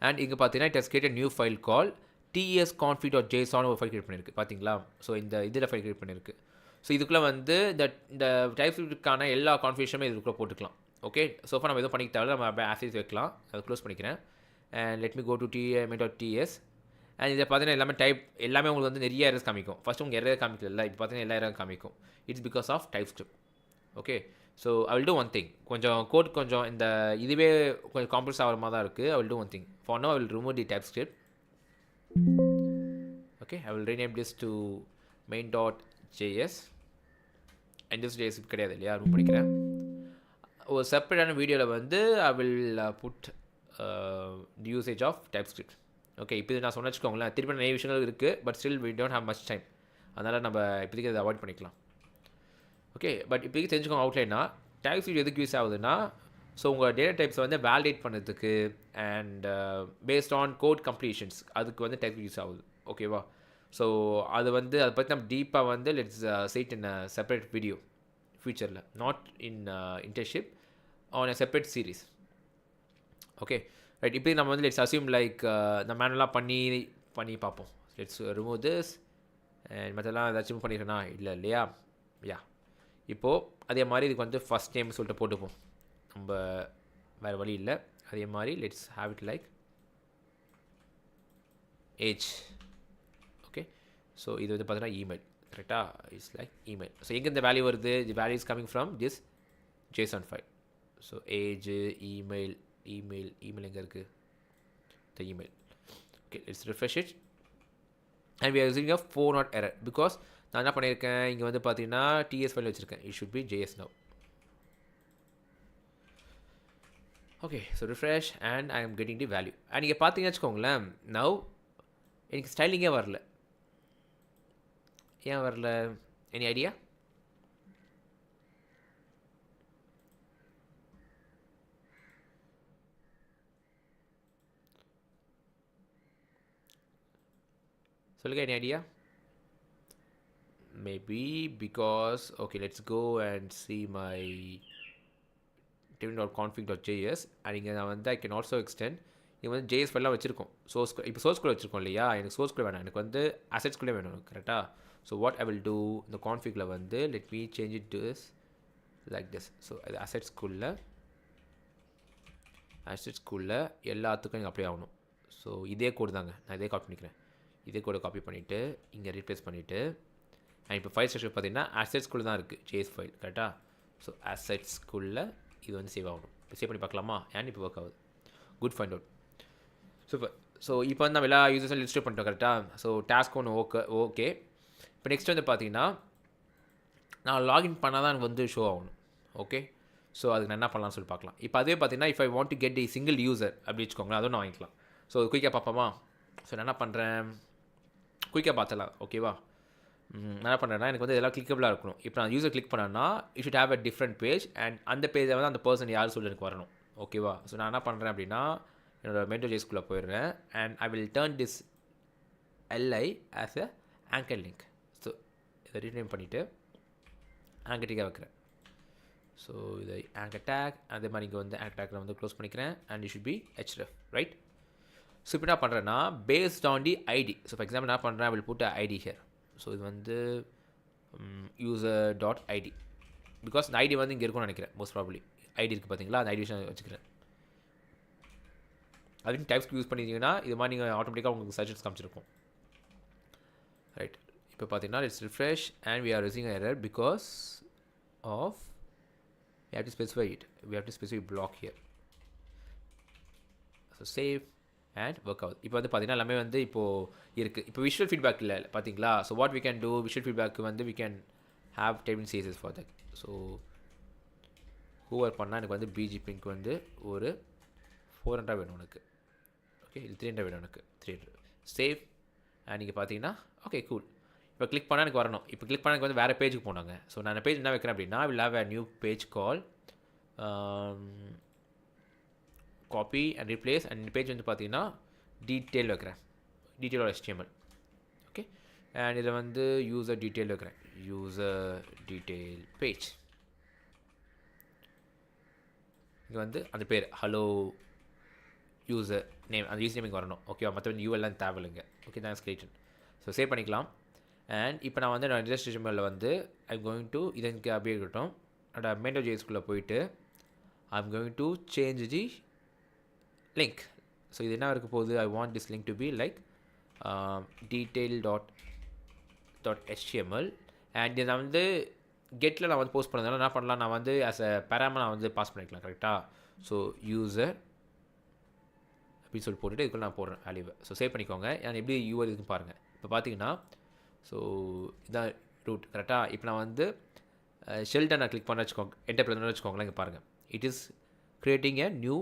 and இங்கே பார்த்தீங்கன்னா it has created a new file called tsconfig.json ஒரு ஃபைல் கிரியேட் பண்ணியிருக்கு பார்த்தீங்களா. ஸோ இந்த இதில் ஃபைல் கிரியேட் பண்ணியிருக்கு. ஸோ இதுக்குள்ளே வந்து இந்த TypeScriptக்கான எல்லா கான்ஃபிகரேஷனுமே இதுக்குள்ளே போட்டுக்கலாம். ஓகே, ஸோ நம்ம எதுவும் பண்ணிக்க தேவை, நம்ம ஆஃபீஸ் வைக்கலாம். அதை க்ளோஸ் பண்ணிக்கிறேன். and let me go to tma.ts and இதை பார்த்தீங்கன்னா எல்லாமே உங்களுக்கு வந்து நிறைய எரர்ஸ் காமிக்கும். ஃபஸ்ட்டு உங்களுக்கு எரர் காமிக்கல, இப்போ பார்த்தீங்கன்னா எல்லா எரரும் காமிக்கும். It's because of TypeScript. Okay, so I will do one thing. கொஞ்சம் கோட் கொஞ்சம் இந்த இதுவே கொஞ்சம் காம்ப்ளெக்ஸ் ஆகிற மாதிரி தான் இருக்குது. I will do one thing. For now I will remove the TypeScript. Okay, I will rename this to main.js. and this js கிடையாது இல்லையா, ரூம் பண்ணிக்கிறேன். ஒரு செப்பரேட்டான வீடியோவில் வந்து I will put the usage of TypeScript. Okay, இப்போ இது நான் சொன்ன வச்சுக்கோங்களேன், திருப்பி நிறைய விஷயங்கள் இருக்குது. But still we don't have much time. அதனால் நம்ம இப்போதைக்கு அதை அவாய்ட் பண்ணிக்கலாம். ஓகே, பட் இப்போதைக்கு தெரிஞ்சுக்கோங்க அவுட்லைனா TypeScript எதுக்கு யூஸ் ஆகுதுன்னா ஸோ உங்கள் டேட்டா டைப்ஸை வந்து வேலிடேட் பண்ணுறதுக்கு and based on code completions அதுக்கு வந்து TypeScript யூஸ் ஆகுது ஓகேவா. ஸோ அது வந்து அதை பற்றி நம்ம டீப்பாக வந்து let's side in separate video ஃபியூச்சரில், not in internship, on a separate series. Okay right. இப்போ நம்ம வந்து லெட்ஸ் அசியூம் லைக் நம்ம மேனுவலாக பண்ணி பார்ப்போம். லெட்ஸ் ரிமூவ் திஸ் அண்ட் மற்றெல்லாம் ஏதாச்சும் பண்ணியிருக்கேனா இல்லை இல்லையா. யா இப்போது அதே மாதிரி இதுக்கு வந்து ஃபஸ்ட் நேம் சொல்லிட்டு போட்டுப்போம், நம்ம வேறு வழி இல்லை. அதே மாதிரி let's have it like age. Okay so இது வந்து பார்த்தீங்கன்னா இமெயில் கரெக்டாக, இட்ஸ் லைக் இமெயில். ஸோ எங்கே இந்த வேல்யூ வருது, the value is coming from this JSON file. So age email எங்கே இருக்குது, the email. Okay let's refresh it and we are using a 4 not error because நான் என்ன பண்ணியிருக்கேன் இங்கே வந்து பார்த்தீங்கன்னா TS ஃபைல் வச்சுருக்கேன். It should be JS now. Okay so refresh and I am getting the value. And நீங்கள் பார்த்தீங்கன்னு வச்சுக்கோங்களேன், நவ் எனக்கு ஸ்டைலிங்கே வரல. ஏன் வரல, எனி ஐடியா? சொல்லுங்க, any idea? Maybe because okay, let's go and see my dev.config.js and இங்கே நான் வந்து I can also extend. இங்கே வந்து JS ஃபைல்லாம் வச்சுருக்கோம், சோர்ஸ் இப்போ சோர்ஸ் கூட வச்சுருக்கோம் இல்லையா. எனக்கு சோர்ஸ் கூட வேணாம், எனக்கு வந்து அசெட்ஸ்குள்ளே வேணும் கரெக்டாக. So what I will two, இந்த கான்ஃபிகில் வந்து let me change it to like this. So அது அசெட்ஸ்குள்ளே எல்லாத்துக்கும் எனக்கு அப்படியே ஆகணும். ஸோ இதே கோடு தாங்க, நான் இதே காப்பி பண்ணிக்கிறேன். இதே கோடை காப்பி பண்ணிவிட்டு இங்கே ரீப்ளேஸ் பண்ணிவிட்டு அண்ட் இப்போ ஃபைல் ஸ்ட்ரக்சர் பார்த்தீங்கன்னா அசெட்ஸ்குள்ளே தான் இருக்குது JS ஃபைல் கரெக்டாக. ஸோ அசெட்ஸ்குள்ளே இது வந்து சேவ் ஆகணும். இப்போ சேவ் பண்ணி பார்க்கலாமா, ஏன் இப்போ ஒர்க் ஆகுது, good find out super. So இப்போ வந்து நம்ம எல்லா யூசர்ஸும் லிஸ்ட் பண்ணிட்டோம் கரெக்டாக. ஸோ டாஸ்க் ஒன்று ஓகே. இப்போ நெக்ஸ்ட் வந்து பார்த்தீங்கன்னா நான் லாகின் பண்ணால் தான் எனக்கு வந்து ஷோ ஆகணும். ஓகே ஸோ அதுக்கு நான் என்ன பண்ணலாம்னு சொல்லி பார்க்கலாம். இப்போ அதே பார்த்தீங்கன்னா if I want to get the single user அப்படி வச்சுக்கோங்களேன், அதுவும் நான் வாங்கிக்கலாம். ஸோ குயிக்காக பார்ப்போமா. ஸோ நான் என்ன பண்ணுறேன், குயிக்காக பார்த்துலாம் ஓகேவா. நான் என்ன பண்ணுறேன்னா எனக்கு வந்து இதெல்லாம் கிளிக்கபிளாக இருக்கணும். இப்போ நான் யூசர் கிளிக் பண்ணேன்னா you should have a different page and அந்த பேஜை வந்து அந்த பர்சன் யார் சொல்லி எனக்கு வரணும் ஓகேவா. ஸோ நான் என்ன பண்ணுறேன் அப்படின்னா என்னோடய மென்டோஜேஸ்குள்ளே போயிடுறேன் and I will turn this LI as a anchor link. So இதை ரீநேம் பண்ணிவிட்டு ஆங்கர் டேக்காக வைக்கிறேன். ஸோ இதை ஆங்கர் டேக் அதே மாதிரி இங்கே வந்து ஆங்கர் டேக்கில் வந்து க்ளோஸ் பண்ணிக்கிறேன் and you should be href right. So இப்போ என்ன பண்ணுறேன்னா based on the ID. So for example என்ன பண்ணுறேன், I will put ID here. So இது வந்து user.id பிகாஸ் இந்த ஐடி வந்து இங்கே இருக்கும்னு நினைக்கிறேன். மோஸ்ட் ப்ராபப்ளி ஐடி இருக்குது பார்த்தீங்களா, அந்த ஐடி வச்சுக்கிறேன். அதுவும் டைப்ஸ்க்கு யூஸ் பண்ணிட்டீங்கன்னா இது மாதிரி நீங்கள் ஆட்டோமேட்டிக்காக உங்களுக்கு சஜஷன்ஸ் காமிச்சிருக்கும் ரைட். இப்போ பார்த்தீங்கன்னா it's refresh and we are using error because of we have to specify block here. So save and work out. இப்போ வந்து பார்த்தீங்கன்னா எல்லாமே வந்து இப்போது இருக்குது. இப்போ விஷுவல் ஃபீட்பேக் இல்லை பார்த்தீங்களா. So what we can do, visual feedback வந்து we can have table CSS for that. So hover பண்ணால் எனக்கு வந்து பிஜிபிக்கு வந்து ஒரு 400 வேணும் எனக்கு. ஓகே இது 300 வேணும் எனக்கு, 300. சேவ் அண்ட் நீங்கள் பார்த்தீங்கன்னா ஓகே கூல். இப்போ கிளிக் பண்ணால் எனக்கு வரணும். இப்போ கிளிக் பண்ணால் எனக்கு வந்து வேறு பேஜுக்கு போனாங்க. ஸோ நான் அந்த பேஜ் என்ன வைக்கிறேன் அப்படின்னா will have a new page call copy and replace and இந்த பேஜ் வந்து பார்த்தீங்கன்னா டீட்டெயில் வைக்கிறேன், டீட்டெயில் HTML. ஓகே அண்ட் இதில் வந்து யூசர் டீட்டெயில் வைக்கிறேன், யூசர் டீட்டெயில் பேஜ். இங்கே வந்து அந்த பேர் ஹலோ யூசர் நேம், அந்த யூசர் நேம் இங்கே வரணும் ஓகேவா. மற்றபடி யூஎல்லாம் தேவையில்லைங்க. ஓகே தான் கிரியேஷன். ஸோ சேவ் பண்ணிக்கலாம். அண்ட் இப்போ நான் வந்து நான் ரெஜிஸ்ட்ரேஷனில் வந்து ஐம் கோயிங் டு இது எனக்கு அப்படியே இருக்கட்டும். என்னோட மென்டோஜேஸ்குள்ளே போயிட்டு I'm going to change the link. So இது என்ன இருக்க போகுது, ஐ want this link to be like detail.html and இதை நான் வந்து கெட்டில் நான் வந்து போஸ்ட் பண்ணதுனால என்ன பண்ணலாம், நான் வந்து ஆஸ் அ பேராமல் நான் வந்து பாஸ் பண்ணிக்கலாம் கரெக்டாக. ஸோ யூசர் அப்படின்னு சொல்லி போட்டுட்டு இதுக்குள்ள நான் போடுறேன் வேல்யூவை. ஸோ சேவ் பண்ணிக்கோங்க. நான் எப்படி யூஆர் இருக்குன்னு பாருங்கள். இப்போ பார்த்தீங்கன்னா ஸோ இதான் ரூட் கரெக்டாக. இப்போ நான் வந்து ஷெல்டை நான் கிளிக் பண்ண வச்சுக்கோங்க, என்டர் பண்ண வச்சுக்கோங்களேன். இங்கே பாருங்கள், it is creating a new,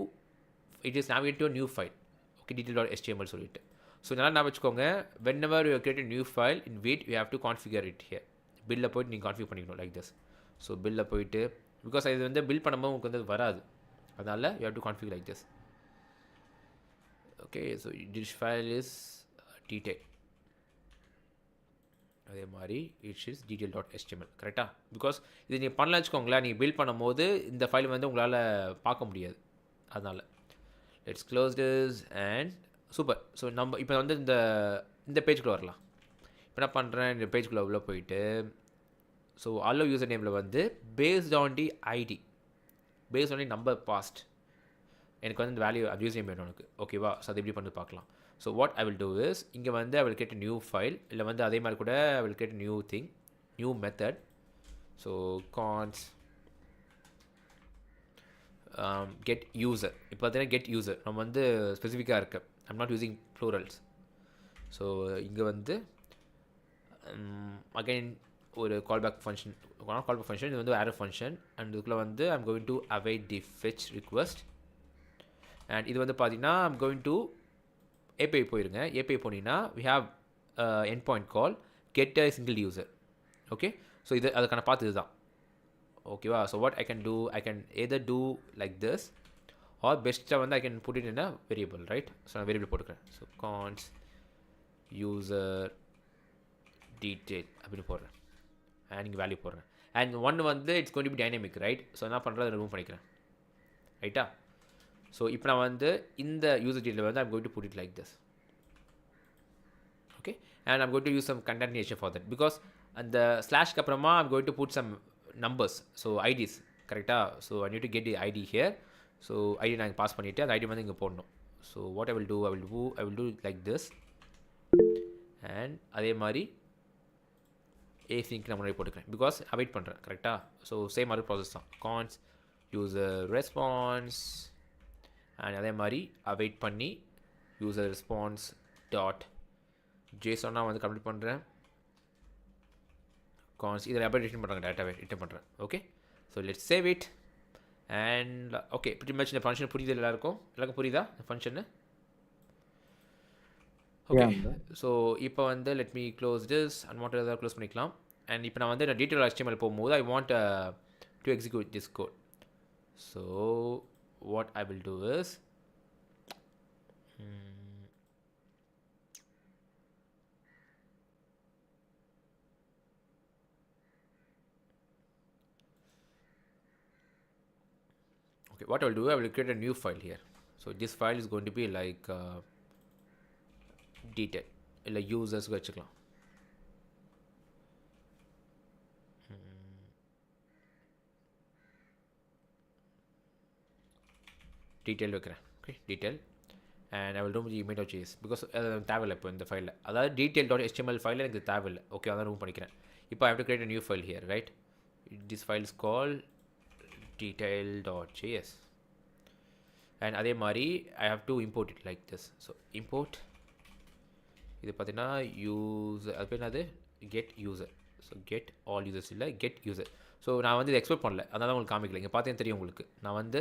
it is navigate to new file. Okay detail.html சொல்லிட்டு. ஸோ இதனால் நான் வச்சுக்கோங்க, whenever you create a new file in Vite you have to configure it here. பில்லில் போய்ட்டு நீங்கள் கான்ஃபிகர் பண்ணிக்கணும் லைக் திஸ். ஸோ பில்லில் போயிட்டு because இது வந்து பில்ட் பண்ணும்போது உங்களுக்கு வந்து அது வராது. அதனால் you have to configure like this. Okay, so this file is detail. அதே மாதிரி இட்ஸ் இஸ் detail.html. கரெக்டாக? பிகாஸ் இது நீங்கள் பண்ணலாம் வச்சுக்கோங்களேன், நீங்கள் பில்ட் பண்ணும்போது இந்த ஃபைல் வந்து உங்களால் பார்க்க முடியாது. அதனால் let's close this and super. So நம்ம இப்போ வந்து இந்த பேஜுக்குள்ளே வரலாம். இப்போ என்ன பண்ணுறேன், இந்த பேஜுக்குள்ளே உள்ளே போயிட்டு ஸோ அல்லோ யூசர் நேமில் வந்து based on the ID, based on the number passed எனக்கு வந்து இந்த வேல்யூ அது யூஸ் நேம் வேணும் எனக்கு. ஓகேவா? ஸோ அது எப்படி பண்ணி பார்க்கலாம். So what I will do is இங்கே வந்து I will create new file, இல்லை வந்து அதே மாதிரி கூட I will create new thing, new method. So const get user. இப்போ பார்த்தீங்கன்னா கெட் யூசர் நம்ம வந்து ஸ்பெசிஃபிக்காக இருக்குது. I'm not using plurals. So இங்கே வந்து அகைன் ஒரு கால்பேக் ஃபங்க்ஷன், கால்பேக் ஃபங்க்ஷன் இது வந்து arrow ஃபங்க்ஷன். அண்ட் இதுக்குள்ளே வந்து I'm going to await the fetch request. And இது வந்து பார்த்தீங்கன்னா ஐம் கோயிங் டு API போயிருங்க. API போனீங்கன்னா we have endpoint call get a single user. Okay, so இது அதுக்கான பார்த்து இதுதான். ஓகேவா? So what I can do, I can either do like this or பெஸ்ட்டாக வந்து I can put it in a variable. Right? So நான் variable போட்டுக்கிறேன். So const user detail அப்படின்னு போடுறேன். அண்ட் இங்கே வேல்யூ போடுறேன். அண்ட் ஒன்று வந்து it's going to be dynamic. Right? So என்ன பண்ணுறது, ரிமூவ் பண்ணிக்கிறேன். ரைட்டா? ஸோ இப்போ நான் வந்து இந்த யூசர் டீட்டெயில் வந்து I'm going to put it like this. Okay, and I'm going to use some concatenation for that. Because அந்த ஸ்லாஷ்க்கு அப்புறமா I'm going to put some numbers, so IDs. கரெக்டாக? So I need to get the ID here. So ID நான் pass பண்ணிவிட்டு அந்த ID வந்து இங்கே போடணும். So what I will do like this. And அதே மாதிரி ஏசிங்க்கு நான் முன்னாடி போட்டுக்கிறேன் பிகாஸ் அவைட் பண்ணுறேன். கரெக்டாக? ஸோ சேம் மாதிரி ப்ராசஸ் தான். கான்ஸ் யூசர் ரெஸ்பான்ஸ் அண்ட் அதே மாதிரி அவைட் பண்ணி யூசர் ரெஸ்பான்ஸ் டாட் ஜேசனாக வந்து கம்ப்ளீட் பண்ணுறேன். கான்ஸ் இதில் அப்படியே ரிட்டர்ன் பண்ணுறாங்க, டேட்டாவே ரிட்டர்ன் பண்ணுறேன். Okay, so let's save it. And okay, pretty much இந்த ஃபங்க்ஷன் புரியுது எல்லாருக்கும் புரியுதா இந்த ஃபங்க்ஷனு? ஓகே, ஸோ இப்போ வந்து let me close this and what எதாவது க்ளோஸ் பண்ணிக்கலாம். அண்ட் இப்போ நான் வந்து நான் detail.html போகும்போது I want to execute this code. So what I will do is okay, what I will do, I will create a new file here. So this file is going to be like detail இல்லை யூசர்ஸ்க்கு வச்சுக்கலாம். Detail வைக்கிறேன். Okay, detail and I will room the image.js because தேவையில்லை இப்போ இந்த ஃபைலில். அதாவது detail.html ஃபைலில் எனக்கு தேவையில்லை. ஓகே, அதான் ரூம் பண்ணிக்கிறேன். இப்போ I have to create a new file here, right? This file is called detail.js and அதே மாதிரி I have to import it like this. So import இது பார்த்தீங்கன்னா யூசர், அது பேர் என்னது, get user. So get all users இல்லை, get user. So நான் வந்து இதை எக்ஸ்போர்ட் பண்ணல, அதனால உங்களுக்கு காமிக்கல. இங்கே பார்த்தீங்கன்னா தெரியும் உங்களுக்கு. நான் வந்து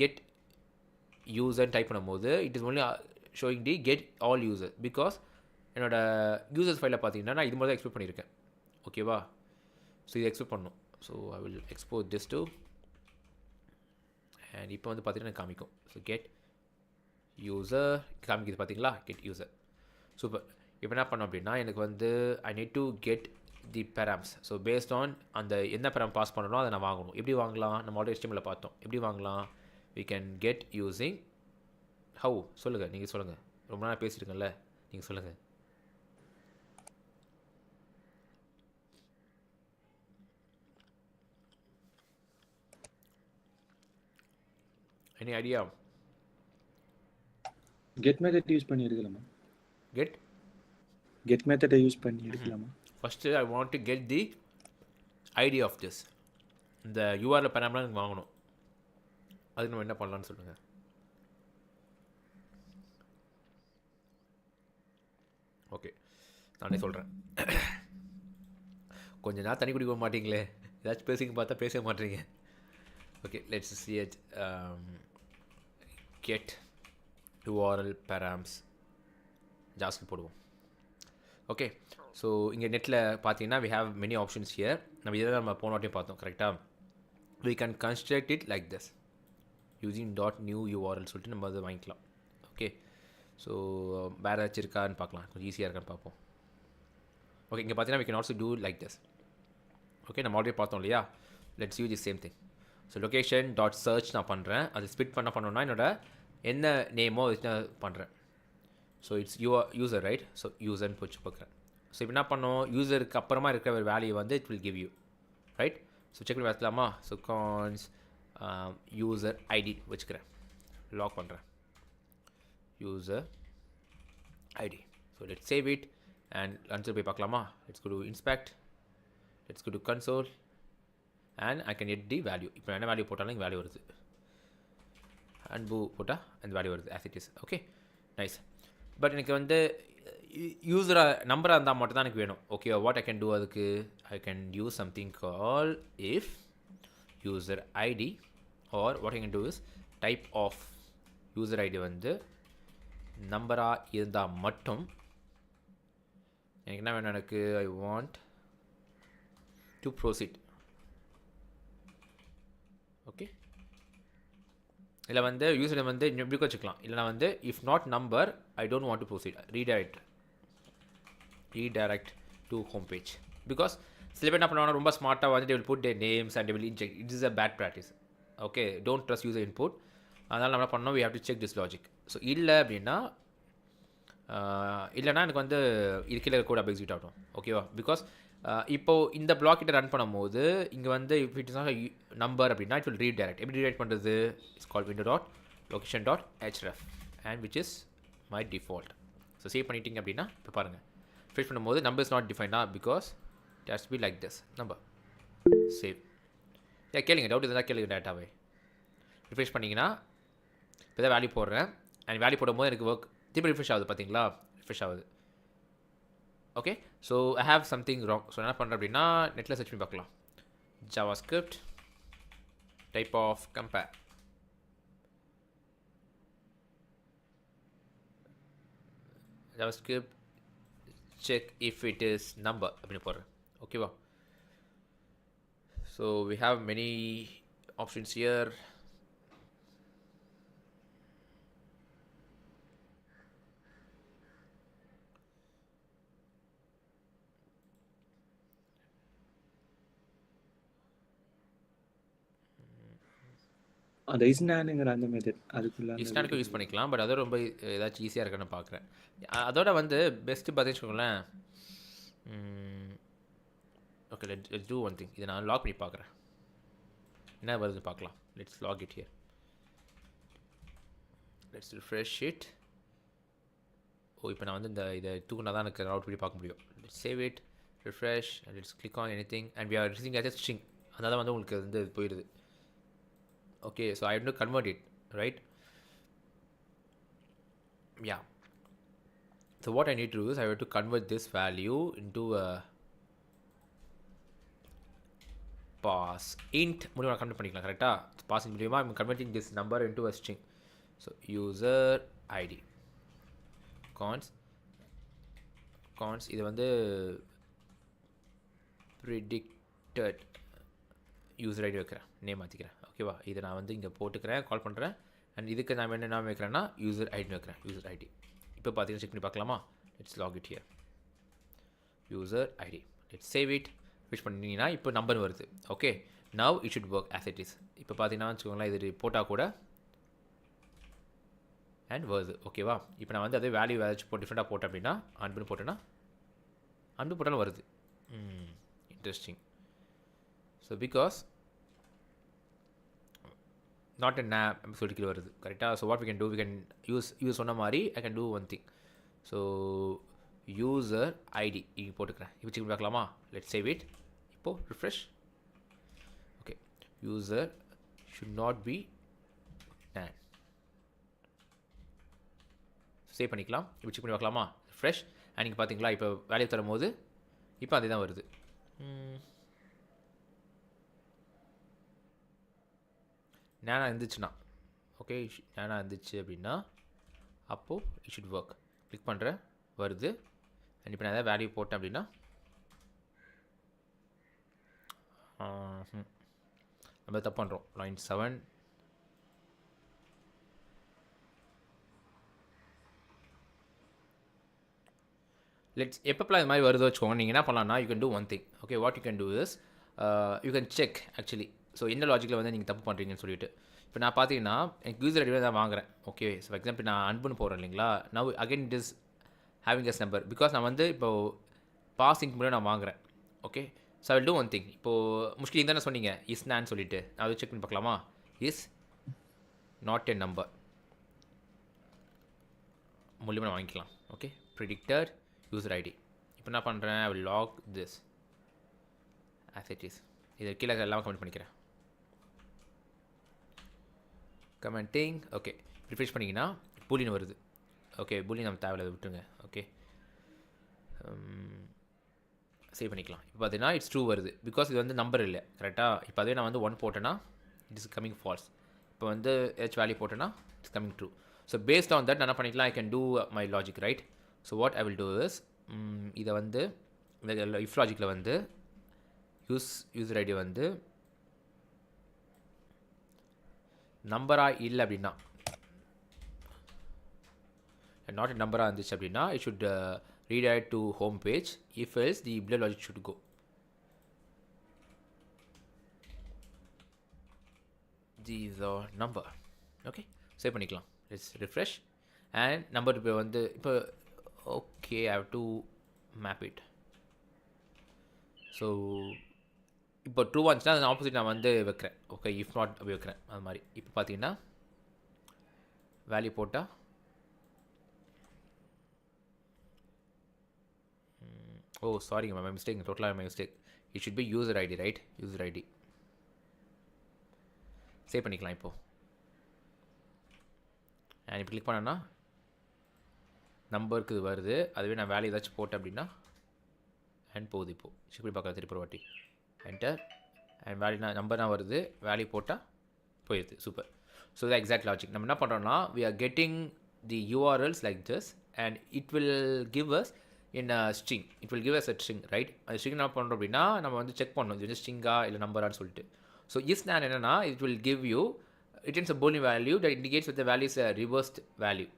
கெட் யூசர் டைப் பண்ணும்போது it is only showing they get all user because என்னோட யூசர்ஸ் ஃபைலில் பார்த்தீங்கன்னா நான் இது மாதிரி தான் எக்ஸ்போர்ட் பண்ணியிருக்கேன். ஓகேவா? ஸோ இது எக்ஸ்போர்ட் பண்ணணும். So I will export this to and இப்போ வந்து பார்த்தீங்கன்னா காமிக்கும். ஸோ கெட் யூசர் காமிக்குது பார்த்தீங்களா, கெட் யூசர். சூப்பர். இப்போ என்ன பண்ணோம் அப்படின்னா எனக்கு வந்து I need to get the params. So based on அந்த என்ன பெராம் பாஸ் பண்ணணும் அதை நான் வாங்கணும். எப்படி வாங்கலாம்? நம்ம ஆல்ரெடி HTML பார்த்தோம். எப்படி வாங்கலாம்? we can get using how சொல்லுங்கள், நீங்கள் சொல்லுங்கள். ரொம்ப நாள் பேசியிருக்கேன்ல, நீங்கள் சொல்லுங்கள். Any idea? Get method use பண்ணி எடுக்கலாமா? கெட் மெத்தடை யூஸ் பண்ணி எடுக்கலாமா? First I want to get the ID of this. இந்த யூஆரில் பெராம்லாம் எனக்கு வாங்கணும். அதுக்கு நம்ம என்ன பண்ணலான்னு சொல்லுங்கள். ஓகே, நானே சொல்கிறேன். கொஞ்ச நேரம் தண்ணி குடிக்க மாட்டீங்களே, ஏதாச்சும் பேசிங்க பார்த்தா பேச மாட்டீங்க. Okay, let's see it. Get URL params JavaScript போடுவோம். ஓகே, ஸோ இங்கே நெட்டில் பார்த்தீங்கன்னா we have many options here. நம்ம இதை நம்ம போன வாட்டியும் பார்த்தோம். கரெக்டாக? we can construct it like this using .new URL சொல்லிட்டு நம்ம அதை வாங்கிக்கலாம். ஓகே, ஸோ வேறு ஏதாச்சும் இருக்கான்னு பார்க்கலாம், கொஞ்சம் ஈஸியாக இருக்கான்னு பார்ப்போம். ஓகே, இங்கே பார்த்தீங்கன்னா we can also do like this. Okay, நம்ம ஆல்ரெடி பார்த்தோம் இல்லையா? Let's use the same thing. So location dot search நான் பண்ணுறேன். அது ஸ்பிட் பண்ணோன்னா என்னோட என்ன நேமோ வச்சு நான் பண்ணுறேன். So it's user right. So யூசர்னு போச்சு பார்க்குறேன். ஸோ இப்போ என்ன பண்ணோம், யூசருக்கு அப்புறமா இருக்கிற ஒரு வேல்யூ வந்து it will give you right. So check பண்ணி பார்த்துலாமா? ஸோ கான்ஸ் யூசர் ஐடி வச்சுக்கிறேன், லாக் பண்ணுறேன் user ID. So let's save it and console போய் பார்க்கலாமா? Let's go to inspect, let's go to console and I can get the value. இப்போ என்ன value போட்டாலும் இங்கே வேல்யூ வருது. அன்பு போட்டால் அந்த வேல்யூ வருது as it is. Okay, nice. But எனக்கு வந்து யூஸராக நம்பராக இருந்தால் மட்டும் தான் எனக்கு வேணும். Okay, what I can do, அதுக்கு I can use something call if user ID or what I can do is type of user ID வந்து நம்பராக இருந்தால் மட்டும் எனக்கு என்ன வேணும், எனக்கு I want to proceed. Okay, இதில் வந்து யூசர் வந்து இப்படி வச்சுக்கலாம். இல்லைனா வந்து if not number I don't want to proceed, redirect to home page. Because சில பேர் என்ன பண்ணுவாங்கன்னா ரொம்ப ஸ்மார்ட்டாக வந்து they will put their names and they will inject. It is a bad practice. Okay, don't trust user input. அதனால் நம்ம என்ன பண்ணோம், we have to check this logic. So இல்லை அப்படின்னா இல்லைனா எனக்கு வந்து இது கீழே கூட அப்போ எக்ஸிக்யூட் ஆகட்டும். ஓகேவா? பிகாஸ் இப்போது இந்த பிளாக் கிட்ட ரன் பண்ணும்போது இங்கே வந்து if it is not number அப்படின்னா இட் வில் ரீடைரக்ட். எப்படி ரீடைரக்ட் பண்ணுறது? It's call window dot location dot href and which is my default. So save பண்ணிட்டீங்க அப்படின்னா இப்போ பாருங்கள், ஃபிட் பண்ணும்போது நம்பர் இஸ் நாட் டிஃபைனா because it has to be like this. Number save. கேளுங்க, doubt இருந்தால் கேளுங்க டேட்டாவே. ரிஃப்ரெஷ் பண்ணிங்கன்னா இப்போ தான் வேல்யூ போடுறேன் அண்ட் வேல்யூ போடும்போது எனக்கு ஒர்க் திருப்பி ரிஃப்ரெஷ் ஆகுது. பார்த்தீங்களா? ரிஃப்ரெஷ் ஆகுது. Okay, so I have something wrong. So என்ன பண்ணுறேன் அப்படின்னா நெட்டில் சர்ச் பண்ணி பார்க்கலாம். JavaScript type of compare, JavaScript check if it is number அப்படின்னு போடுறேன். ஓகேவா? So we have many options here. அந்த இஸ்னானுங்கிற அந்த மெத்தட் அதுக்குள்ள இன்ஸ்டானுக்கும் யூஸ் பண்ணிக்கலாம். பட் அதோட ரொம்ப ஏதாச்சும் ஈஸியாக இருக்குன்னு பார்க்குறேன். அதோட வந்து பெஸ்ட்டு பார்த்து வச்சுக்கோங்களேன். Okay, let's do one thing. இதை நான் லாக் பண்ணி பார்க்குறேன், என்ன வருது பார்க்கலாம். Let's log it here, let's refresh it. Oh, இப்போ நான் வந்து இதை தூக்குனா தான் எனக்கு அவுட் பண்ணி பார்க்க முடியும். Let's save it, refresh and let's click on any thing and we are receiving as a string. அதனால வந்து உங்களுக்கு வந்து போயிடுது. Okay, so I have to convert it, right? Yeah. So what I need to do is I have to convert this value into a pass int. மூலமா convert பண்ணிக்கலாம். கரெக்ட்டா? pass int மூலமா I'm converting this number into a string. So user id cons இது வந்து predicted user id வைக்கிறேன், name மாற்றிக்கிறேன். ஓகேவா? இதை நான் வந்து இங்கே போட்டுக்கிறேன், கால் பண்ணுறேன். அண்ட் இதுக்கு நான் என்ன வைக்கிறேன்னா யூசர் ஐடின்னு வைக்கிறேன், யூசர் ஐடி. இப்போ பார்த்தீங்கன்னா செக் பண்ணி பார்க்கலாமா? Let's log it here, user ID. Let's save it. ஃபிஷ் பண்ணிங்கன்னா இப்போ நம்பர் வருது. Okay, now it should work as it is. இப்போ பார்த்தீங்கன்னா வச்சுக்கோங்களேன், இது போட்டால் கூட அண்ட் வருது. ஓகேவா? இப்போ நான் வந்து அதே வேல்யூ ஏதாச்சும் டிஃப்ரெண்ட்டாக போட்டேன் அப்படின்னா அன்புன்னு போட்டேன்னா அன்பு போட்டாலும் வருது. Interesting. So because not a name சொல்லிக்கிட்டு வருது. கரெக்டாக? So what we can do, we can use சொன்ன மாதிரி I can do one thing. So user ID இங்கே போட்டுக்கிறேன். இப்போ செக் பண்ணி பார்க்கலாமா? Let's save it. இப்போது refresh. Okay, user should not be name. Save பண்ணிக்கலாம். இப்போ செக் பண்ணி பார்க்கலாமா? ரிஃப்ரெஷ். அண்ட் நீங்கள் பார்த்தீங்களா, இப்போ வேல்யூ தரும்போது இப்போ அதே தான் வருது. நேனா இருந்துச்சுன்னா ஓகே, நேனா இருந்துச்சு அப்படின்னா அப்போது இட் ஷுட் ஒர்க். கிளிக் பண்ணுறேன், வருது. அண்ட் இப்போ நான் எதாவது வேல்யூ போட்டேன் அப்படின்னா நம்ம தப்பு பண்ணுறோம். லைன் 7 லெட்ஸ் எப்பப்பெல்லாம் இது மாதிரி வருதோ வச்சுக்கோங்க, நீங்கள் என்ன பண்ணலாம்னா you can do one thing. Okay, what you can do is you can check actually. So என்ன லாஜிக்கில் வந்து நீங்கள் தப்பு பண்ணுறீங்கன்னு சொல்லிட்டு. இப்போ நான் பார்த்தீங்கன்னா எனக்கு யூசர் ஐடி தான் வாங்குறேன். ஓகே, ஸோ ஃபார் எக்ஸாம்பிள் நான் அன்புன்னு போகிறேன் இல்லைங்களா, now again it is having as number because நான் வந்து இப்போது பாஸ் இன்க் மூலம் நான் வாங்குறேன். Okay, so I will do one thing. இப்போது முஷ்கில் தானே சொன்னீங்க இஸ் நான் சொல்லிட்டு, நான் அதை செக் பண்ணி பார்க்கலாமா. இஸ் நாட் எ நம்பர் மூலியமாக நான் வாங்கிக்கலாம். Okay, predictor user ID. இப்போ என்ன பண்ணுறேன், I will log this as it is. இது கீழே எல்லாம் கமெண்ட் பண்ணிக்கிறேன். கமெண்டிங். ஓகே, ரிஃப்ரெஷ் பண்ணிங்கன்னா பூலின்னு வருது. ஓகே, பூலின் நம்ம தேவையில்லை, விட்டுருங்க. ஓகே, சேவ் பண்ணிக்கலாம். இப்போ பார்த்தீங்கன்னா இட்ஸ் ட்ரூ வருது பிகாஸ் இது வந்து நம்பர் இல்லை. கரெக்டாக? இப்போ அதே நான் வந்து 1 போட்டேன்னா இட் இஸ் கமிங் ஃபால்ஸ். இப்போ வந்து ஹெச் வேல்யூ போட்டேன்னா it's coming true. So based on that நான் என்ன பண்ணிக்கலாம், I can do my logic right. So what I will do is இதை வந்து இந்த இஃப் லாஜிக்கில் வந்து யூசர் ஐடி வந்து நம்பராக இல்லை அப்படின்னா, நாட் நம்பராக இருந்துச்சு அப்படின்னா it should redirect to home page. If else the blur logic should go. These are number. Okay, save பண்ணிக்கலாம். Let's refresh and number இப்போ வந்து இப்போ okay I have to map it. So இப்போ ட்ரூ வந்துச்சுன்னா அது ஆப்போசிட் நான் வந்து வைக்கிறேன். ஓகே, இஃப் நாட் அப்படி வைக்கிறேன். அது மாதிரி இப்போ பார்த்தீங்கன்னா வேல்யூ போட்டால் oh sorry my mistake, totally my mistake. It should be user id, right? User id save பண்ணிக்கலாம். இப்போ நான் இப்போ கிளிக் பண்ணேன்னா நம்பருக்கு இது வருது. அதுவே நான் வேல்யூ ஏதாச்சும் போட்டேன் அப்படின்னா அண்ட் போகுது. இப்போது செக் பண்ணி பார்க்கலாம் திருப்பி வாட்டி. என்டர் அண்ட் வேல்யூ நம்பர் தான் வருது, வேல்யூ போட்டால் போயிடுது. சூப்பர். ஸோ இது எக்ஸாக்ட் லாஜிக். நம்ம என்ன பண்ணுறோம்னா we are getting the URLs like this and it will give us in a string. It will give us a string, right? அந்த string என்ன பண்ணுறோம் அப்படின்னா நம்ம வந்து செக் பண்ணணும் இது வந்து ஸ்ட்ரிங்கா இல்லை நம்பரான்னு சொல்லிட்டு. ஸோ இஸ் நான் என்னென்னா it will give you returns a boolean value that indicates that the value is a reversed value.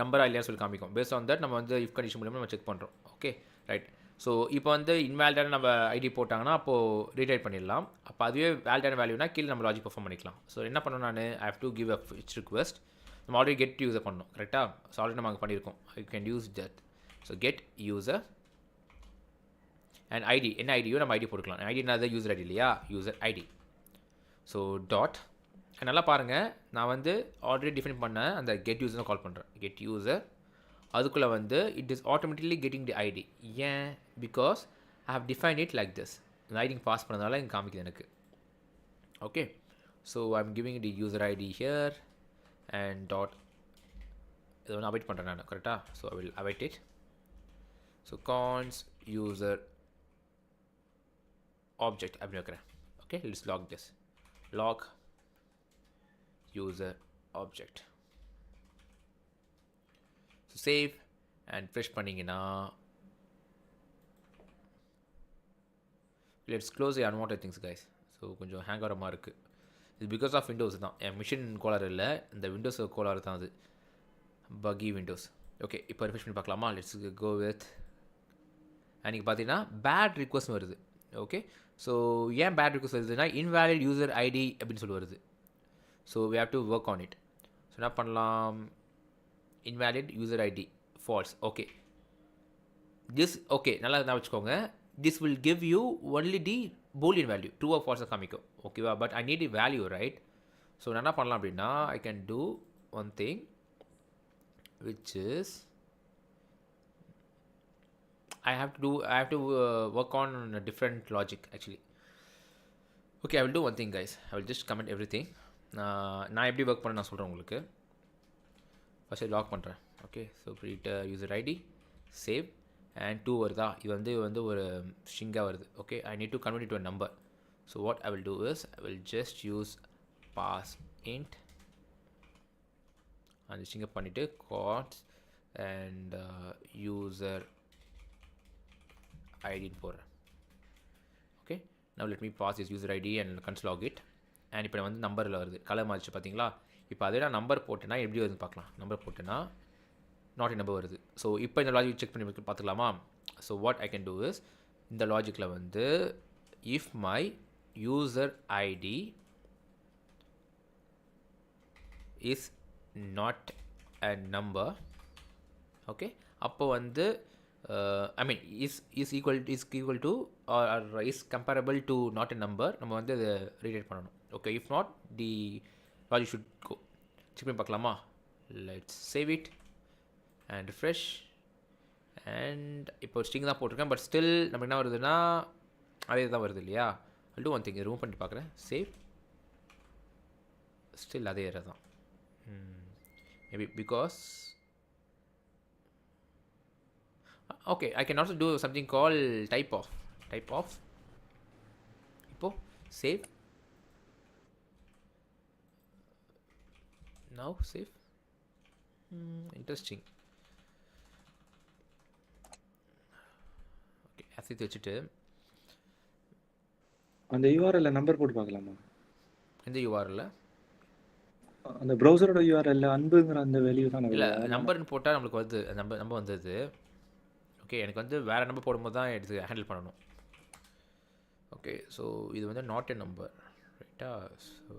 நம்பரா இல்லையா சொல்லி காமிக்கும். பேஸ்ட் ஆன் தட் நம்ம வந்து இஃப் கண்டிஷன் மூலமாக நம்ம செக் பண்ணுறோம். Okay right. ஸோ இப்போ வந்து இன்வேலிடான நம்ம ஐடி போட்டாங்கன்னா அப்போது ரீடைட் பண்ணிடலாம். அப்போ அதுவே வேலிடான வேல்யூனா கீழே நம்ம லாஜிக் பர்ஃபார்ம் பண்ணிக்கலாம். ஸோ என்ன பண்ணணும், நான் I have to give a fetch request. நம்ம ஆல்ரெடி கெட் யூஸர் பண்ணணும். கரெக்டாக? ஸோ ஆல்ரெடி நம்ம அங்கே பண்ணியிருக்கோம். I can use that. So get user and ID. என்ன ஐடியோ நம்ம ஐடி போட்டுக்கலாம். ஐடி என்ன யூசர் ஐடி இல்லையா, யூசர் ஐடி. ஸோ டாட் நல்லா பாருங்கள், நான் வந்து ஆல்ரெடி டிஃபைன் பண்ண அந்த கெட் யூசர்னு கால் பண்ணுறேன். கெட் யூசர் அதுக்குள்ளே வந்து it is automatically getting the ID. ஏன்? Because I have define it like this. இந்த ஐடி பாஸ் பண்ணதால இங்கே காமிக்குது எனக்கு. Okay, so I am giving the user ID here and that. இதை வந்து அவைட் பண்ணுறேன் நான். கரெக்டாக? So I will avoid it. So const user object அப்படி வைக்கிறேன். Okay, let's log this. Log user object. So save and fresh பண்ணிங்கன்னா let's close the unwanted things guys. So கொஞ்சம் hang ஆகிற மாதிரி இருக்குது. இது பிகாஸ் ஆஃப் விண்டோஸ் தான். என் machine கோளாறு இல்லை, இந்த விண்டோஸ் கோளாறு தான் அது. Buggy windows. ஓகே, இப்போ ரிஃப்ரெஷ் பண்ணி பார்க்கலாமா. லெட்ஸ் கோ வித் அன்றைக்கி பார்த்தீங்கன்னா பேட் ரிக்வஸ்ட் வருது. ஓகே, ஸோ ஏன் பேட் ரிக்வஸ்ட் வருதுன்னா இன்வேலிட் யூசர் ஐடி அப்படின்னு சொல்லி வருது. So we have to work on it. So என்ன பண்ணலாம், invalid user ID false. Okay, this okay நல்லா நான் வச்சுக்கோங்க. This will give you only the boolean value, true or ஃபால்ஸாக காமிக்கும். ஓகேவா? But I need the value right. So நான் என்ன பண்ணலாம் அப்படின்னா ஐ can do one thing which is I have to work on a different logic actually. Okay, I will do one thing guys. I will just comment everything. நான் எப்படி work பண்ண நான் சொல்கிறேன் உங்களுக்கு. ஃபஸ்ட்டு லாக் பண்ணுறேன். Okay, so create user ID, save and 2 வருதா. இது வந்து ஒரு ஸ்ட்ரிங்காக வருது. Okay, I need to convert it to a number. So what I will do is I will just use parse int அந்த ஸ்ட்ரிங்கை பண்ணிவிட்டு காட்ஸ் அண்ட் யூசர் ஐடின்னு போடுறேன். Okay, now let me pass this user id and console log it. And இப்போ வந்து நம்பரில் வருது, colour மாறிச்சு பார்த்தீங்களா. இப்போ அதே நான் நம்பர் போட்டேன்னா எப்படி வருதுன்னு பார்க்கலாம். நம்பர் போட்டேன்னா நாட் நம்பர் வருது. ஸோ இப்போ இந்த லாஜிக் செக் பண்ணி பார்த்துக்கலாமா. So what I can do is, இந்த லாஜிக்கில் வந்து if my user ID is not a number, okay, அப்போ வந்து I mean is equal to or is comparable to not a number, நம்ம வந்து அதை ரீடைட் பண்ணணும். Okay, if not the logic should go. Check பண்ணி பார்க்கலாமா. let's save it and refresh. and இப்போ string தான் போட்டிருக்கேன், பட் ஸ்டில் நமக்கு என்ன வருதுன்னா அதே தான் வருது இல்லையா. I'll do one thing, remove பண்ணி பார்க்குறேன். சேவ், ஸ்டில் அதே error தான். maybe because okay, I can also do something called type of இப்போ save, now save. interesting. okay, asset வச்சுட்டு அந்த URL நம்பர் போட்டு பார்க்கலாமா. இந்த URL அந்த ப்ரௌசரோட URL அன்புங்கிற அந்த வேல்யூ தான் இல்லை, நம்பர்னு போட்டால் நம்மளுக்கு வருது, நம்பர் வந்தது. ஓகே, எனக்கு வந்து வேறு நம்பர் போடும்போது தான் எடுத்து ஹேண்டில் பண்ணணும். ஓகே, ஸோ இது வந்து நாட் எ நம்பர், ரைட்டா. ஸோ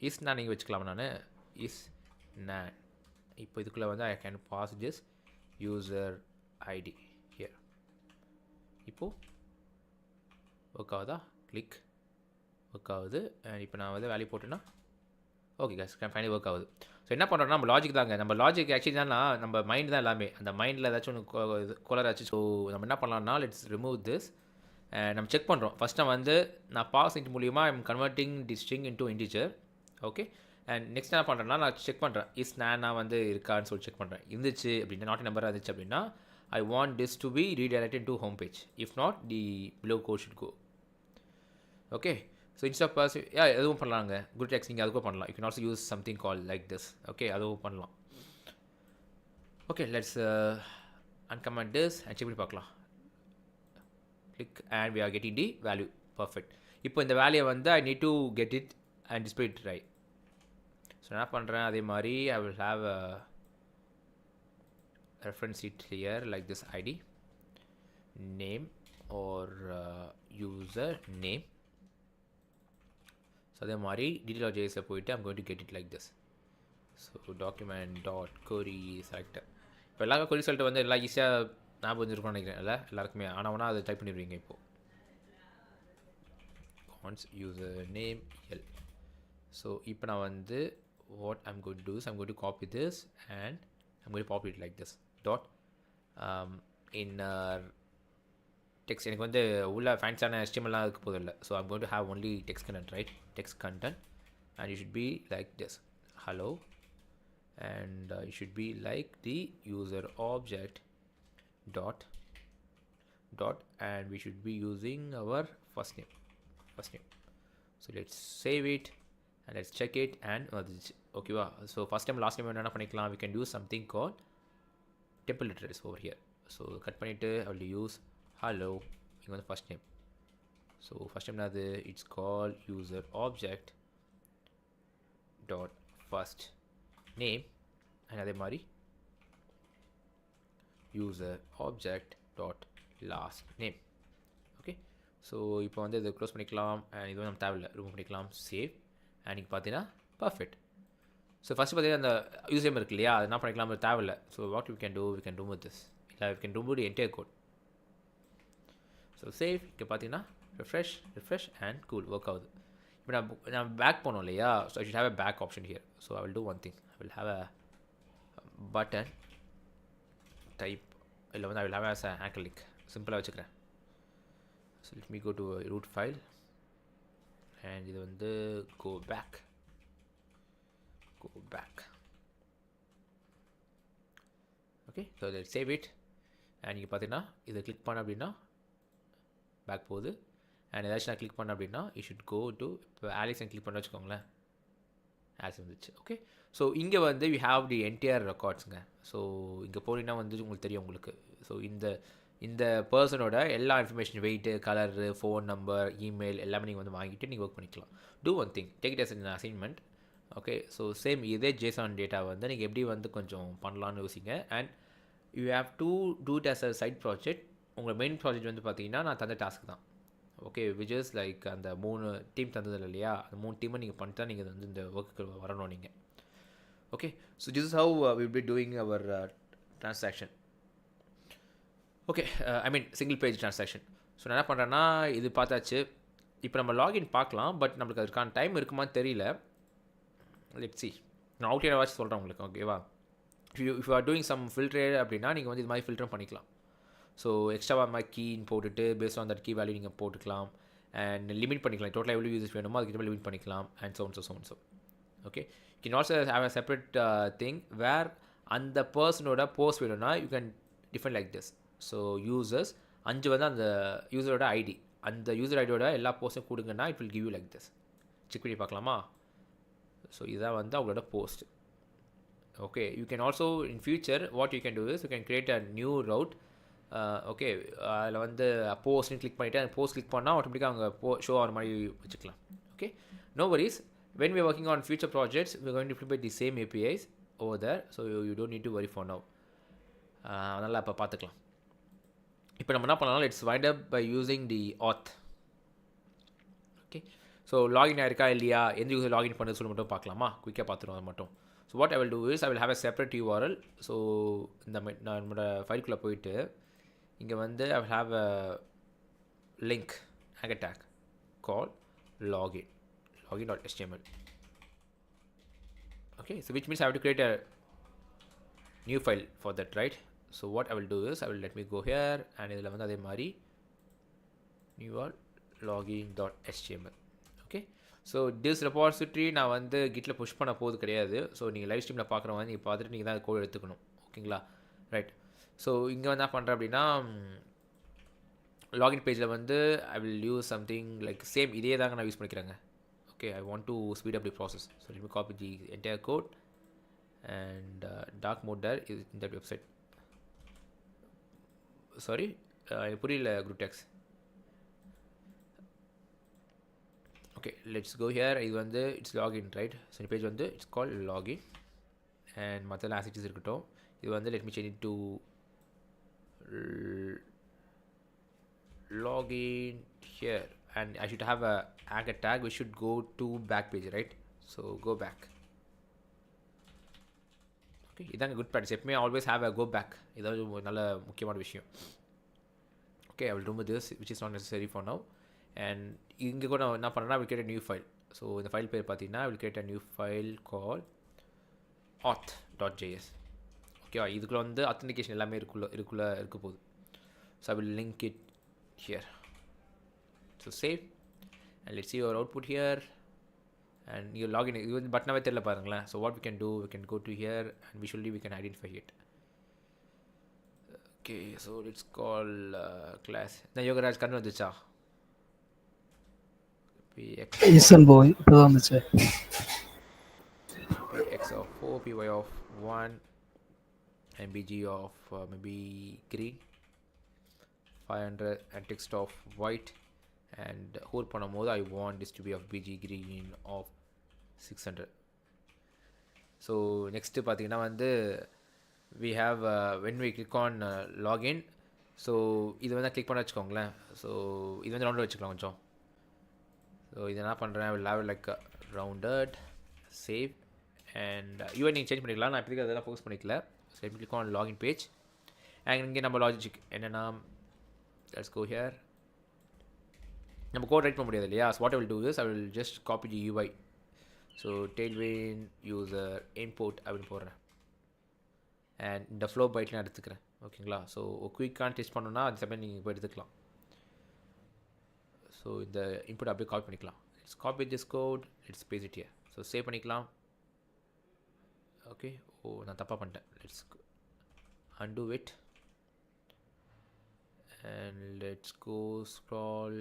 இஸ் நான் நீங்கள் வச்சுக்கலாமா. நான் இஸ் நான் இப்போ இதுக்குள்ளே வந்து I can pass this user ID here. இப்போது ஒர்க் ஆகுதா, கிளிக் ஒர்க் ஆகுது. அண்ட் இப்போ நான் வந்து வேல்யூ போட்டேன்னா ஓகே கேஸ் ஃபைனலி ஒர்க் ஆகுது. ஸோ என்ன பண்ணுறோன்னா நம்ம லாஜிக் தாங்க, நம்ம லாஜிக் ஆக்சுவலி என்னன்னா நம்ம மைண்ட் தான் எல்லாமே. அந்த மைண்டில் ஏதாச்சும் ஒன்று இது கோலர் ஆச்சு. ஸோ நம்ம என்ன பண்ணலாம்னா லெட்ஸ் ரிமூவ் திஸ். நம்ம செக் பண்ணுறோம். ஃபஸ்ட் நம்ம வந்து நான் பாஸ் இன்ட் மூலியமாக I'm converting the string into integer. Okay, and next என்ன பண்ணுறேன்னா நான் செக் பண்ணுறேன் இஸ் நான் வந்து இருக்கான்னு சொல்லி செக் பண்ணுறேன். இருந்துச்சு அப்படின்னா, நாட் நம்பராக இருந்துச்சு அப்படின்னா I want this to be redirected to home page. If not, the below code should go. Okay, so instead of passive, yeah, அதுவும் பண்ணலாங்க. good text நீங்கள் அதுக்கும் பண்ணலாம். You can also use something called like this. Okay, அதுவும் பண்ணலாம். Okay, let's uncomment this and check பண்ணி பார்க்கலாம். click and we are getting the value. perfect. இப்போ இந்த வேல்யூ வந்து I need to get it and display it right. So என்ன பண்ணுறேன், அதே மாதிரி I will have a reference it here like this id name or user name. so அதே மாதிரி detail.js போயிட்டு I'm going to get it like this. so document dot query selector. இப்போ எல்லா query selector வந்து எல்லாம் ஈஸியாக ஞாபகம் வச்சுருக்கோம்னு நினைக்கிறேன் இல்லை எல்லாருக்குமே. ஆனால் அதை டைப் பண்ணிடுவீங்க. இப்போது once user name l. so இப்போ நான் வந்து what I'm going to do is I'm going to copy this and I'm going to pop it like this dot inner text. எனக்கு வந்து உள்ள ஃபேன்ஸான HTML இருக்க போதில்லை. So I'm going to have only text content, right? text content, and it should be like this, hello, and it should be like the user object dot and we should be using our first name. so let's save it and let's check it and okay wow. so first time last name என்ன பண்ணிக்கலாம், we can use something called temple letters over here. so cut பண்ணிட்டு I will use hello. இங்கே வந்து first name. so first name அது it's called user object dot first name and அதே மாதிரி user object dot last name. okay, so இப்போ வந்து இதை close பண்ணிக்கலாம். and இது வந்து நம்ம தேவையில்லை, ரிமூவ் பண்ணிக்கலாம். சேவ். and இங்கே பார்த்தீங்கன்னா பர்ஃபெக்ட். ஸோ ஃபஸ்ட்டு பார்த்தீங்கன்னா அந்த யூஸ் நேம் இருக்கு இல்லையா, அது என்ன பண்ணிக்கலாம், தேவையில்லை. So what you can do, we can remove this, இல்லை we can remove the entire code. So save. இங்கே பார்த்தீங்கன்னா refresh and cool ஒர்க் ஆகுது. இப்போ நான் பேக் போனோம் இல்லையா, so I should have a back option here. So I will do one thing, I will have a button type, இல்லை வந்து I will have as a anchor link, சிம்பிளாக வச்சுக்கிறேன். So let me go to root file and இது வந்து go back. okay, so let's save it. and இங்கே பார்த்தீங்கன்னா இதை click பண்ண அப்படின்னா பேக் போகுது. அண்ட் ஏதாச்சும் நான் கிளிக் பண்ண அப்படின்னா you should go to, இப்போ ஆலிசன் கிளிக் பண்ண வச்சுக்கோங்களேன். ஆஸ் வந்துச்சு. ஓகே, ஸோ இங்கே வந்து வி ஹாவ் தி என்டையர் ரெக்கார்ட்ஸுங்க. ஸோ இங்கே போனீங்கன்னா வந்து உங்களுக்கு தெரியும் உங்களுக்கு. ஸோ இந்த இந்த பர்சனோட எல்லா information, weight, colour, phone number, email எல்லாமே நீங்கள் வந்து வாங்கிட்டு நீங்கள் ஒர்க் பண்ணிக்கலாம். Do one thing, take it as an assignment. Okay, so same இதே ஜேசான் டேட்டா வந்து நீங்கள் எப்படி வந்து கொஞ்சம் பண்ணலான்னு யோசிங்க. And you have to do it as a side project. உங்கள் மெயின் ப்ராஜெக்ட் வந்து பார்த்தீங்கன்னா நான் தந்த டாஸ்க் தான். ஓகே, விச் இஸ் லைக் அந்த 3 டீம் தந்ததில்ல இல்லையா, அந்த 3 டீமை நீங்கள் பண்ணிட்டா நீங்கள் வந்து இந்த ஒர்க்குக்கு வரணும் நீங்கள். Okay, so this is how will be doing our transaction. Okay, I mean single page transaction. So நான் என்ன பண்ணுறேன்னா இது பார்த்தாச்சு. இப்போ நம்ம லாகின் பார்க்கலாம், பட் நம்மளுக்கு அதுக்கான டைம் இருக்குமான்னு தெரியல. லெட்ஸ் சி, நான் அவுட்லைனர் வாட்ச் சொல்கிறேன் உங்களுக்கு. ஓகேவா, if you are doing some filter அப்படின்னா நீங்கள் வந்து இது மாதிரி ஃபில்டரும் பண்ணிக்கலாம். ஸோ எக்ஸ்ட்ராவாக மாதிரி கீன்னு போட்டுட்டு based on that key value நீங்கள் போட்டுக்கலாம். அண்ட் லிமிட் பண்ணிக்கலாம், டோட்டலாக எவ்வளோ யூசர்ஸ் வேணுமோ அதுக்கிட்ட லிமிட் பண்ணிக்கலாம். And so. Okay, you can also have a separate thing where அந்த பர்சனோட போஸ்ட் வேணும்னா you can define like this. So users 5 வந்து அந்த யூசரோட ஐடி, அந்த யூசர் ஐடியோட எல்லா போஸ்ட்டும் கொடுங்கன்னா it will give you like this. Check பண்ணி பார்க்கலாமா? ஸோ இதான் வந்து அவங்களோட post. Okay, you can also in future what you can do is you can create a new route. Okay, அதில் வந்து போஸ்ட்னு கிளிக் பண்ணிவிட்டு அந்த போஸ்ட் கிளிக் பண்ணால் ஆட்டோமேட்டிக்காக அவங்க ஷோ ஆகிற மாதிரி வச்சுக்கலாம். Okay, no worries. When we are working on future projects we going to implement the same APIs over there. So you don't need to worry for now. அதனால் இப்போ பார்த்துக்கலாம். இப்போ நம்ம என்ன பண்ணலாம், let's wind up by using the auth. Okay, so login ஆயிருக்கா இல்லையா, எந்த யூஸர் லாகின் பண்ணு சொல்லி மட்டும் பார்க்கலாமா, குயிக்காக பார்த்துருவோம் அது மட்டும். So what I will do is I will have a separate URL. So இந்த நான் என்னோட ஃபைலுக்குள்ளே போயிட்டு இங்கே வந்து I will have a link, anchor tag called login.html. Okay, so which means I have to create a new file for that, right? So what I will do is let me go here and இதில் வந்து அதே மாதிரி new login.html. Okay, so this repository நான் வந்து கிட்டில் push பண்ண போது கிடையாது. So நீங்கள் லைவ் ஸ்ட்ரீமில் பார்க்குறவங்க நீங்கள் பார்த்துட்டு நீங்கள் தான் கோட் எடுத்துக்கணும். ஓகேங்களா, ரைட். ஸோ இங்கே வந்து என்ன பண்ணுறேன் அப்படின்னா லாகின் பேஜில் வந்து I will use something like same இதே தாங்க நான் யூஸ் பண்ணிக்கிறேங்க. Okay, I want to speed up the process. So let me copy the entire code and dark mode there is in that website. Sorry, புரியல குரூடெக்ஸ். Okay, let's go here. இது வந்து it's login, right? So இந்த page வந்து it's call login and மற்ற ஆசிட்டிஸ் இருக்கட்டும். இது வந்து let me change it to login here and I should have a anchor tag which should go to back page, right? So go back. Okay, இதாங்க good practice. எப்பவுமே always have a go back. இதாவது ஒரு நல்ல முக்கியமான விஷயம். Okay, I will remove this which is not necessary for now. And இங்கே கூட நான் என்ன பண்ணுறேன்னா I will create a new file. So இந்த ஃபைல் பேர் பார்த்தீங்கன்னா I will create a new file called auth.js. ஓகேவா, இதுக்குள்ள வந்து authentication எல்லாமே இருக்க போகுது. So I will link it here. So save and let's see your output here and you log in. இது பட்டனாவே தெரியல பாருங்களேன். So what we can do, we can go to here and visually we can identify it. Okay, so let's call class. நான் யோகராஜ் கண்ணு வந்துச்சா? Listen boy, இப்போதான் வந்துச்சு. X of 4, py of 1 and bg of maybe green, 500 and text of white and whole பண்ணும்போது I want this to be of bg green of 600. so next பார்த்தீங்கன்னா வந்து we have when we click on login, so இது வந்து click பண்ண வச்சுக்கோங்களேன். So இது வந்து rounded வச்சுக்கலாம் கொஞ்சம். ஸோ இது என்ன பண்ணுறேன், I will have like rounded, save and UI நீங்கள் சேஞ்ச் பண்ணிக்கலாம். நான் இப்போதைக்கு அதெல்லாம் ஃபோக்கஸ் பண்ணிக்கல. So let me click on login page and இங்கே நம்ம லாஜிக் என்னென்னா let's go here. நம்ம கோட் ரைட் பண்ண முடியாது இல்லையா. so what I will do is I will just copy the UI. so tailwind user import அப்படின்னு போடுறேன் and இந்த flow byte நான் எடுத்துக்கிறேன். ஓகேங்களா, ஸோ குயிக்கான டெஸ்ட் பண்ணணும்னா அந்த சமயம் நீங்கள் போய் எடுத்துக்கலாம். ஸோ இந்த இன்புட் அப்படியே காப்பி பண்ணிக்கலாம். let's copy this code, let's paste it here. So save பண்ணிக்கலாம். ஓகே, நான் தப்பாக பண்ணிட்டேன். let's undo it and let's go scroll.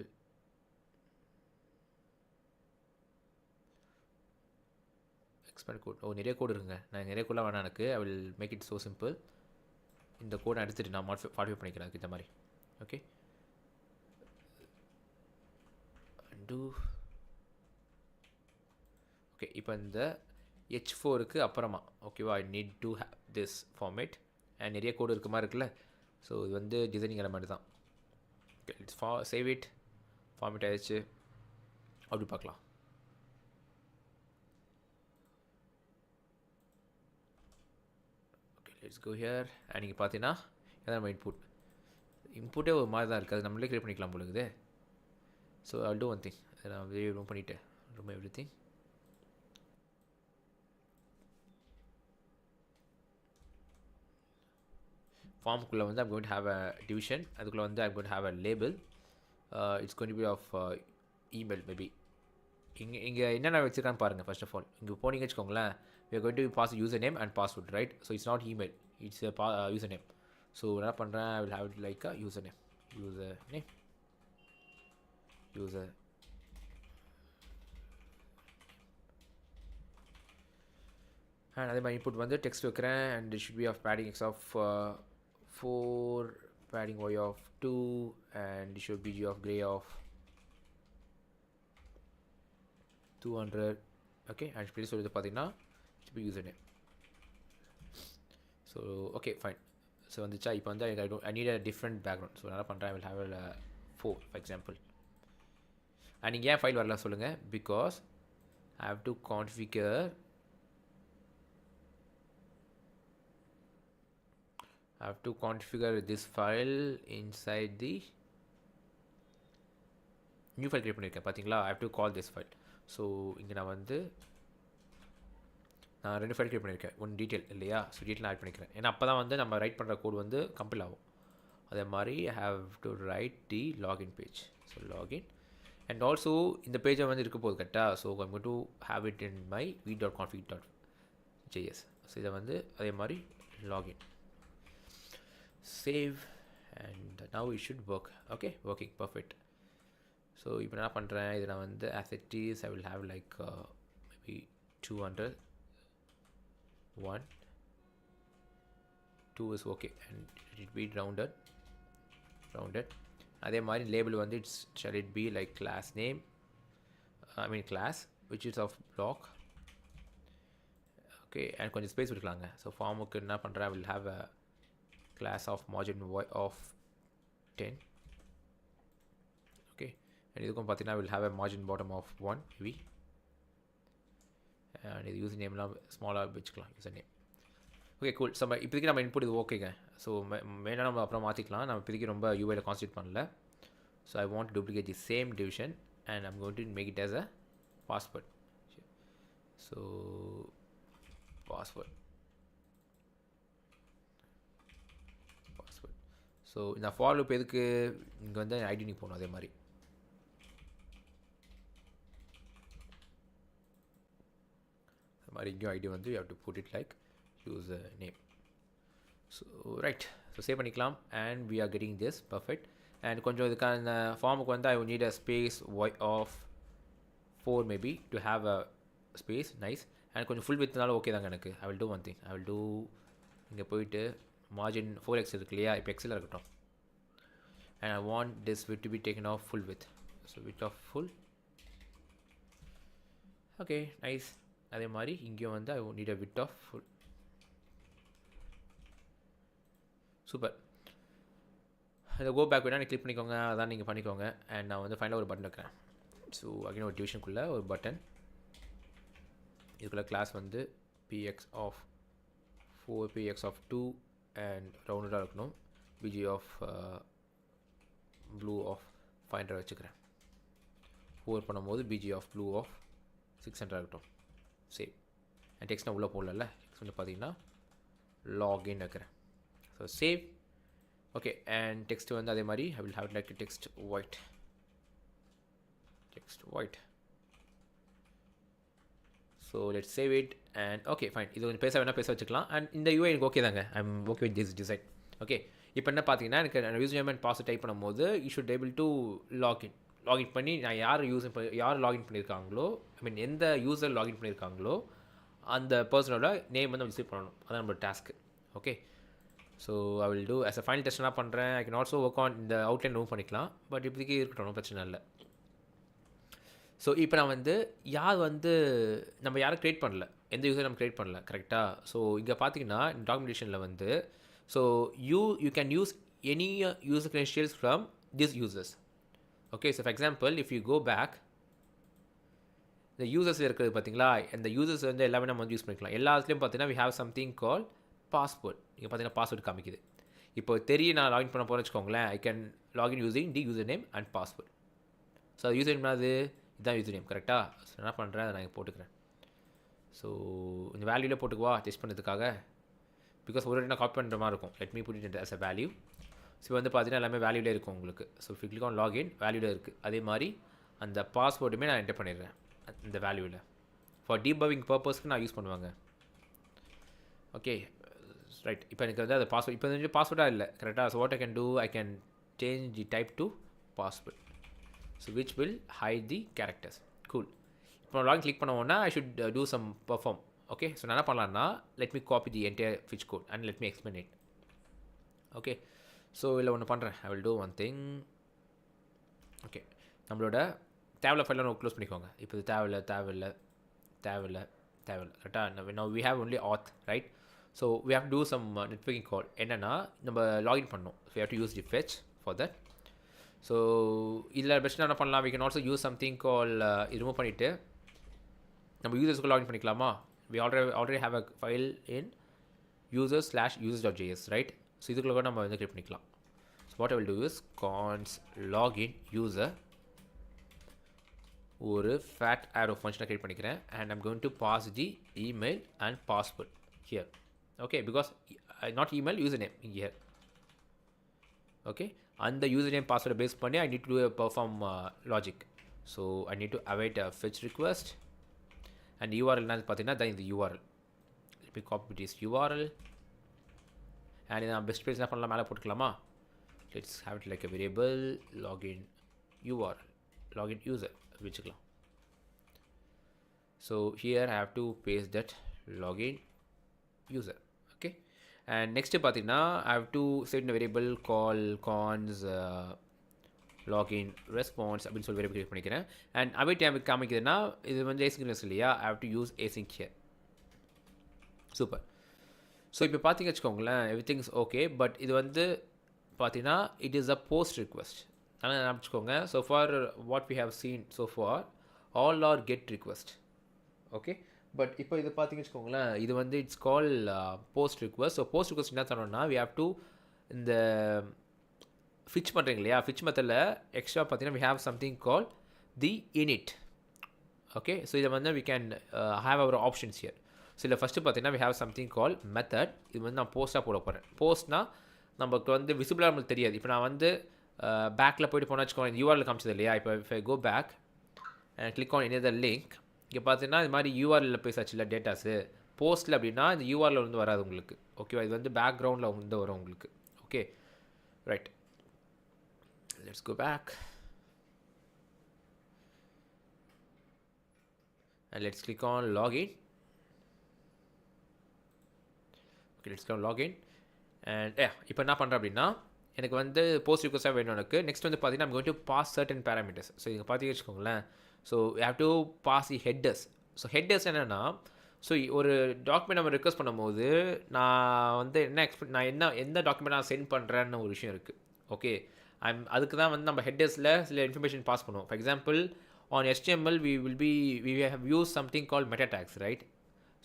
Expand code நிறைய கோடு இருக்குங்க. நான் நிறைய கோடெலாம் வேணாம் எனக்கு. I will make it so simple. இந்த கோடை எடுத்துகிட்டு நான் மாடிஃபை பண்ணிக்கிறேன் அதுக்கு இந்த மாதிரி. ஓகே அண்டு ஓகே இப்போ இந்த H4க்கு அப்புறமா ஓகேவா I need to have this format and நிறைய கோடு இருக்க மாதிரி இருக்குல்ல. ஸோ இது வந்து டிசைனிங் எலமெண்ட் தான். Okay it's save it. Format ஆகிடுச்சு. அப்படி பார்க்கலாம். Okay let's go here. And நீங்கள் பார்த்தீங்கன்னா இதான் நம்ம இன்புட்டே ஒரு மாதிரி தான் இருக்குது. அது நம்மளே க்ரியேட் பண்ணிக்கலாம் போலுக்குது. So I'll do one thing. நான் ரிமூவ் பண்ணிவிட்டேன் ரிமூவ் everything. ஃபார்முக்குள்ளே வந்து I'm going to have a division. அதுக்குள்ளே வந்து I'm going to have a label. It's going to be of email maybe. இங்கே என்னென்ன வச்சுருக்கான்னு பாருங்கள். ஃபர்ஸ்ட் ஆஃப் ஆல் இங்கே போனீங்க வச்சுக்கோங்களேன். we are going to pass username and password, right? So it's not email, it's a username. So என்ன பண்ணுறேன், I will have it like a username user and அதே மாதிரி இன்புட் வந்து டெக்ஸ்ட் வைக்கிறேன். And it should be of padding x of 4, padding y of 2 and it should be g of gray of 200. okay and please சொல்லுது பார்த்தீங்கன்னா it should be username. so okay fine. So வந்துச்சா இப்போ வந்து I need a different background. So என்ன பண்ணுறேன், I will have a 4 for example. And நீங்கள் ஏன் file வரல சொல்லுங்கள். Because I have to configure this file inside the new file create பண்ணியிருக்கேன் பார்த்தீங்களா. I have to call this file. So இங்கே நான் 2 ஃபைல் கிரியேட் பண்ணியிருக்கேன். ஒன் டீட்டெயில் இல்லையா. ஸோ டீட்டெயில் ஆட் பண்ணிக்கிறேன். ஏன்னா அப்போ தான் வந்து நம்ம ரைட் பண்ணுற கோட் வந்து கம்பைல் ஆகும். அதே மாதிரி ஐ have to right the login page. So login and also இந்த பேஜை வந்து இருக்க போகுது கரெக்டாக. So I'm going to have it in my v.config.js. So இதை வந்து அதே மாதிரி login save and now it should work. Okay working perfect. So இப்போ என்ன பண்ணுறேன், இதை நான் வந்து as it is I will have like maybe 200 1 2 is okay and it be rounded. அதே மாதிரி லேபிள் வந்து shall it be like class name, class which is of block. okay and கொஞ்சம் ஸ்பேஸ் விட்டுக்கலாங்க. ஸோ ஃபார்முக்கு என்ன பண்ணுறேன், I will have a class of margin of 10. okay and இதுக்கும் பார்த்தீங்கன்னா I will have a margin bottom of 1 maybe. and இது user நேம்லாம் ஸ்மாலாக வச்சுக்கலாம் user name. Okay cool. So இப்போதைக்கு நம்ம இன்புட் இது ஓகேங்க. ஸோ மெயினாக நம்ம அப்புறம் மாற்றிக்கலாம். நம்ம இப்போதைக்கு ரொம்ப யூஐயில் கான்சன்ட்ரேட் பண்ணல. So I want duplicate the same division and I'm going to make it as a password. So password so இந்த ஃபார் லூப் எதுக்கு, இங்கே வந்து ஐடி போகணும். அதே மாதிரி இங்கேயும் ஐடி வந்து you have to put it like user name. So right. So save பண்ணிக்கலாம் and we are getting this perfect. And கொஞ்சம் இதுக்கான ஃபார்முக்கு வந்து I need a space y of 4 maybe to have a space. Nice. And கொஞ்சம் full வித்னாலும் okay தாங்க எனக்கு. I will do one thing. I will do இங்கே போயிட்டு மார்ஜின் 4x இருக்கு இல்லையா, இப்போ எக்ஸில் இருக்கட்டும். And I want this with to be taken of full width. So width of full. Okay nice. அதே மாதிரி இங்கேயும் வந்து I need a width of full. Super. அதை கோ பேக் வேணால் கிளிக் பண்ணிக்கோங்க, அதான் நீங்கள் பண்ணிக்கோங்க. அண்ட் நான் வந்து ஃபைனலாக ஒரு பட்டன் வைக்கிறேன். ஸோ அகைன் ஒரு டிவிஷனுக்குள்ளே ஒரு பட்டன். இதுக்குள்ளே கிளாஸ் வந்து px of 4 px of 2 and ரவுண்டாக இருக்கணும். bg of blue of 500 வச்சுக்கிறேன். 4 பண்ணும்போது bg of blue of 600 இருக்கட்டும். சேவ். அண்ட் டெக்ஸ்ட் நான் உள்ளே போடல. டெக்ஸ்ட் வந்து பார்த்தீங்கன்னா லாகின் வைக்கிறேன். So save. Okay and text வந்து அதே மாதிரி ஐ will have like text white. So let's save it and okay fine. இது கொஞ்சம் வேணால் பேச வச்சுக்கலாம். அண்ட் இந்த யூஐ எனக்கு ஓகே தாங்க. I am okay with this design. Okay இப்போ என்ன பார்த்தீங்கன்னா எனக்கு user name and password type பண்ணும்போது you should able to login பண்ணி நான் யார் லாகின் பண்ணியிருக்காங்களோ, எந்த யூசர் லாகின் பண்ணியிருக்காங்களோ அந்த பர்சனோட நேம் வந்து விசிட் பண்ணணும். அதான் நம்மளோட task. Okay, so I will do as a final test என்ன பண்ணுறேன். ஐ கேன் ஆல்சோ ஒர்க் ஆன் இந்த அவுட்லைன் மூவ் பண்ணிக்கலாம். பட் இப்போதைக்கு இருக்கட்டும், பிரச்சனை இல்லை. ஸோ இப்போ நான் வந்து நம்ம யாரும் க்ரியேட் பண்ணல, எந்த யூஸர் நம்ம க்ரியேட் பண்ணல, கரெக்டாக? ஸோ இங்கே பார்த்தீங்கன்னா டாக்குமெண்டேஷனில் வந்து so you can use any user credentials from this users. Okay, so for example if you go back, இந்த யூசர்ஸ் இருக்கிறது பார்த்தீங்களா, இந்த யூசர்ஸ் வந்து எல்லாமே நம்ம வந்து யூஸ் பண்ணிக்கலாம். எல்லாத்துலேயும் பார்த்தீங்கன்னா we have something called password. இங்கே பார்த்தீங்கன்னா பாஸ்வேர்டு காமிக்குது. இப்போ நான் லாகின் பண்ண போகிறேன்னு வச்சுக்கோங்களேன். I can login using the user name and password. So அது யூசர் நேம் அது இதுதான் யூசர் நேம், கரெக்டாக? ஸோ என்ன பண்ணுறேன், அதை நான் இங்கே போட்டுக்கிறேன். ஸோ இந்த வேல்யூவில் போட்டுக்குவா டெஸ்ட் பண்ணுறதுக்காக, பிகாஸ் ஒரு நான் காப்பி பண்ணுற மாதிரி இருக்கும். Let me put it as a value. So வந்து பார்த்தீங்கன்னா எல்லாமே வேல்யூவில் இருக்கும் உங்களுக்கு. So if you click on login, வேல்யூவில் இருக்குது. அதே மாதிரி அந்த பாஸ்வேர்டுமே நான் என்டர் பண்ணிடுறேன் இந்த வேல்யூவில். ஃபார் டீபக்கிங் பர்பஸ்க்கு நான் யூஸ் பண்ணுவாங்க. Okay, right. இப்போ எனக்கு வந்து அது பாஸ்வேர்ட் இப்போ வந்து பாஸ்வேர்டாக இல்லை, கரெக்டாக? So what I can do, I can change the type to password. So which will hide the characters. Cool. இப்போ லாகின் கிளிக் பண்ணுவோன்னா I should do some perform. Okay, so நான் என்ன பண்ணலான்னா, let me copy the entire fetch code and let me explain it. Okay, so இல்லை ஒன்று பண்ணுறேன். I will do one thing. Okay, நம்மளோட தேவையில்ல ஃபைலில் நம்ம க்ளோஸ் பண்ணிக்கோங்க. இப்போ இது தேவையில்லை, கரெக்டாக? now we have only auth, right? so we have to do some networking call. என்னென்னா நம்ம லாகின் பண்ணணும். we have to use the fetch for that. So இதில் பெஸ்ட்டாக என்ன பண்ணலாம், we can also use something called இது ரிமூவ் பண்ணிவிட்டு நம்ம யூசர்ஸ்க்கு லாகின் பண்ணிக்கலாமா? we already have a file in users/users.js, right? So இதுக்குள்ள கூட நம்ம வந்து கிரியேட் பண்ணிக்கலாம். So what I will do is const login user, ஒரு ஃபேட் ஆரோ ஃபங்க்ஷனை கிரியேட் பண்ணிக்கிறேன். And I'm going to pass the email and password here. Okay, because not email, user name here. Okay, அந்த user name பாஸ்வேர்டை base பண்ணி I need to do perform logic. So I need to await a fetch request and URL என்ன பார்த்தீங்கன்னா தான் இந்த URL. இப்போ copy this URL and நான் paste page என்ன பண்ணலாம், மேலே போட்டுக்கலாமா? Let's have it like a variable login URL, login user வச்சுக்கலாம். So here I have to paste that login user. Okay, and next பார்த்தீங்கன்னா ஐ ஹவ் டு செட் இந்த variable call const login response அப்படின்னு சொல்லி variable create பண்ணிக்கிறேன். And அவை time காமிக்குதுன்னா இது வந்து asynchronous இல்லையா, I have to use async here. Super. So இப்போ பார்த்தீங்க வச்சுக்கோங்களேன், எவ்ரிதிங் இஸ் ஓகே. பட் இது வந்து பார்த்தீங்கன்னா it is a post request. ஆனால் நினச்சிக்கோங்க, so for what we have seen so for all are get request. Okay, but இப்போ இது பார்த்தீங்க வச்சுக்கோங்களேன், இது வந்து it's call post request. So post request என்ன தரோன்னா வி ஹேவ் டு இந்த ஃபிச் பண்ணுறீங்க இல்லையா, ஃபிச் மெத்தடில் எக்ஸ்ட்ரா பார்த்தீங்கன்னா we have something call the init. Okay, so இதை வந்து we can have our options here. So இதில் ஃபஸ்ட்டு பார்த்தீங்கன்னா we have something call method. இது வந்து நான் போஸ்ட்டாக போட போகிறேன். போஸ்ட்னால் நமக்கு வந்து விசிபிளாக நம்மளுக்கு தெரியாது. இப்போ நான் வந்து பேக்கில் போய்ட்டு போனால் வச்சுக்கோங்க, யூஆர்எல் காமிச்சது இல்லையா. இப்போ if I go back and click on any other link, இங்கே பார்த்தீங்கன்னா இது மாதிரி யூஆர்எல்லில் பேசாச்சு இல்லை டேட்டாஸு. போஸ்ட்டில் அப்படின்னா இந்த யூஆர்எல் வந்து வராது உங்களுக்கு. ஓகேவா, இது வந்து பேக்ரவுண்டில் வந்து வரும் உங்களுக்கு. Okay, right. Let's go back and let's click on login. Okay, let's click on login. And இப்போ என்ன பண்ணுறேன் அப்படின்னா எனக்கு வந்து போஸ்ட் ரிக்வெஸ்ட்டாக வேணும் எனக்கு. நெக்ஸ்ட் வந்து பார்த்தீங்கன்னா I'm going to pass certain parameters. So இங்கே பார்த்தீங்க வச்சுக்கோங்களேன், so you have to pass the headers. So headers என்னென்னா, ஸோ ஒரு டாக்குமெண்ட் நம்ம ரெக்வெஸ்ட் பண்ணும்போது நான் வந்து என்ன எந்த டாக்குமெண்ட் நான் சென்ட் பண்ணுறேன்னு ஒரு விஷயம் இருக்குது. ஓகே, அதுக்கு தான் வந்து நம்ம ஹெட்டர்ஸில் சில இன்ஃபர்மேஷன் பாஸ் பண்ணுவோம். For example on HTML we have used something called meta tags, right?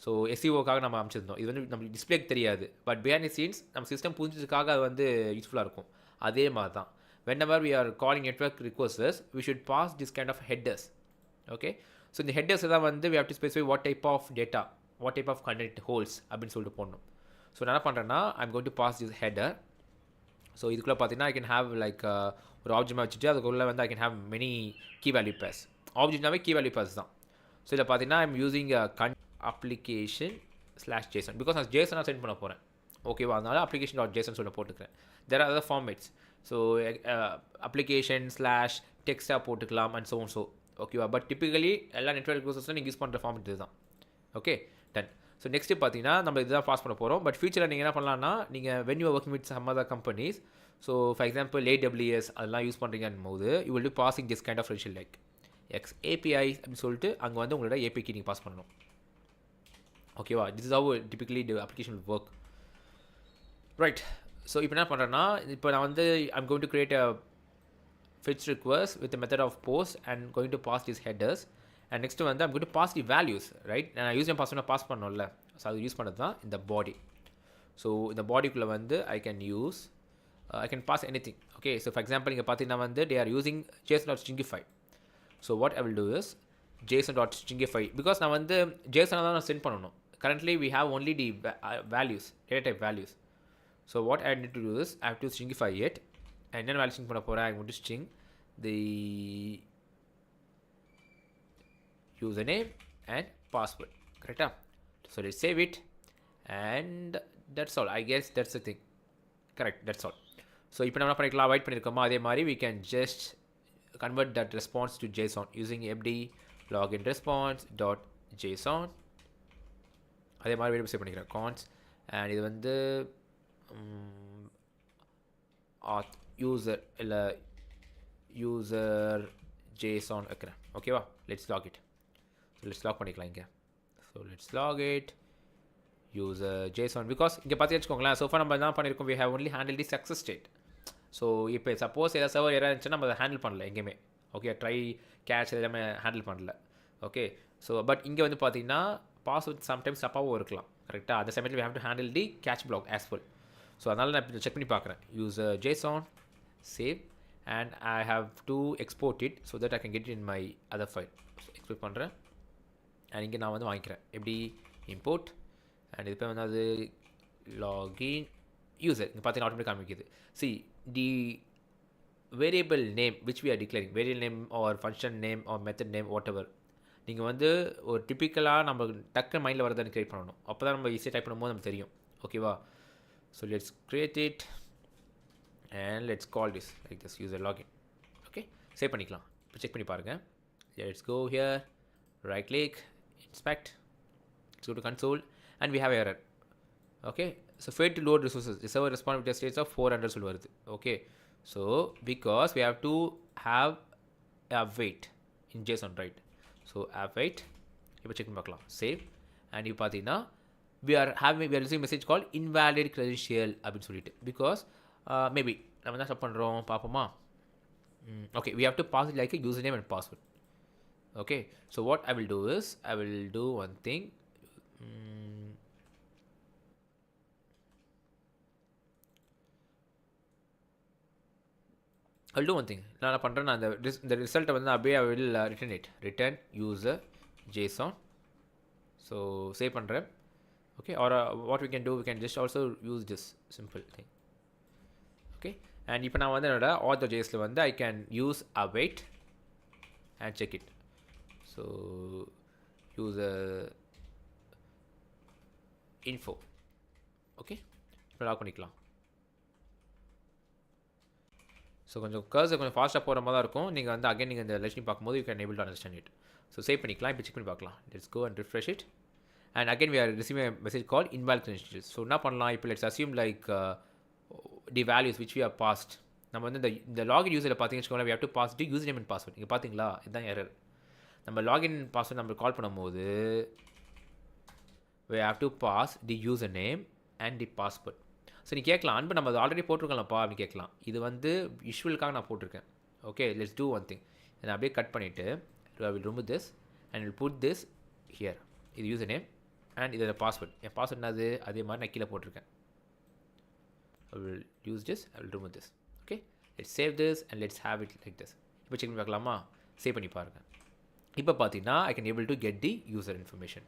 So எஸ்இஓக்காக நம்ம அமைச்சிருந்தோம். இது வந்து நம்மளுக்கு டிஸ்பிளேக்கு தெரியாது, பட் பிஹைண்ட் தி சீன்ஸ் நம்ம சிஸ்டம் புரிஞ்சதுக்காக அது வந்து யூஸ்ஃபுல்லாக இருக்கும். அதே மாதிரி தான் whenever we are calling network requests we should pass this kind of headers. Okay, so இந்த ஹெட்டர்ஸ் தான் வந்து we have to specify what type of data, what type of content holds அப்படின்னு சொல்லிட்டு போடணும். ஸோ நான் என்ன பண்ணுறேன்னா I'm going to pass this header. So இதுக்குள்ளே பார்த்தீங்கன்னா I can have like ஒரு ஆப்ஜெக்ட் வச்சுட்டு அதுக்குள்ளே வந்து I can have many key value pairs. ஆப்ஜெக்ட்னாவே key value pairs தான். ஸோ இதில் பார்த்தீங்கன்னா I'm using application/json because நான் ஜேசனாக சென்ட் பண்ண போகிறேன். ஓகேவா, அதனால application.json சொல்ல போட்டுக்கிறேன். there are other formats. So application/textஆக போட்டுக்கலாம் and so on. ஸோ ஓகேவா, பட் டிப்பிக்கலி எல்லா நெட்வொர்க் ரிசோர்ஸும் நீங்கள் யூஸ் பண்ணுற ஃபார்மேட் இது தான். Okay, done. ஸோ நெக்ஸ்ட்டு பார்த்தீங்கன்னா நம்ம இதுதான் பாஸ் பண்ண போகிறோம். பட் ஃபியூச்சரில் நீங்கள் என்ன பண்ணலாம்னா நீங்கள் when you working with some other companies, so for example AWS அதெல்லாம் யூஸ் பண்ணுறீங்கன்னும் போது you will be passing this kind of ரெஷியல் லைக் எக்ஸ் API அப்படின்னு சொல்லிட்டு அங்கே வந்து உங்களோட API கீ நீங்கள் பாஸ் பண்ணணும். ஓகேவா? This is how typically the application will work. Right. So இப்போ என்ன பண்ணுறேன்னா இப்போ நான் வந்து I'm going to create a fetch request with the method of post and going to pass these headers. And next வந்து I'm going to pass the values, right? நான் username password pass பண்ணோம்ல, so அது use பண்ணது தான் இந்த பாடி. So இந்த பாடிக்குள்ளே வந்து I can pass anything. Okay, so for example இங்கே பார்த்தீங்கன்னா வந்து they are using json.stringify. So what I will do is json.stringify because நான் வந்து json தான் நான் சென்ட் பண்ணணும். Currently we have only the values, data type values. So what I need to do is I have to stringify it. And then while string பண்ண போகிறேன் I'm going to string the username and password. Correct? So let's save it and that's all. I guess that's the thing. Correct, that's all. So இப்போ நம்ம பண்ணிக்கலாம் white பண்ணியிருக்கோமா அதே மாதிரி we can just convert that response to JSON using md login response dot JSON. அதே மாதிரி variable save பண்ணிக்கிறேன் cons and இது வந்து யூசர் இல்லை யூசர் JSON வைக்கிறேன். ஓகேவா? Let's log it. So let's log பண்ணிக்கலாம் இங்கே. So let's log it user JSON because இங்கே பார்த்து வச்சுக்கோங்களேன் சோஃபா நம்ம என்ன பண்ணியிருக்கோம் we have only handled the success state. So இப்போ சப்போஸ் ஏதாவது சர்வர் ஏதாவது இருந்துச்சுன்னா நம்ம அதை ஹேண்டில் பண்ணல எங்கேயுமே. ஓகே, ட்ரை கேட்ச் எல்லாமே ஹேண்டில் பண்ணல. ஓகே, ஸோ பட் இங்கே வந்து பார்த்தீங்கன்னா பாஸ்வேர்ட் சம்டைம்ஸ் தப்பாகவும் இருக்கலாம். கரெக்டாக? அந்த சமயத்தில் we have to handle the catch block as well. So அதனால் நான் இப்போ செக் பண்ணி பார்க்குறேன். User JSON save and I have to export it so that I can get it in my other file. So export பண்ணுறேன் and இங்கே நான் வந்து வாங்கிக்கிறேன். எப்படி import and இது பேர் வந்து அது login user. இங்கே பார்த்தீங்கன்னா ஆட்டோமேட்டிக் காமிக்குது. See the variable name which we are declaring, variable name or function name or method name whatever, நீங்கள் வந்து ஒரு டிப்பிக்கலாக நம்ம டக்கு மைண்டில் வரதான்னு க்ரியேட் பண்ணணும். அப்போ தான் நம்ம ஈஸியாக டைப் பண்ணும்போது நமக்கு தெரியும். ஓகேவா? So let's create it and let's call this like this user login. Okay, save பண்ணிக்கலாம். இப்போ செக் பண்ணி பாருங்கள். Let's go here, right click, inspect, let's go to console and we have error. Okay, so failed to load resources, the server responded with a status of 400 சொல்லி வருது. Okay, so because we have to have a wait in JSON, right? So await. இப்போ check பண்ணி பார்க்கலாம். Save and இப்போ பார்த்தீங்கன்னா we are receiving message called invalid credential அப்படின்னு சொல்லிட்டு because maybe நம்ம என்ன ஸ்டாப் பண்ணுறோம் பார்ப்போமா? Okay, we have to pass it like a username and password. Okay, so what I will do is I will do one thing. I'll do one thing. நான் என்ன பண்ணுறேன், நான் இந்த ரிசல்ட்டை வந்து அப்படியே I will return user JSON. So save பண்ணுறேன். Okay, or what we can do, we can just also use this simple thing. Okay, and இப்போ நான் வந்து என்னோட author.jsல வந்து I can use await and check it. So user info. Okay, இப்போ lock பண்ணிக்கலாம். So கொஞ்சம் cursor கொஞ்சம் ஃபாஸ்ட்டாக போகிற மாதிரி தான் இருக்கும். நீங்கள் வந்து அகைன் நீங்கள் இந்த லெஷன் பார்க்கும்போது you can able to understand it. So save பண்ணிக்கலாம். இப்போ செக் பண்ணி பார்க்கலாம். Let's go and refresh it and again we are receiving a message called invalid credentials. So என்ன பண்ணலாம் இப்போ, let's assume like the values which we have passed. நம்ம வந்து இந்த லாகின் யூஸரில் பார்த்தீங்கன்னு we have to pass the username and password. இங்கே பார்த்தீங்களா, இதுதான் எரர். நம்ம லாகின் பாஸ்வேர்ட் நம்ம கால் பண்ணும்போது we have to pass the username and the password. So நீ கேட்கலாம், அன்பு நம்ம அது ஆல்ரெடி போட்டிருக்கலாம்ப்பா அப்படின்னு கேட்கலாம். இது வந்து விஷுவலுக்காக நான் போட்டிருக்கேன். Okay, let's do one thing. நான் அப்படியே கட் பண்ணிவிட்டு I will remove this and will put this here. இது யூசர் நேம் அண்ட் இதோட பாஸ்வேர்ட். என் பாஸ்வேர்ட் என்னது, அதே மாதிரி நான் கீழே போட்டிருக்கேன். I will use this, I will remove this. Okay, let's save this and let's have it like this. இப்போ check பண்ணி பார்க்கலாமா? சேவ் பண்ணி பாருங்கள். இப்போ பார்த்தீங்கன்னா I can able to get the user information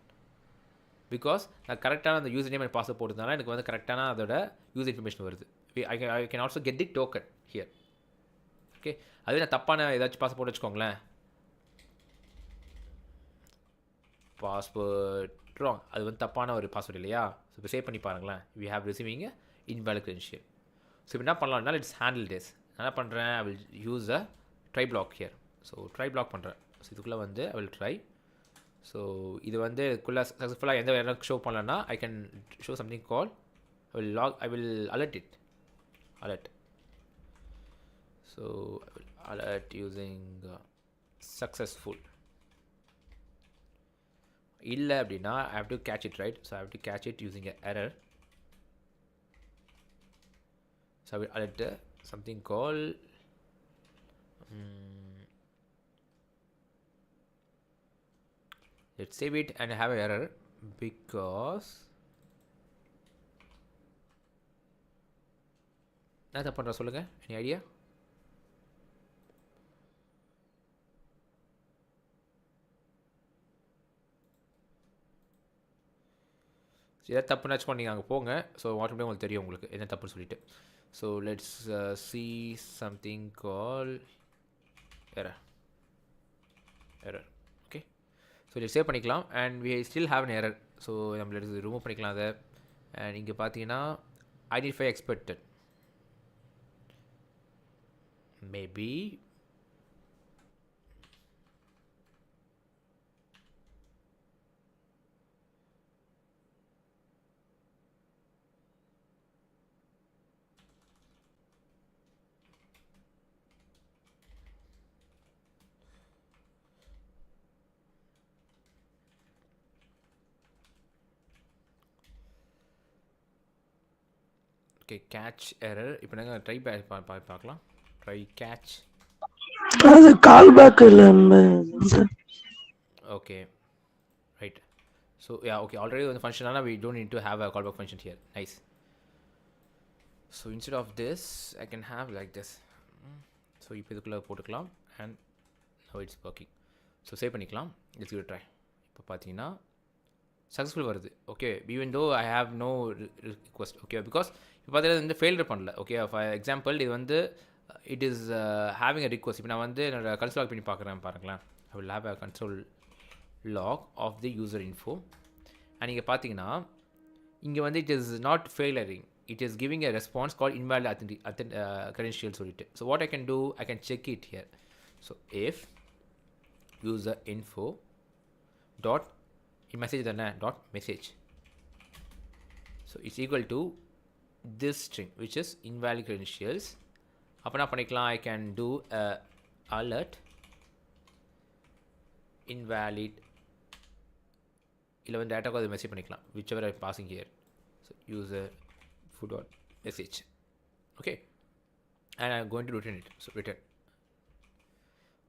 because நான் கரெக்டான அந்த யூசர் நேம் அண்ட் பாஸ்வேர்ட் போட்டதுனால எனக்கு வந்து கரெக்டான அதோட யூசர் இன்ஃபர்மேஷன் வருது. I can also get the token here. Okay, அதுவே நான் தப்பான ஏதாச்சும் பாஸ்வேர்ட் போட்டு வச்சுக்கோங்களேன், பாஸ்வேர்ட் ராங், அது வந்து தப்பான ஒரு பாஸ்வேர்ட் இல்லையா? ஸோ இப்போ சேவ் பண்ணி பாருங்களேன். we have receiving a invalid credential. So இப்போ என்ன பண்ணலாம்னா let's handle this. நான் என்ன பண்ணுறேன், I will use a try block here. So try block பண்ணுறேன். ஸோ இதுக்குள்ளே வந்து I will try ஸோ இது வந்து இதுக்குள்ளே சக்ஸஸ்ஃபுல்லாக எந்த எனக்கு ஷோ பண்ணலன்னா I can show something call I will alert it. Alert. So I will alert using successful. இல்லை அப்படின்னா I have to catch it, right? So I have to catch it using an error. So I will alert something called let's save it and have an error because என்ன தப்பு பண்ணுற சொல்லுங்கள், any idea? ஏதாவது தப்புனாச்சும் நீங்கள் அங்கே போங்க. So ஆட்டோமேட்டிக்காக உங்களுக்கு தெரியும் உங்களுக்கு என்ன தப்புன்னு சொல்லிட்டு. So let's see something call error. Okay, so இதை சேவ் பண்ணிக்கலாம் and we still have an error. So நம்ம ரிமூவ் பண்ணிக்கலாம் அதை. அண்ட் இங்கே பார்த்தீங்கன்னா identify expected maybe okay, catch error. இப்போ நாங்கள் ட்ரை பார்க்கலாம். Try catch. அது கால் பேக் இல்ல. Okay, right. So yeah, okay, already on the function we don't need to have a callback function here. Nice. So instead of this I can have like this. So இப்போ இதுக்குள்ள போட்டுக்கலாம் and now it's working. So save பண்ணிக்கலாம். Let's give it a try. இப்போ பார்த்தீங்கன்னா successful வருது. Okay, even though I have no request. Okay, because இப்போ பார்த்தீங்கன்னா வந்து ஃபெயிலியர் பண்ணல. ஓகே, ஃபார் எக்ஸாம்பிள் இது வந்து it is having a request. இப்போ நான் வந்து என்னோட கன்சோல் லாக் பண்ணி பார்க்குறேன் பாருங்களேன். I will have a console log of the user info. and இங்கே பார்த்தீங்கன்னா இங்கே வந்து it is not failing, it is giving a response called invalid credentials சொல்லிட்டு. So what I can do, I can check it here. So if user info dot message தானே dot message, so it's equal to this string which is invalid credentials. அப்போ என்ன பண்ணிக்கலாம், I can do alert invalid இல்லை வந்து டேட்டாக்கு அது message பண்ணிக்கலாம் whichever I am passing here. So user info dot message. Okay, and I am going to return it. So return,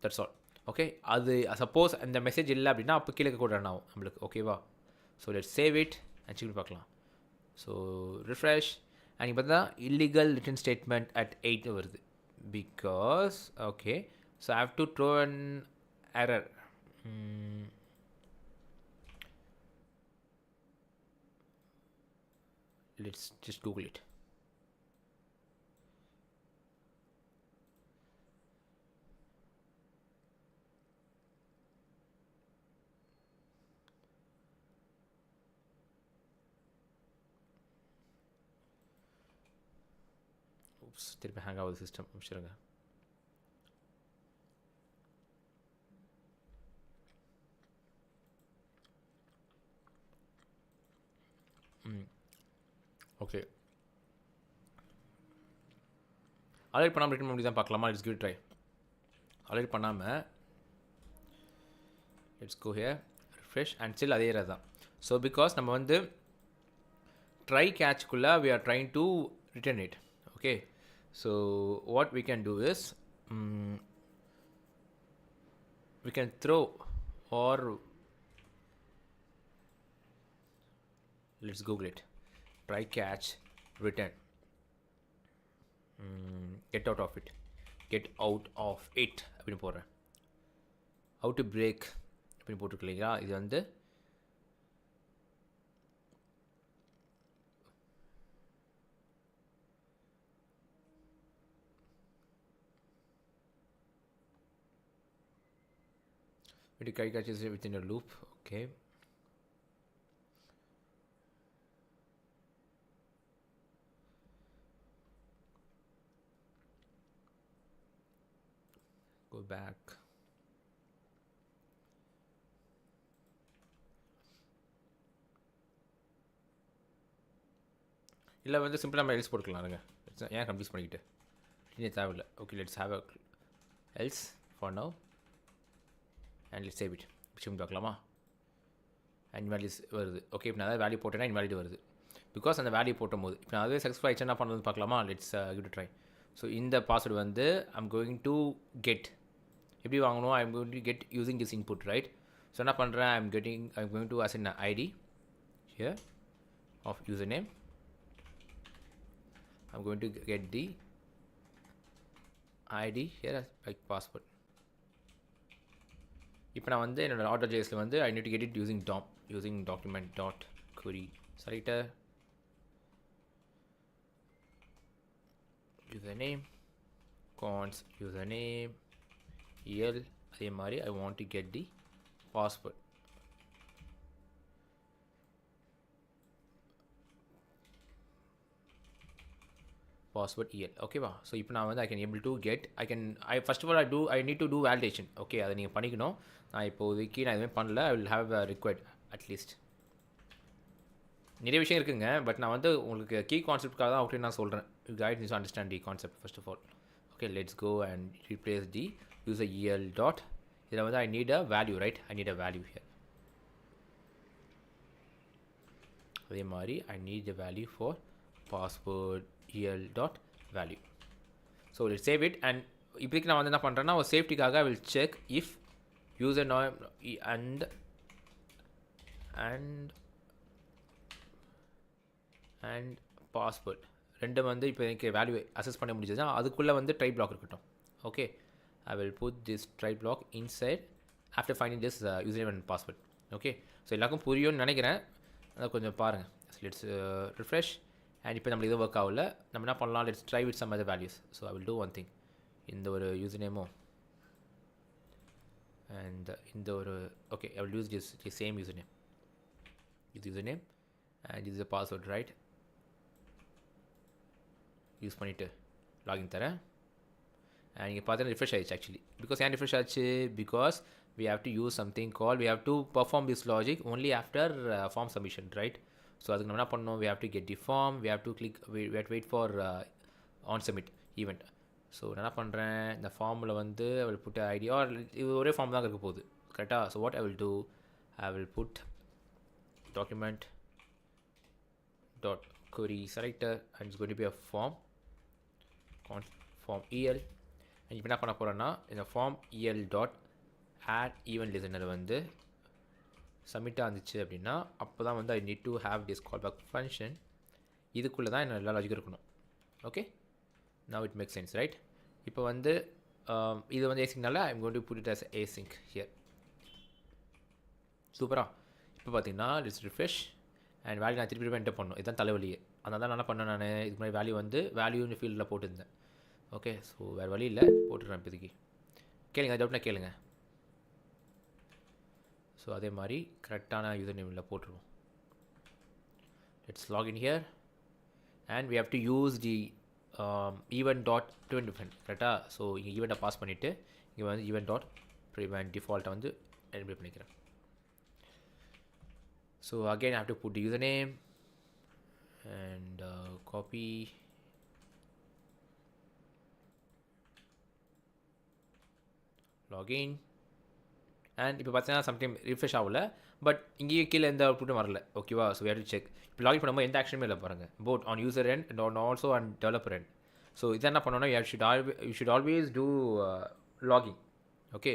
that's all. Okay, அது suppose அந்த message இல்லை அப்படின்னா அப்போ கீழே கூட ரன் ஆகும் நம்மளுக்கு. ஓகேவா? So let's save it and check பண்ணி பார்க்கலாம். ஸோ ரிஃப்ரெஷ் அண்ட் இப்போ தான் இல்லீகல் ரிட்டர்ன் ஸ்டேட்மெண்ட் அட் 8 வருது because okay. So I have to throw an error. Let's just Google it. திருப்பி ஹேங் ஆகுது சிஸ்டம். முடிச்சிருங்க. ஓகே, அலர்ட் பண்ணாமல் ரிட்டர்ன் பண்ணி தான் பார்க்கலாமா? It's give try. அலர்ட் பண்ணாமல் it's go here refresh and still அதே தான். ஸோ பிகாஸ் நம்ம வந்து ட்ரை கேட்ச்க்குள்ளே we are trying to return it. Okay, so what we can do is we can throw or let's google it, try catch return, get out of it அப்படின்னு போடுறேன். how to break அப்படின்னு போட்டுருக்கீங்களா? இது வந்து it catches it within a loop. Okay, go back. இல்லை வந்து சிம்பிளாக நம்ம else போட்டுக்கலாம் இருங்க. ஏன் கன்ஃபியூஸ் பண்ணிக்கிட்டு இன்னும் தேவையில்லை. Okay let's have a else for now and let's save it. Sim பார்க்கலாமா? இன்வாலிட் வருது. ஓகே இப்போ நான் அதாவது வேல்யூ போட்டேன்னா இன்வாலிட் வருது. பிகாஸ் அந்த வேல்யூ போட்டும் போது இப்போ நான் அதுவே சக்ஸஸ்ஃபுல் ஆயிடுச்சு என்ன பண்ணுறது பார்க்கலாமா? Let's give to try. So இந்த பாஸ்வேர்டு வந்து ஐம் கோயிங் டு கெட் எப்படி வாங்கணும்? I'm going to get using this input right. So என்ன பண்ணுறேன்? I'm going to assign ID here of user name. I'm going to get the ID here like password. இப்போ நான் வந்து என்னோட ஆட்டோ.js வந்து I need to get it using document dot query selector username cons username el அதே மாதிரி I want to get the password. Password el ஓகேவா? So இப்போ நான் வந்து I able to get first of all I need to do validation. Okay அதை நீங்கள் பண்ணிக்கணும். நான் இப்போதைக்கு நான் எதுவுமே பண்ணல. I will have a required at least. நிறைய விஷயம் இருக்குங்க. பட் நான் வந்து உங்களுக்கு கீ கான்செப்ட்காக தான் அப்படி நான் சொல்கிறேன். You guys needs to understand the concept first of all. Okay let's go and replace the user el dot. இதில் வந்து I need a value right. I need a value here. அதே மாதிரி I need a value for password el dot value. So let's save it. And இப்போதைக்கு நான் வந்து என்ன பண்ணுறேன்னா ஒரு சேஃப்டிக்காக I will check if user name and password ரெண்டும் வந்து இப்போ எனக்கு வேல்யூ அசஸ் பண்ண முடிஞ்சதுன்னா அதுக்குள்ளே வந்து ட்ரை பிளாக் இருக்கட்டும். Okay I will put this try block inside after finding this user name and password. Okay so எல்லாருக்கும் புரியும்னு நினைக்கிறேன். அதை கொஞ்சம் பாருங்கள். Let's refresh. அண்ட் இப்போ நம்மளுக்கு எதுவும் ஒர்க் ஆகல. நம்ம என்ன பண்ணலாம்? Let's try with some other values. So I will do one thing. இந்த ஒரு யூசர் நேமும் அண்ட் இந்த ஒரு okay I will use this same user name. இது யூசர் நேம் அண்ட் இது பாஸ்வேர்ட் ரைட். யூஸ் பண்ணிவிட்டு லாகின் தரேன். அண்ட் நீங்கள் பார்த்தீங்கன்னா ரிஃப்ரெஷ் ஆகிடுச்சு ஆக்சுவலி. பிகாஸ் ஏன் ரிஃப்ரெஷ் ஆச்சு? Because we have to use something called we have to perform this logic only after form submission right. So அதுக்கு நம்ம என்ன பண்ணணும்? we have to get the form, we have to click, we have to wait for on submit event. So நான் என்ன பண்ணுறேன்? இந்த ஃபார்மில் வந்து I will put ID or இது ஒரே ஃபார்ம் தான் இருக்க போகுது கரெக்டாக. So what I will do, I will put document dot query selector and it's going to be a form el. and இப்போ என்ன பண்ண போகிறேன்னா இந்த form el dot add event listener வந்து சப்மிட்டாக இருந்துச்சு அப்படின்னா அப்போ தான் வந்து I need to have this callback function. இதுக்குள்ளே தான் என்ன எல்லா லாஜிக்கும் இருக்கணும். Okay now it makes sense right. இப்போ வந்து இது வந்து async-னால I'm going to put it as async here. சூப்பரா. இப்போ பார்த்தீங்கன்னா let's refresh and வேல்யூ நான் திருப்பி என்டர் பண்ணணும். இதுதான் தலைவலியே. அதனால தான் என்ன பண்ணேன்? நான் இதுக்கு மாதிரி வேல்யூ வந்து வேல்யூன்னு ஃபீல்டில் போட்டுருந்தேன். ஓகே ஸோ வேறு வழி இல்லை, போட்டுடுறேன் இப்போதைக்கு. கேளுங்க டவுட்னா கேளுங்க. ஸோ அதே மாதிரி கரெக்டான யூசர் நேமில் போட்டுருவோம். Let's login here and we have to use the event dot prevent default கரெக்டாக. ஸோ இங்கே ஈவெண்ட்டை பாஸ் பண்ணிவிட்டு இங்கே வந்து ஈவெண்ட் டாட் ப்ரிவென்ட் டிஃபால்ட்டை வந்து என்பிள் பண்ணிக்கிறேன். So again I have to put the username and copy login and இப்போ பார்த்தீங்கன்னா சம்டைம் ரிஃப்ரெஷ் ஆகல பட் இங்கேயே கீழே எந்த அவுட்புட்டும் வரல. ஓகேவா? So we have to check. இப்போ லாகின் பண்ணும்போது எந்த ஆக்ஷனுமே இல்லை பாருங்கள். Both on user end and on also on developer end. So இதை என்ன பண்ணோன்னா you should always do logging. Okay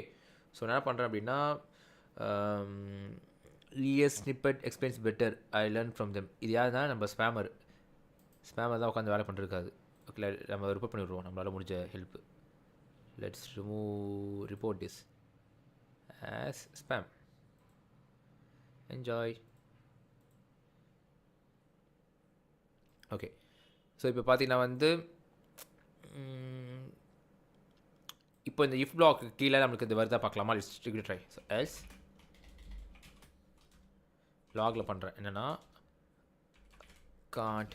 so நான் என்ன பண்ணுறேன் அப்படின்னா ES snippet explains better, I learned from them. இது யாருன்னா நம்ம ஸ்பேமர் தான் உட்காந்து வேலை பண்ணிருக்காது. ஓகே நம்ம ரிப்போர்ட் பண்ணிவிடுவோம் நம்மளால் முடிஞ்ச help. Let's report this as spam. Enjoy. Okay so இப்போ பார்த்தீங்கன்னா வந்து இப்போ இந்த இஃப் பிளாக் கீழே நம்மளுக்கு இது வருதா பார்க்கலாமா? Let's try. ஸோ எல்ஸ் லாகில் பண்ணுறேன் என்னென்னா can't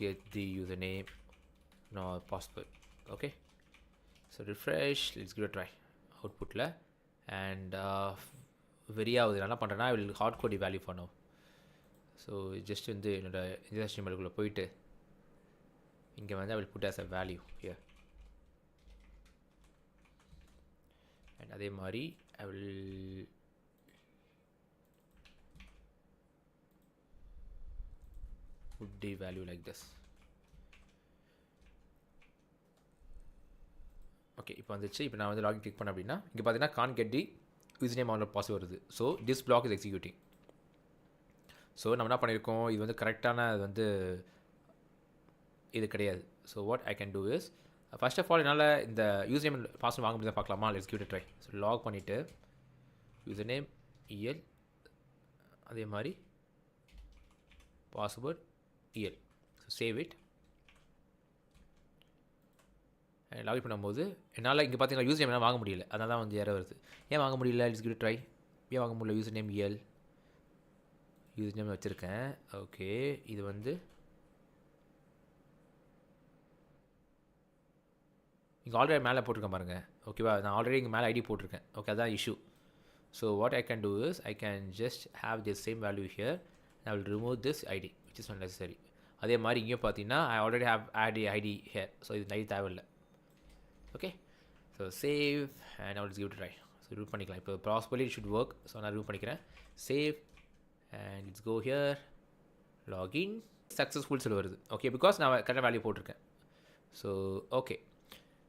get the username nor password. Okay so refresh, let's give it a try outputல and வெரியாகுது. என்ன பண்ணுறேன்னா I will hard code the value for now. So just வந்து என்னோடய HTML போயிட்டு இங்கே வந்து I will put as a value here. And அதே மாதிரி I will put the value like this. Okay இப்போ வந்துச்சு. இப்போ நான் வந்து லாகின் கிளிக் பண்ணேன் அப்படின்னா இங்கே பார்த்தீங்கன்னா can't get the username or password வருது. So this block is executing. So நம்ம என்ன பண்ணியிருக்கோம், இது வந்து கரெக்டான அது வந்து இது கிடையாது. So what I can do is first of all என்னால் இந்த யூசர் நேம் பாஸ்வேர்ட் வாங்க முடியாது பார்க்கலாமா. Let's give it try. So log பண்ணிவிட்டு யூசர் நேம் இஎல், அதே மாதிரி password EL. So save it. Login பண்ணும்போது என்னால் இங்கே பார்த்தீங்கன்னா யூசர் நேம் என்னால் வாங்க முடியல. அதனால தான் வந்து யாரோ வருது. ஏன் வாங்க முடியல? Let's give it try. ஏன் வாங்க முடியல? User name EL, user name வச்சுருக்கேன். ஓகே, இது வந்து இங்கே ஆல்ரெடி மேலே போட்டிருக்கேன் பாருங்கள். ஓகேவா, நான் ஆல்ரெடி இங்கே மேலே ஐடி போட்டிருக்கேன். ஓகே, அதான் issue. So what I can do is I can just have this same value here. I will remove this ID which is not necessary. அதே மாதிரி இங்கேயும் பார்த்தீங்கன்னா I already have add ID here. So இது ID தேவையில்லை. Okay, so save and I will give it try. So route பண்ணிக்கலாம். இப்போ probably it should work. So நான் route பண்ணிக்கிறேன். Save and it's go here. Login successful சொல்லி வருது. Okay, because நான் கரெக்டாக வேல்யூ போட்டிருக்கேன். ஸோ ஓகே,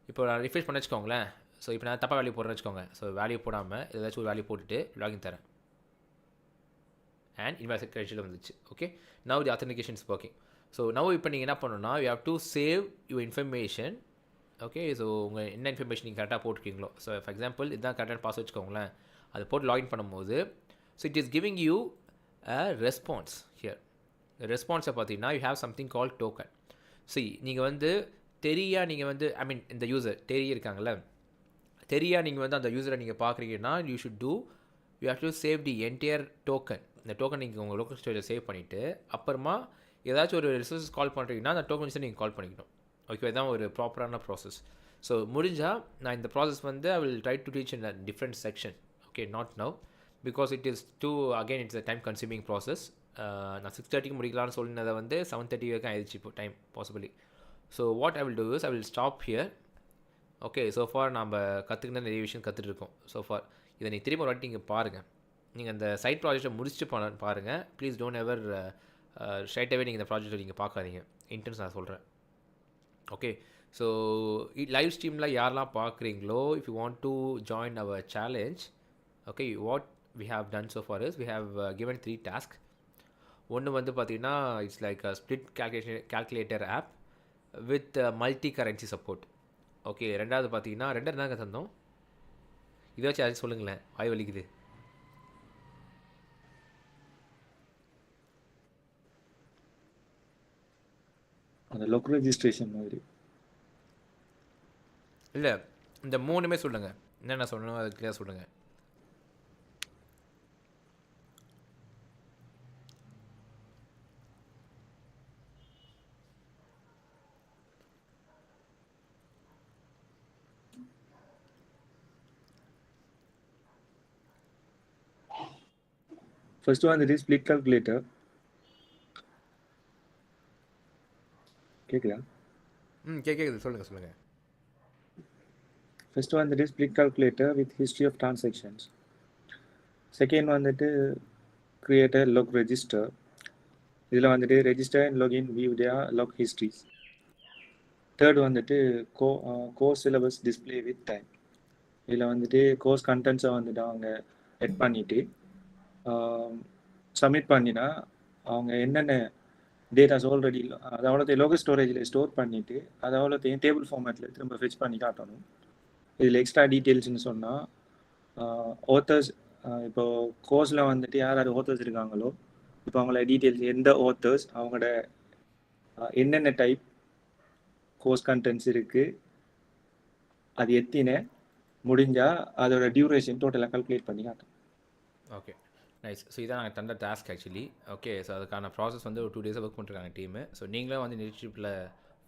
இப்போ நான் ரிஃப்ரெஷ் பண்ண வச்சுக்கோங்களேன். ஸோ இப்போ நான் தப்பாக வேல்யூ போடுறேன்னு வச்சுக்கோங்க. ஸோ வேல்யூ போடாமல் ஏதாச்சும் ஒரு வேல்யூ போட்டுட்டு லாகின் தரேன். அண்ட் இன்வாய்ஸ் கிரெடிட்டில் வந்துச்சு. Okay, now the authentication is working. So now இப்போ நீங்கள் என்ன பண்ணணும்னா you have to save your information. Okay, so உங்கள் என்ன இன்ஃபர்மேஷன் நீங்கள் கரெக்டாக போட்டிருக்கீங்களோ. ஸோ ஃபார் எக்ஸாம்பிள் இதுதான் கரெக்டான பாஸ் வச்சுக்கோங்களேன். அது போட்டு லாகின் பண்ணும்போது so it is giving you a response here. ரெஸ்பான்ஸை பார்த்தீங்கன்னா you have something call token. So நீங்கள் வந்து நீங்கள் வந்து ஐ மீன் இந்த யூசர் இருக்காங்கள்ல, நீங்கள் வந்து அந்த யூசரை நீங்கள் பார்க்குறீங்கன்னா you have to save the entire token. இந்த டோக்கன் நீங்கள் உங்கள் லோக்கல் ஸ்டோரேஜில் சேவ் பண்ணிவிட்டு அப்புறமா ஏதாச்சும் ஒரு ரிசோர்ஸஸ் கால் பண்ணுறீங்கன்னா அந்த டோக்கன்ஸை நீங்கள் கால் பண்ணிக்கணும். ஓகே, இதுதான் ஒரு ப்ராப்பரான ப்ராசஸ். ஸோ முடிஞ்சால் நான் இந்த ப்ராசஸ் வந்து I will try to reach in a different section. Okay, not now because it is it's a time consuming process. நான் 6:30க்கு முடிக்கலாம்னு சொன்னதை வந்து 7:30 வரைக்கும் ஆயிடுச்சு இப்போ time possibly. So what I will do is I will stop here. Okay, so far நம்ம கற்றுக்கிட்ட நிறைய விஷயம் கற்றுட்ருக்கோம் ஸோஃபார். இதை நீங்கள் திரும்ப ஒரு வாட்டி நீங்கள் பாருங்கள். நீங்கள் அந்த சைட் ப்ராஜெக்டை முடிச்சுட்டு பாருங்கள். ப்ளீஸ் டோன்ட் எவர் ஸ்ட்ரைட்டாகவே நீங்கள் இந்த ப்ராஜெக்டை நீங்கள் பார்க்காதீங்க. இன்டர்ன்ஸ் நான் சொல்கிறேன். ஓகே, ஸோ லைவ் ஸ்ட்ரீமில் யாரெல்லாம் பார்க்குறீங்களோ if you want to join our challenge, okay, what we have done so far is we have given 3 task. ஒன்று வந்து பார்த்தீங்கன்னா it's like a split calculator app with multi currency support. Okay, ரெண்டாவது பார்த்தீங்கன்னா ரெண்டாவது தாங்க தந்தோம். இதை வச்சு அது சொல்லுங்களேன், வாய் வலிக்குது. அந்த லொக் ரெஜிஸ்ட்ரேஷன் மாதிரி இல்லை, இந்த 3மே சொல்லுங்கள். என்னென்ன சொல்லணும் அது கிளியர் சொல்லுங்கள். ஃபர்ஸ்ட் வந்துட்டு ஸ்ப்ளிட் கால்குலேட்டர். கேட்குதா? கேட்குது, சொல்லுங்கள். ஃபர்ஸ்ட் வந்துட்டு split calculator with history of transactions. Second வந்துட்டு கிரியேட் அ லாக் ரெஜிஸ்டர். இதில் வந்துட்டு register and login view their log histories. Third வந்துட்டு course syllabus display with time. இதில் வந்துட்டு கோர்ஸ் கண்டென்ட்ஸை வந்துட்டு அவங்க எட் பண்ணிவிட்டு சப்மிட் பண்ணினா அவங்க என்னென்ன டேட்டாஸ் ஆல்ரெடி அவ்வளோத்தையும் லோக்கல் ஸ்டோரேஜில் ஸ்டோர் பண்ணிவிட்டு அதை அவ்வளோத்தையும் டேபிள் ஃபார்மேட்டில் திரும்ப ஃபெச் பண்ணி காட்டணும். இதில் எக்ஸ்ட்ரா டீட்டெயில்ஸ்னு சொன்னால் ஆத்தர்ஸ், இப்போது கோர்ஸில் வந்துட்டு யார் ஆத்தர்ஸ் இருக்காங்களோ இப்போ அவங்கள டீட்டெயில்ஸ், எந்த ஆத்தர்ஸ், அவங்களோட என்னென்ன டைப் கோர்ஸ் கண்டென்ட்ஸ் இருக்குது, அது எத்தின முடிஞ்சால் அதோட டியூரேஷன் டோட்டலாக கால்குலேட் பண்ணி காட்டும். Okay, nice. ஸோ இதான் நாங்கள் தந்த டாஸ்க் ஆக்சுவலி. ஓகே, ஸோ அதுக்கான ப்ராசஸ் வந்து ஒரு 2 டேஸாக ஒர்க் பண்ணிருக்காங்க டீமு. ஸோ நீங்களும் வந்து இன்டர்ன்ஷிப்பில்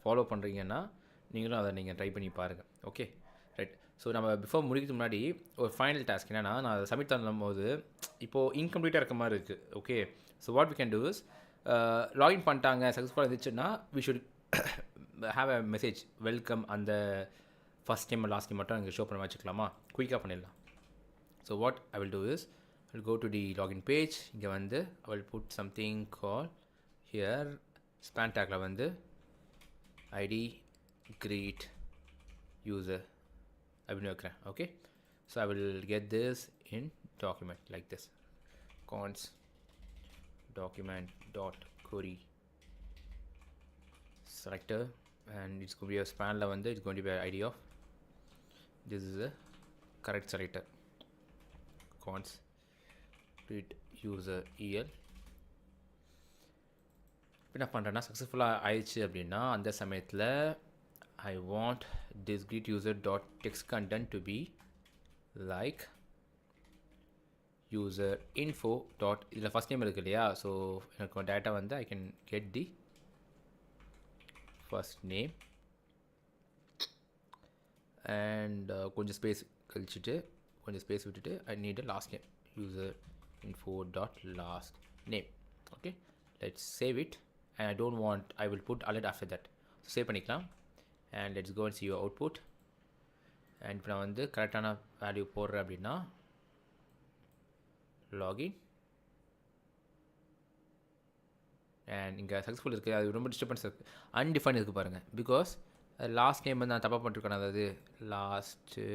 ஃபாலோ பண்ணுறீங்கன்னா நீங்களும் அதை நீங்கள் ட்ரை பண்ணி பாருங்கள். Okay, right. ஸோ நம்ம பிஃபோர் முடிக்கிறதுக்கு முன்னாடி ஒரு ஃபைனல் டாஸ்க் என்னென்னா, நான் அதை சப்மிட் பண்ணும்போது இப்போது இன்கம்ப்ளீட்டாக இருக்க மாதிரி இருக்குது. Okay, so what we can do is, login பண்ணிட்டாங்க சக்ஸஸ்ஃபுல்லாக இருந்துச்சுன்னா we should have a message welcome. அந்த ஃபஸ்ட் டைம் லாஸ்ட் டைம் மட்டும் எங்களுக்கு ஷோ பண்ண வச்சுக்கலாமா? குயிக்காக பண்ணிடலாம். So what I will do is, I will go to the login page. இங்கே வந்து I will put something call here span டேக்கில் வந்து ஐடி greet user அப்படின்னு வைக்கிறேன். Okay, so I will get this in document like this, cons document dot query selector, and it's going to be a span la வந்து it's going to be id of this is a correct selector, cons greet user el. என்ன பண்ணுறேன்னா, சக்ஸஸ்ஃபுல்லாக ஆயிடுச்சு அப்படின்னா அந்த சமயத்தில் I want this greet user dot text content to be like user info dot இதில் first name இருக்குது இல்லையா? ஸோ எனக்கு டேட்டா வந்து I can get the first name and கொஞ்சம் ஸ்பேஸ் கழிச்சிட்டு கொஞ்சம் ஸ்பேஸ் விட்டுட்டு I need a last name, user info dot last name. Okay, let's save it, and I don't want, I will put alert after that. So save பண்ணிக்கலாம், and let's go and see your output. And இப்போ நான் வந்து கரெக்டான value போடுறேன் அப்படின்னா login, and இங்கே successful இருக்குது. அது ரொம்ப டிஸ்டர்பன்ஸ் இருக்குது, அன்டிஃபைன் இருக்குது பாருங்கள். பிகாஸ் லாஸ்ட் நேம் வந்து நான் தப்பாக பண்ணிருக்கேன், அதாவது லாஸ்ட்டு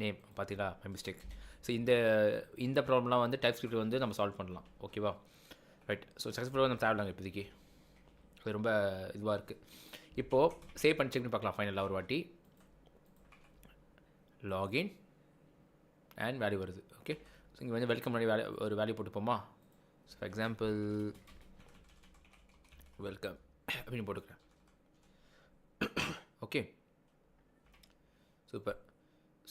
நேம் பார்த்தீங்களா, மை மிஸ்டேக். ஸோ இந்த ப்ராப்ளம்லாம் வந்து TypeScript வந்து நம்ம சால்வ் பண்ணலாம். ஓகேவா? ரைட். ஸோ சக்ஸஸ்ஃபுல்லாக நம்ம தேவையில்லைங்க இப்போதைக்கு, அது ரொம்ப இதுவாக இருக்குது. இப்போது சேவ் பண்ணி செக் பண்ணி பார்க்கலாம் ஃபைனலாக ஒரு வாட்டி. லாகின் அண்ட் வேல்யூ வருது. ஓகே, ஸோ இங்கே வந்து வெல்கம் பண்ணி ஒரு வேல்யூ போட்டுப்போமா? ஸோ ஃபார் எக்ஸாம்பிள் வெல்கம் அப்படின்னு போட்டுக்கிறேன். Okay, super.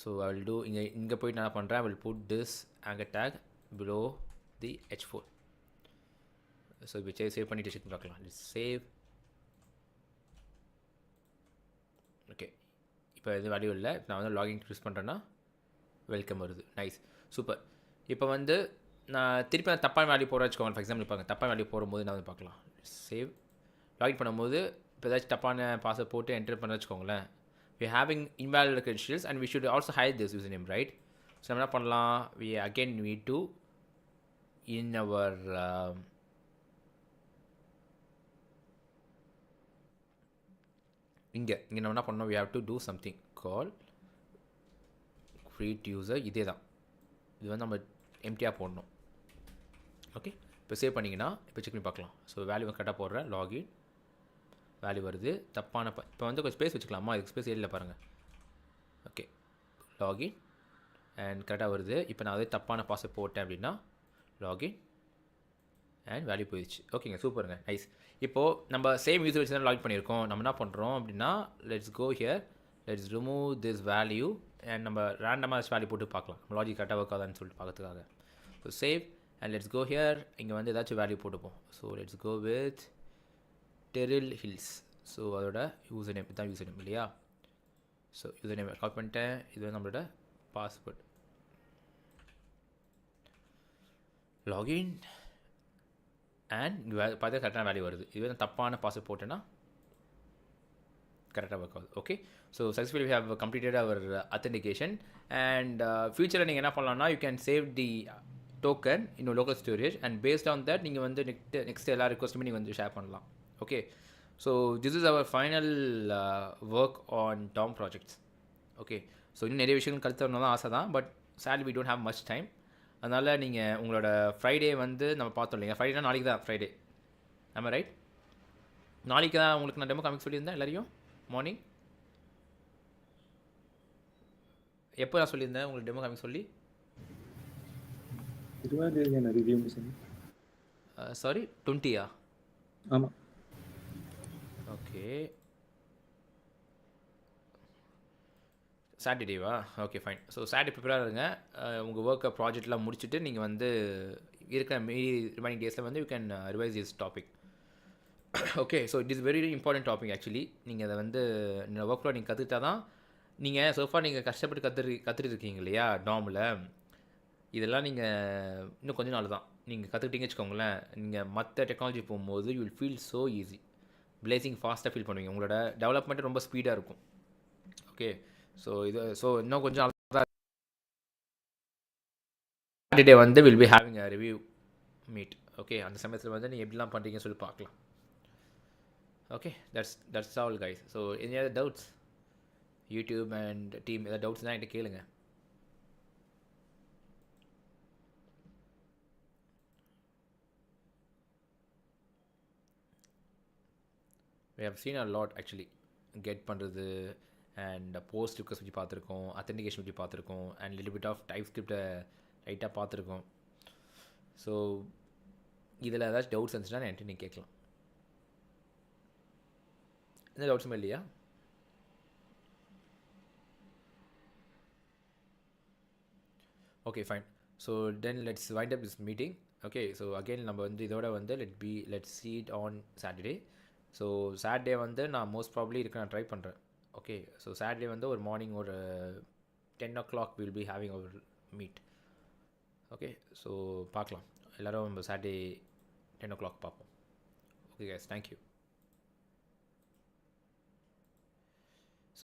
So I will do, இங்கே போய்ட்டு நான் பண்ணுறேன், I will put this anchor tag below the h4. So இப்போ சேவ் பண்ணிவிட்டு செக் பண்ணி பார்க்கலாம். It's save. ஓகே, இப்போ எதுவும் வேல்யூ இல்லை. இப்போ நான் வந்து லாகின் யூஸ் பண்ணுறேன்னா வெல்கம் வருது. Nice, super. இப்போ வந்து நான் திருப்பி நான் தப்பான வேல்யூ போட வச்சுக்கோங்க. ஃபார் எக்ஸாம்பிள் பாருங்கள், தப்பான வேல்யூ போடும்போது நான் வந்து பார்க்கலாம். சேவ். லாகின் பண்ணும்போது இப்போ ஏதாச்சும் தப்பான பாஸ்வேர்ட் போட்டு என்டர் பண்ண வச்சுக்கோங்களேன். we are having invalid credentials and we should also hide this username, right? So நம்ம என்ன பண்ணலாம், we again need to in our இங்கே நம்ம என்ன பண்ணோம், we have to do something called create user. இதே தான், இது வந்து நம்ம எம்டியாக போடணும். ஓகே, இப்போ சேவ் பண்ணிங்கன்னா இப்போ செக் பண்ணி பார்க்கலாம். ஸோ வேல்யூ கரெக்டாக போடுறேன், லாகின் வேல்யூ வருது. தப்பான இப்போ வந்து கொஞ்சம் ஸ்பேஸ் வச்சுக்கலாமா? இதுக்கு ஸ்பேஸ் இல்லை பாருங்கள். ஓகே, லாகின் அண்ட் கரெக்டாக வருது. இப்போ நான் அதே தப்பான பாஸ்வேர்ட் போட்டேன் அப்படின்னா லாகின் அண்ட் வேல்யூ போயிடுச்சு. ஓகேங்க, சூப்பருங்க, நைஸ். இப்போது நம்ம சேம் யூசர் வச்சு தான் லாகின் பண்ணியிருக்கோம். நம்ம என்ன பண்ணுறோம் அப்படின்னா, let's go here, let's remove this value and நம்ம ரேண்டமாக வேல்யூ போட்டு பார்க்கலாம், நம்ம லாஜிக் கரெக்டாக ஒர்க் ஆகுதான்னு சொல்லிட்டு பார்க்கறதுக்காக. So save and let's go here. இங்கே வந்து ஏதாச்சும் வேல்யூ போட்டுப்போம். So let's go with Terrell Hills. So அதோட யூசர் நேம் தான், யூசர் நேம் இல்லையா? ஸோ யூசர் நேம் கால் பண்ணிட்டேன். இது வந்து நம்மளோட பாஸ்வேர்ட். லாகின் அண்ட் பார்த்தா கரெக்டான வேல்யூ வருது. இதுவே நான் தப்பான பாஸ்வேர்ட் போட்டேன்னா கரெக்டாக ஒர்க் ஆகுது. Okay, so successfully we have completed our authentication. And ஃபியூச்சரில் நீங்கள் என்ன பண்ணலாம்னா, you can save the token in local storage and based on that நீங்கள் வந்து நெக்ஸ்ட் எல்லா ரிக்வஸ்ட்டுமே நீங்கள் வந்து ஷேர் பண்ணலாம். Okay, so this is our final work on DOM projects. Okay, so இன்னும் நிறைய விஷயங்கள் கற்றுத் தரணும் தான் ஆசை தான், but sadly we don't have much time. அதனால் நீங்கள் உங்களோட ஃப்ரைடே வந்து நம்ம பார்த்தோம் இல்லைங்க, ஃப்ரைடேனா நாளைக்கு தான் ஃப்ரைடே, நம்ம ரைட்? நாளைக்கு தான் உங்களுக்கு நான் டெமோ காமிக் சொல்லியிருந்தேன் எல்லாரையும் மார்னிங். எப்போ நான் சொல்லியிருந்தேன் உங்களுக்கு டெமோ காமிக் சொல்லி? 20 20யா? ஆமாம். ஓகே, சாட்டர்டேவா? Okay, fine. ஸோ சாட்டர்டே ப்ரிப்பேராக இருங்க. உங்கள் ஒர்க்கை ப்ராஜெக்ட்லாம் முடிச்சுட்டு நீங்கள் வந்து இருக்கிற மீதி ரிமைனிங் டேஸில் வந்து you can revise this topic. Okay, so it is very important topic actually. நீங்கள் அதை வந்து ஒர்க் ஃப்ளோ நீங்கள் கற்றுக்கிட்டா தான் நீங்கள் சோஃபா நீங்கள் கஷ்டப்பட்டு கற்றுட்டு இருக்கீங்க இல்லையா நார்மில், இதெல்லாம் நீங்கள் இன்னும் கொஞ்ச நாள் தான் நீங்கள் கற்றுக்கிட்டீங்க வச்சுக்கோங்களேன். நீங்கள் மற்ற டெக்னாலஜி போகும்போது you will feel so easy, placing ஃபாஸ்ட்டாக ஃபீல் பண்ணுவீங்க. உங்களோட டெவலப்மெண்ட்டு ரொம்ப ஸ்பீடாக இருக்கும். ஓகே, ஸோ இன்னும் கொஞ்சம் நாள் தான். சாட்டர்டே வந்து will be having a review meet. Okay, அந்த சமயத்தில் வந்து நீங்கள் எப்படிலாம் பண்ணுறீங்கன்னு சொல்லி பார்க்கலாம். Okay, that's all guys. So any other doubts? YouTube and team ஏதாவது டவுட்ஸ்னால் என்கிட்ட கேளுங்க. we have seen a lot actually. Get பண்ணுறது அண்ட் போஸ்ட் ரிக்வெஸ்ட் பற்றி பார்த்துருக்கோம், அத்தென்டிகேஷன் பற்றி பார்த்துருக்கோம், அண்ட் லிட்டில் பிட் ஆஃப் டைப்ஸ்கிரிப்டை லைட்டாக பார்த்துருக்கோம். ஸோ இதில் ஏதாச்சும் டவுட்ஸ் இருந்துச்சுன்னா என்கிட்ட நீங்கள் கேட்கலாம். எந்த டவுட்ஸுமே இல்லையா? Okay fine. So then let's wind up this meeting. Okay, so again நம்ம வந்து இதோட வந்து let's see it on Saturday. So Saturday வந்து நான் மோஸ்ட் ப்ராப்ளி இருக்க நான் ட்ரை பண்ணுறேன். ஓகே, ஸோ சாட்டர்டே வந்து ஒரு மார்னிங் ஒரு 10 o'clock will be having our meet. Okay, so பார்க்கலாம் எல்லோரும் நம்ம சாட்டர்டே 10 o'clock பார்ப்போம். Okay guys, thank you.